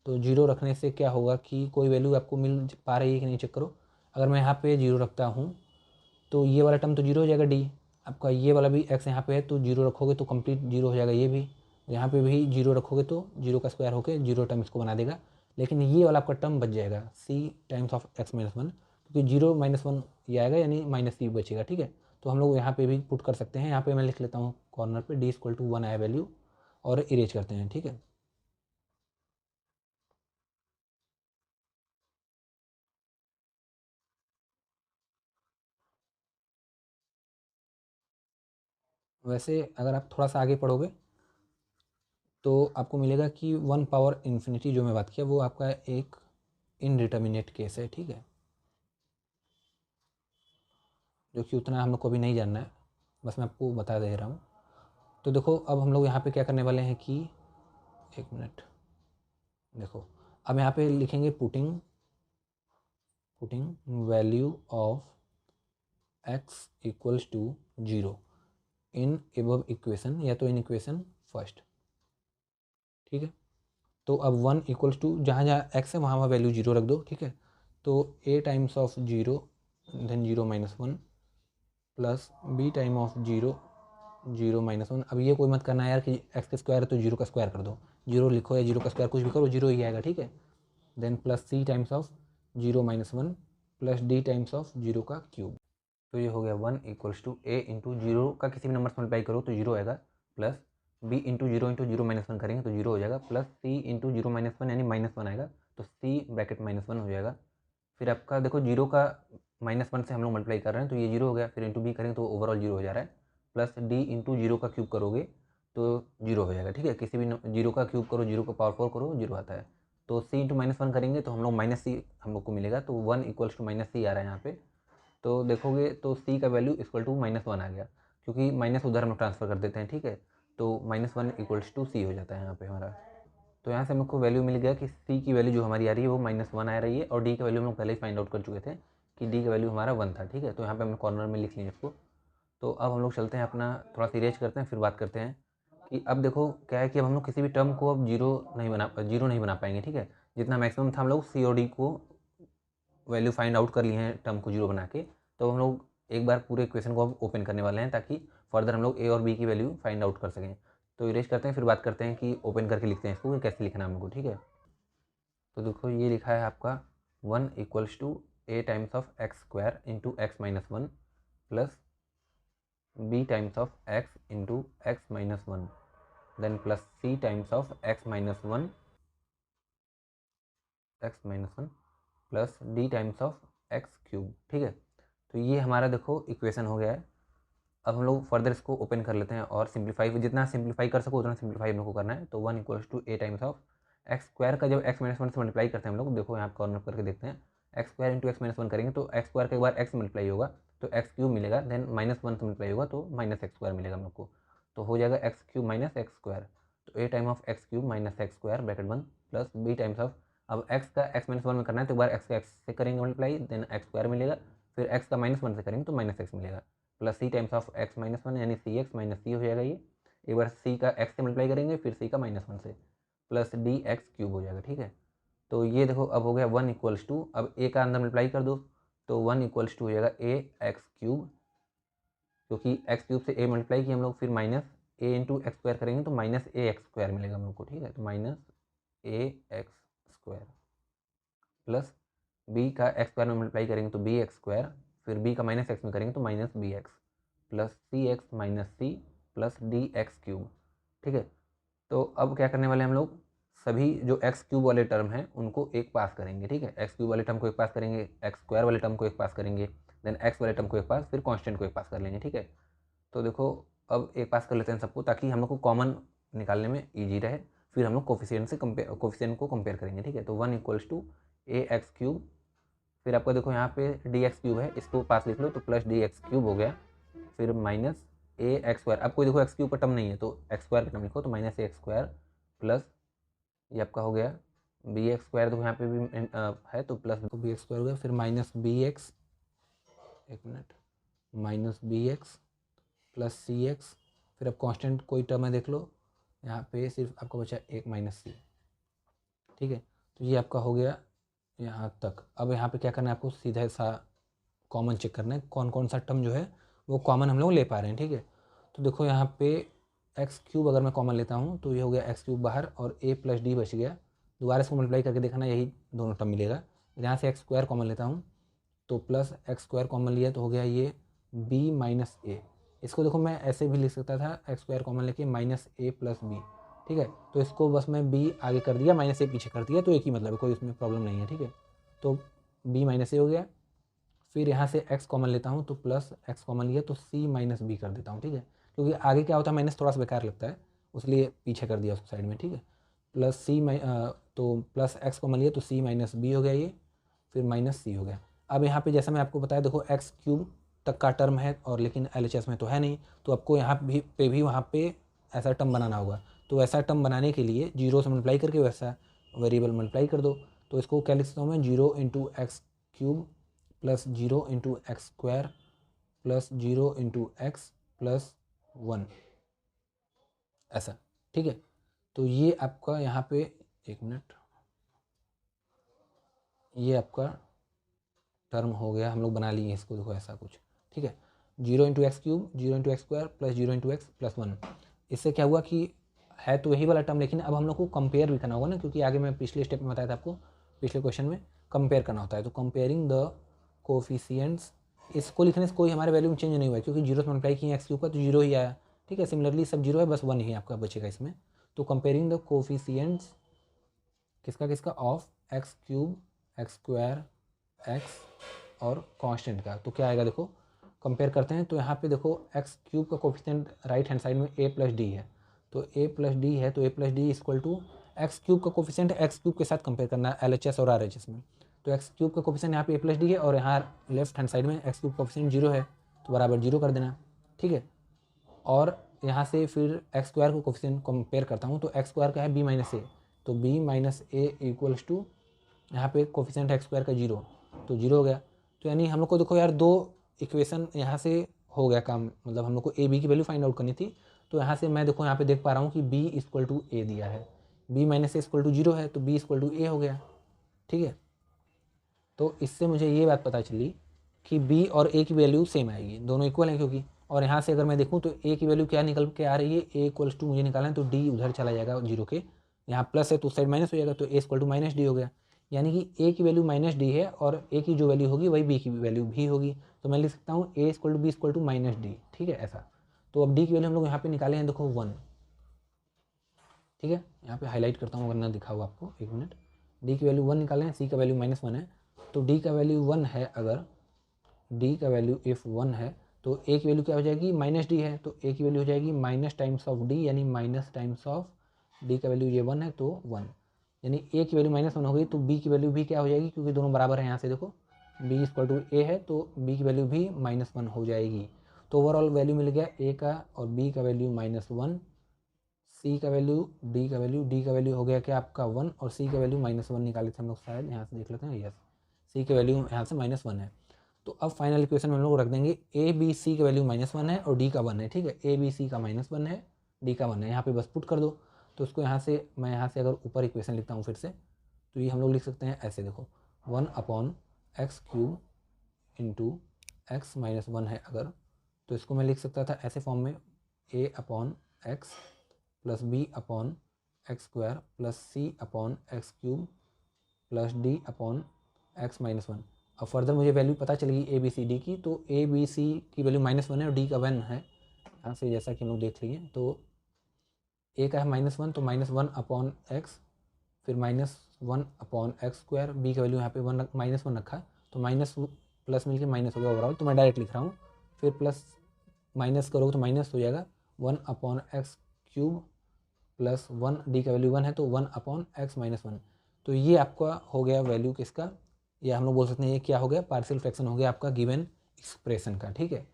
तो जीरो रखने से क्या होगा कि कोई वैल्यू आपको मिल पा रही है कि नहीं चेक करो। अगर मैं यहाँ पे जीरो रखता हूँ तो ये वाला टर्म तो जीरो हो जाएगा डी, आपका ये वाला भी एक्स यहाँ पे है तो जीरो रखोगे तो कंप्लीट जीरो हो जाएगा, ये भी यहाँ पे भी जीरो रखोगे तो जीरो का स्क्वायर होकर जीरो टर्म इसको बना देगा, लेकिन ये वाला आपका टर्म बच जाएगा c times of x minus one, क्योंकि जीरो माइनस वन ये आएगा यानी माइनस सी बचेगा, ठीक है। तो हम लोग यहाँ पे भी पुट कर सकते हैं, यहाँ पे मैं लिख लेता हूँ कॉर्नर पे डी इक्वल टू वन आया वैल्यू और इरेज करते हैं, ठीक है। वैसे अगर आप थोड़ा सा आगे पढ़ोगे तो आपको मिलेगा कि वन पावर इन्फिनिटी जो मैं बात किया वो आपका एक इनडिटर्मिनेट केस है, ठीक है, जो कि उतना हम लोग को अभी नहीं जानना है, बस मैं आपको बता दे रहा हूँ। तो देखो अब हम लोग यहाँ पे क्या करने वाले हैं कि एक मिनट, देखो अब यहाँ पे लिखेंगे putting value of x equals to 0 in above equation, या तो इन इक्वेशन फर्स्ट, ठीक है। तो अब 1 इक्वल्स टू जहाँ जहाँ x है वहाँ वहाँ वैल्यू 0 रख दो, ठीक है। तो a times of 0 then 0 minus 1 plus b time of 0 0 minus 1। अब ये कोई मत करना यार कि x का स्क्वायर है तो 0 का स्क्वायर कर दो, 0 लिखो या 0 का स्क्वायर कुछ भी करो, 0 ही आएगा, ठीक है। Then plus c times of 0 minus 1 plus d times of 0 का क्यूब। तो ये हो गया 1 इक्वल्स टू a इंटू 0 का किसी भी नंबर से मल्टीप्लाई करो तो 0 आएगा, प्लस b इंटू 0 माइनस 1 करेंगे तो 0 हो जाएगा, प्लस c इंटू 0 माइनस 1 यानी माइनस 1 आएगा, तो c ब्रैकेट माइनस 1 हो जाएगा। फिर आपका देखो 0 का माइनस 1 से हम लोग मल्टीप्लाई कर रहे हैं तो ये 0 हो गया, फिर इंटू b करेंगे तो ओवरऑल 0 हो जा रहा है, प्लस d इंटू 0 का क्यूब करोगे तो 0 हो जाएगा, ठीक है। किसी भी 0 का क्यूब करो, 0 का पावर 4 करो, 0 आता है। तो c इंटू माइनस 1 करेंगे तो हम लोग माइनस c हम लोग को मिलेगा, तो 1 इक्वल्स टू माइनस c आ रहा है यहाँ पे। तो देखोगे तो c का वैल्यू इक्वल टू -1 आ गया, क्योंकि माइनस उधर हम लोग ट्रांसफर कर देते हैं, ठीक है। तो -1 इक्वल्स टू c हो जाता है यहाँ पे हमारा। तो यहाँ से हम लोग को वैल्यू मिल गया कि c की वैल्यू जो हमारी आ रही है वो -1 आ रही है, और d का वैल्यू हम लोग पहले ही फाइंड आउट कर चुके थे कि d का वैल्यू हमारा 1 था, ठीक है। तो यहाँ पे हम लोग कॉर्नर में लिख लेंगे इसको। तो अब हम लोग चलते हैं अपना थोड़ा सा इरेज करते हैं, फिर बात करते हैं कि अब देखो क्या है कि अब हम लोग किसी भी टर्म को अब जीरो नहीं बना पाएंगे, ठीक है। जितना मैक्सिमम था हम लोग c और d को वैल्यू फाइंड आउट कर लिए हैं टर्म को 0 बना के, तो हम लोग एक बार पूरे इक्वेशन को अब ओपन करने वाले हैं ताकि फर्दर हम लोग a और b की वैल्यू फाइंड आउट कर सकें। तो इरेज करते हैं, फिर बात करते हैं कि ओपन करके लिखते हैं इसको कि कैसे लिखना है हम लोग को, ठीक है। तो देखो ये लिखा है आपका 1 equals to a times of x square into x minus 1 plus b times of x into x minus 1 then plus c times of x minus 1 plus d times of x cube, ठीक है। तो ये हमारा देखो इक्वेशन हो गया है। अब हम लोग फर्दर इसको ओपन कर लेते हैं और सिंप्लीफाई, जितना सिंप्लीफाई कर सको उतना सिंप्लीफाई हम लोग को करना है। तो 1 equals to a times of x square का जब x माइनस 1 से मल्टीप्लाई करते हैं हम लोग, देखो यहाँ पर कॉर्नर करके देखते हैं, x square into x minus 1 करेंगे तो एक्स स्क्वायर का एक बार एक्स मल्टीप्लाई होगा तो एक्स क्यूब मिलेगा, देन -1 से मल्टीप्लाई होगा तो माइनस एक्स स्क्वायर मिलेगा हम लोग को, तो हो जाएगा x cube minus x square. तो a time of x cube minus x square bracket 1 plus b times of, अब x का x माइनस 1 में करना है तो एक बार x का x से करेंगे मल्टीप्लाई, देन एक्स स्क्वायर मिलेगा, फिर x का -1 से करेंगे तो माइनस एक्स मिलेगा, plus c times of x minus 1 यानी सी एक्स माइनस सी हो जाएगा। ये एक बार c का x से मल्टीप्लाई करेंगे फिर c का -1 से, प्लस डी एक्स क्यूब हो जाएगा, ठीक है। तो ये देखो अब हो गया 1 इक्वल्स टू, अब a का अंदर मल्टीप्लाई कर दो तो 1 इक्वल्स टू हो जाएगा a एक्स क्यूब, क्योंकि एक्स क्यूब से a मल्टीप्लाई किया हम लोग, फिर minus a into x square करेंगे तो माइनस a एक्स स्क्वायर मिलेगा हम लोग को, ठीक है। तो minus a X square plus b का एक्स स्क्वायर में मल्टीप्लाई करेंगे तो b एक्स स्क्वायर, फिर b का माइनस एक्स में करेंगे तो माइनस बी एक्स प्लस सी X minus C plus D X cube, ठीक है। तो अब क्या करने वाले हम लोग, सभी जो एक्स क्यूब वाले टर्म हैं उनको एक पास करेंगे, ठीक है। एक्स क्यूब वाले टर्म को एक पास करेंगे, एक्स स्क्वायर वाले टर्म को एक पास करेंगे, देन एक्स वाले टर्म को एक पास, फिर कांस्टेंट को एक पास कर लेंगे, ठीक है। तो देखो अब एक पास कर लेते हैं सबको ताकि हम लोग को कॉमन निकालने में ईजी रहे, फिर हम लोग कोफिशिएंट को कंपेयर करेंगे, ठीक है। तो 1 equals to a x cube, फिर आपका देखो यहाँ पे डी एक्स क्यूब है, इसको पास लिख लो तो प्लस डी एक्स क्यूब हो गया, फिर माइनस ए एक्स स्क्वायर, अब कोई देखो एक्स क्यूब का टर्म नहीं है तो एक्स स्क्वायर का टर्म लिखो तो माइनस ए एक्स स्क्वायर प्लस ये आपका हो गया बी एक्स स्क्वायर, देखो यहाँ पे भी है तो प्लस बी एक्स स्क्वायर हो गया, फिर माइनस बी एक्स, एक minute, minus B x plus सी एक्स, फिर अब कांस्टेंट कोई टर्म है देख लो, यहाँ पे सिर्फ आपका बचा एक माइनस सी, ठीक है। तो ये आपका हो गया यहाँ तक। अब यहाँ पे क्या करना है आपको, सीधा सा कॉमन चेक करना है कौन कौन सा टर्म जो है वो कॉमन हम लोग ले पा रहे हैं, ठीक है। तो देखो यहाँ पे एक्स क्यूब अगर मैं कॉमन लेता हूँ तो ये हो गया एक्स क्यूब बाहर और a प्लस डी बच गया, दोबारा इसको मल्टीप्लाई करके देखना यही दोनों टर्म मिलेगा। यहाँ से एक्स स्क्वायर कॉमन लेता हूँ तो प्लस एक्स स्क्वायर कॉमन लिया तो हो गया ये b माइनस ए, इसको देखो मैं ऐसे भी लिख सकता था एक्स स्क्वायर कॉमन लेके माइनस ए प्लस बी, ठीक है। तो इसको बस मैं b आगे कर दिया, माइनस ए पीछे कर दिया, तो एक ही मतलब है, कोई उसमें प्रॉब्लम नहीं है, ठीक है। तो b माइनस ए हो गया, फिर यहाँ से x कॉमन लेता हूँ तो प्लस x कॉमन लिया तो c माइनस बी कर देता हूँ, ठीक है। क्योंकि आगे क्या होता है माइनस थोड़ा सा बेकार लगता है, उसलिए पीछे कर दिया उसको साइड में, ठीक है। प्लस तो प्लस एक्स कॉमन लिया तो सी माइनस बी हो गया ये, फिर माइनस सी हो गया। अब यहाँ पे जैसा मैं आपको बताया देखो एक्स क्यूब तक का टर्म है और लेकिन LHS में तो है नहीं, तो आपको यहाँ भी वहाँ पे ऐसा टर्म बनाना होगा। तो ऐसा टर्म बनाने के लिए 0 से मल्टीप्लाई करके वैसा वेरिएबल मल्टीप्लाई कर दो। तो इसको क्या लिख सकता हूँ मैं, 0 into x cube plus 0 into x square plus 0 into x plus 1, ऐसा, ठीक है। तो ये आपका यहाँ पे, एक मिनट, ये आपका टर्म हो गया, हम लोग बना लिए इसको, देखो ऐसा कुछ, ठीक है। 0 into x cube 0 into x square plus 0 into x plus 1। इससे क्या हुआ कि है तो यही वाला टर्म, लेकिन अब हम लोग को कंपेयर भी करना होगा ना, क्योंकि आगे मैं पिछले स्टेप में बताया था आपको, पिछले क्वेश्चन में कंपेयर करना होता है। तो कंपेयरिंग द कोफिशियंट्स, इसको लिखने से कोई हमारे वैल्यू चेंज नहीं हुआ है, क्योंकि 0 से मल्टीप्लाई किए एक्स क्यूब का तो 0 ही आया, ठीक है। सिमिलरली सब 0 है, बस 1 ही आपका बचेगा इसमें। तो कंपेयरिंग द कोफिशियंट्स किसका किसका, of x cube x square x और कांस्टेंट का, तो क्या आएगा देखो, कंपेयर करते हैं। तो यहाँ पे देखो एक्स क्यूब का कोफिशिएंट राइट हैंड साइड में a प्लस डी है, तो a प्लस डी है, तो a plus d equal to x cube का कोफिशिएंट एक्स क्यूब के साथ कंपेयर करना है LHS और RHS में। तो एक्स क्यूब का कोफिशिएंट यहाँ पे a प्लस डी है और यहाँ लेफ्ट हैंड साइड में एक्स क्यूब कोफिशिएंट 0 है, तो बराबर 0 कर देना, ठीक है। और यहाँ से फिर एक्स स्क्वायर को कोफिशिएंट कंपेयर करता हूँ, तो एक्स स्क्वायर का है b माइनस ए, तो b minus a equals to यहाँ पे कोफिशिएंट एक्स स्क्वायर का 0, तो 0 हो गया। तो यानी हम लोग को देखो यार 2 इक्वेशन यहाँ से हो गया काम, मतलब हम लोग को ए बी की वैल्यू फाइंड आउट करनी थी। तो यहाँ से मैं देखो यहाँ पे देख पा रहा हूँ कि b इक्वल टू ए दिया है, b minus a equal to 0 है, तो b इक्वल टू ए हो गया, ठीक है। तो इससे मुझे ये बात पता चली कि b और a की वैल्यू सेम आएगी, दोनों इक्वल हैं क्योंकि। और यहाँ से अगर मैं देखूँ तो a की वैल्यू क्या निकल के आ रही है, a इक्वल्स टू मुझे निकालना है, तो d उधर चला जाएगा 0 के, यहाँ प्लस है तो उस साइड माइनस हो जाएगा, तो a equal to minus d हो गया। यानी कि a की वैल्यू माइनस डी है और a की जो वैल्यू होगी वही b की वैल्यू भी होगी। तो मैं लिख सकता हूँ a equal to b equal to minus d, ठीक है ऐसा। तो अब d की वैल्यू हम लोग यहाँ पे निकाले हैं, देखो 1, ठीक है। यहाँ पे हाईलाइट करता हूँ वरना दिखा हुआ आपको, एक मिनट। d की वैल्यू 1 निकाले हैं, c का वैल्यू -1 है, तो d का वैल्यू 1 है, अगर d का वैल्यू इफ़ 1 है तो a की वैल्यू क्या हो जाएगी, माइनस डी है, तो a की वैल्यू हो जाएगी माइनस टाइम्स ऑफ d, यानी माइनस टाइम्स ऑफ d का वैल्यू ये 1 है तो 1, यानी a की वैल्यू -1 हो गई, तो b की वैल्यू भी क्या हो जाएगी, क्योंकि दोनों बराबर हैं, यहाँ से देखो b इक्वल टू a है तो b की वैल्यू भी -1 हो जाएगी। तो ओवरऑल वैल्यू मिल गया a का और b का वैल्यू -1, c का वैल्यू, d का वैल्यू, d का वैल्यू हो गया क्या आपका 1 और c का वैल्यू -1 निकाले थे हम लोग शायद, यहाँ से देख लेते हैं, यस c की वैल्यू यहाँ से -1 है। तो अब फाइनल इक्वेशन में हम लोग रख देंगे ए बी सी का वैल्यू -1 है और डी का 1 है, ठीक है। ए बी सी का -1 है, डी का 1 है, यहाँ पे बस पुट कर दो। तो उसको यहाँ से मैं यहाँ से अगर ऊपर इक्वेशन लिखता हूँ फिर से, तो ये हम लोग लिख सकते हैं ऐसे, देखो 1 upon x cube into x minus 1 है अगर, तो इसको मैं लिख सकता था ऐसे फॉर्म में, A upon x plus B upon X square plus C upon x cube plus D upon X -1। अब फर्दर मुझे वैल्यू पता चलेगी ए बी सी डी की, तो ए बी सी की वैल्यू -1 है और डी का 1 है, यहाँ से जैसा कि हम लोग देख लिए। तो ए का है -1, तो -1 अपॉन एक्स, फिर -1 अपॉन एक्स स्क्वायर, बी का वैल्यू यहाँ पे -1 रखा, तो माइनस प्लस मिलके माइनस हो गया ओवरऑल, तो मैं डायरेक्ट लिख रहा हूँ, फिर प्लस माइनस करोगे तो माइनस हो जाएगा 1 upon x cube plus 1, D का वैल्यू 1 है तो 1 अपॉन एक्स -1। तो ये आपका हो गया वैल्यू किसका, या हम लोग बोल सकते हैं ये क्या हो गया, पार्शियल फ्रैक्शन हो गया आपका गिवन एक्सप्रेशन का, ठीक है।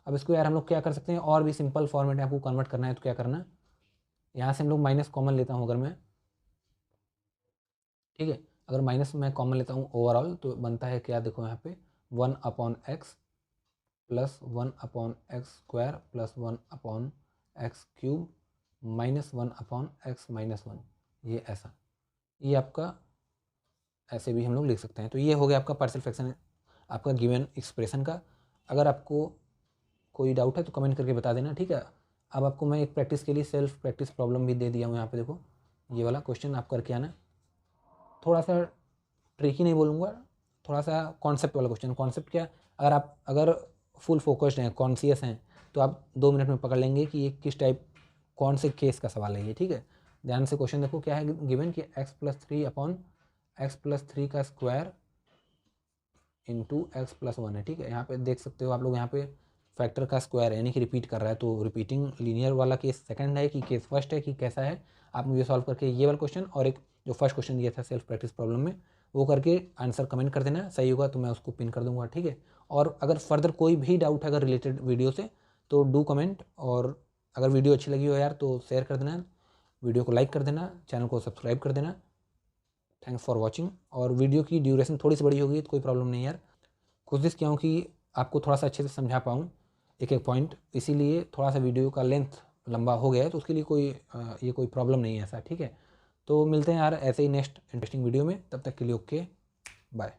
अब इसको यार हम लोग क्या कर सकते हैं, और भी सिंपल फॉर्मेट में आपको कन्वर्ट करना है, तो क्या करना, यहाँ से हम लोग माइनस कॉमन लेता हूँ अगर मैं, ठीक है। अगर माइनस मैं कॉमन लेता हूँ ओवरऑल, तो बनता है क्या, देखो यहाँ पे 1 upon x plus 1 upon X square plus 1 upon x cube -1 upon X -1, ये ऐसा, ये आपका ऐसे भी हम लोग लिख सकते हैं। तो ये हो गया आपका पार्शियल फ्रैक्शन आपका गिवन एक्सप्रेशन का। अगर आपको कोई डाउट है तो कमेंट करके बता देना, ठीक है। अब आपको मैं एक प्रैक्टिस के लिए सेल्फ प्रैक्टिस प्रॉब्लम भी दे दिया हूँ, यहाँ पे देखो ये वाला क्वेश्चन आप करके आना, थोड़ा सा ट्रिकी नहीं बोलूँगा, थोड़ा सा कॉन्सेप्ट वाला क्वेश्चन। कॉन्सेप्ट क्या, अगर फुल फोकस्ड हैं, कॉन्शियस हैं, तो आप 2 मिनट में पकड़ लेंगे कि ये किस टाइप, कौन से केस का सवाल है ये, ठीक है। ध्यान से क्वेश्चन देखो क्या है गिवन कि x+3 अपॉन x+3 का स्क्वायर इंटू x+1 है, ठीक है। यहाँ पे देख सकते हो आप लोग, यहाँ पे फैक्टर का स्क्वायर है यानी कि रिपीट कर रहा है, तो रिपीटिंग लीनियर वाला केस सेकंड है कि केस फर्स्ट है कि कैसा है, आप मुझे सॉल्व करके ये वाला क्वेश्चन और एक जो फर्स्ट क्वेश्चन दिया था सेल्फ प्रैक्टिस प्रॉब्लम में, वो करके आंसर कमेंट कर देना, सही होगा तो मैं उसको पिन कर दूंगा, ठीक है। और अगर फर्दर कोई भी डाउट है अगर रिलेटेड वीडियो से तो डू कमेंट, और अगर वीडियो अच्छी लगी हो यार तो शेयर कर देना, वीडियो को लाइक कर देना, चैनल को सब्सक्राइब कर देना। Thanks for watching. और वीडियो की ड्यूरेशन थोड़ी सी बड़ी होगी तो कोई प्रॉब्लम नहीं यार, कोशिश किया हूँ कि आपको थोड़ा सा अच्छे से समझा पाऊँ एक एक पॉइंट, इसीलिए थोड़ा सा वीडियो का लेंथ लंबा हो गया है, तो उसके लिए कोई ये कोई प्रॉब्लम नहीं है ऐसा, ठीक है। तो मिलते हैं यार ऐसे ही नेक्स्ट इंटरेस्टिंग वीडियो में, तब तक के लिए ओके बाय।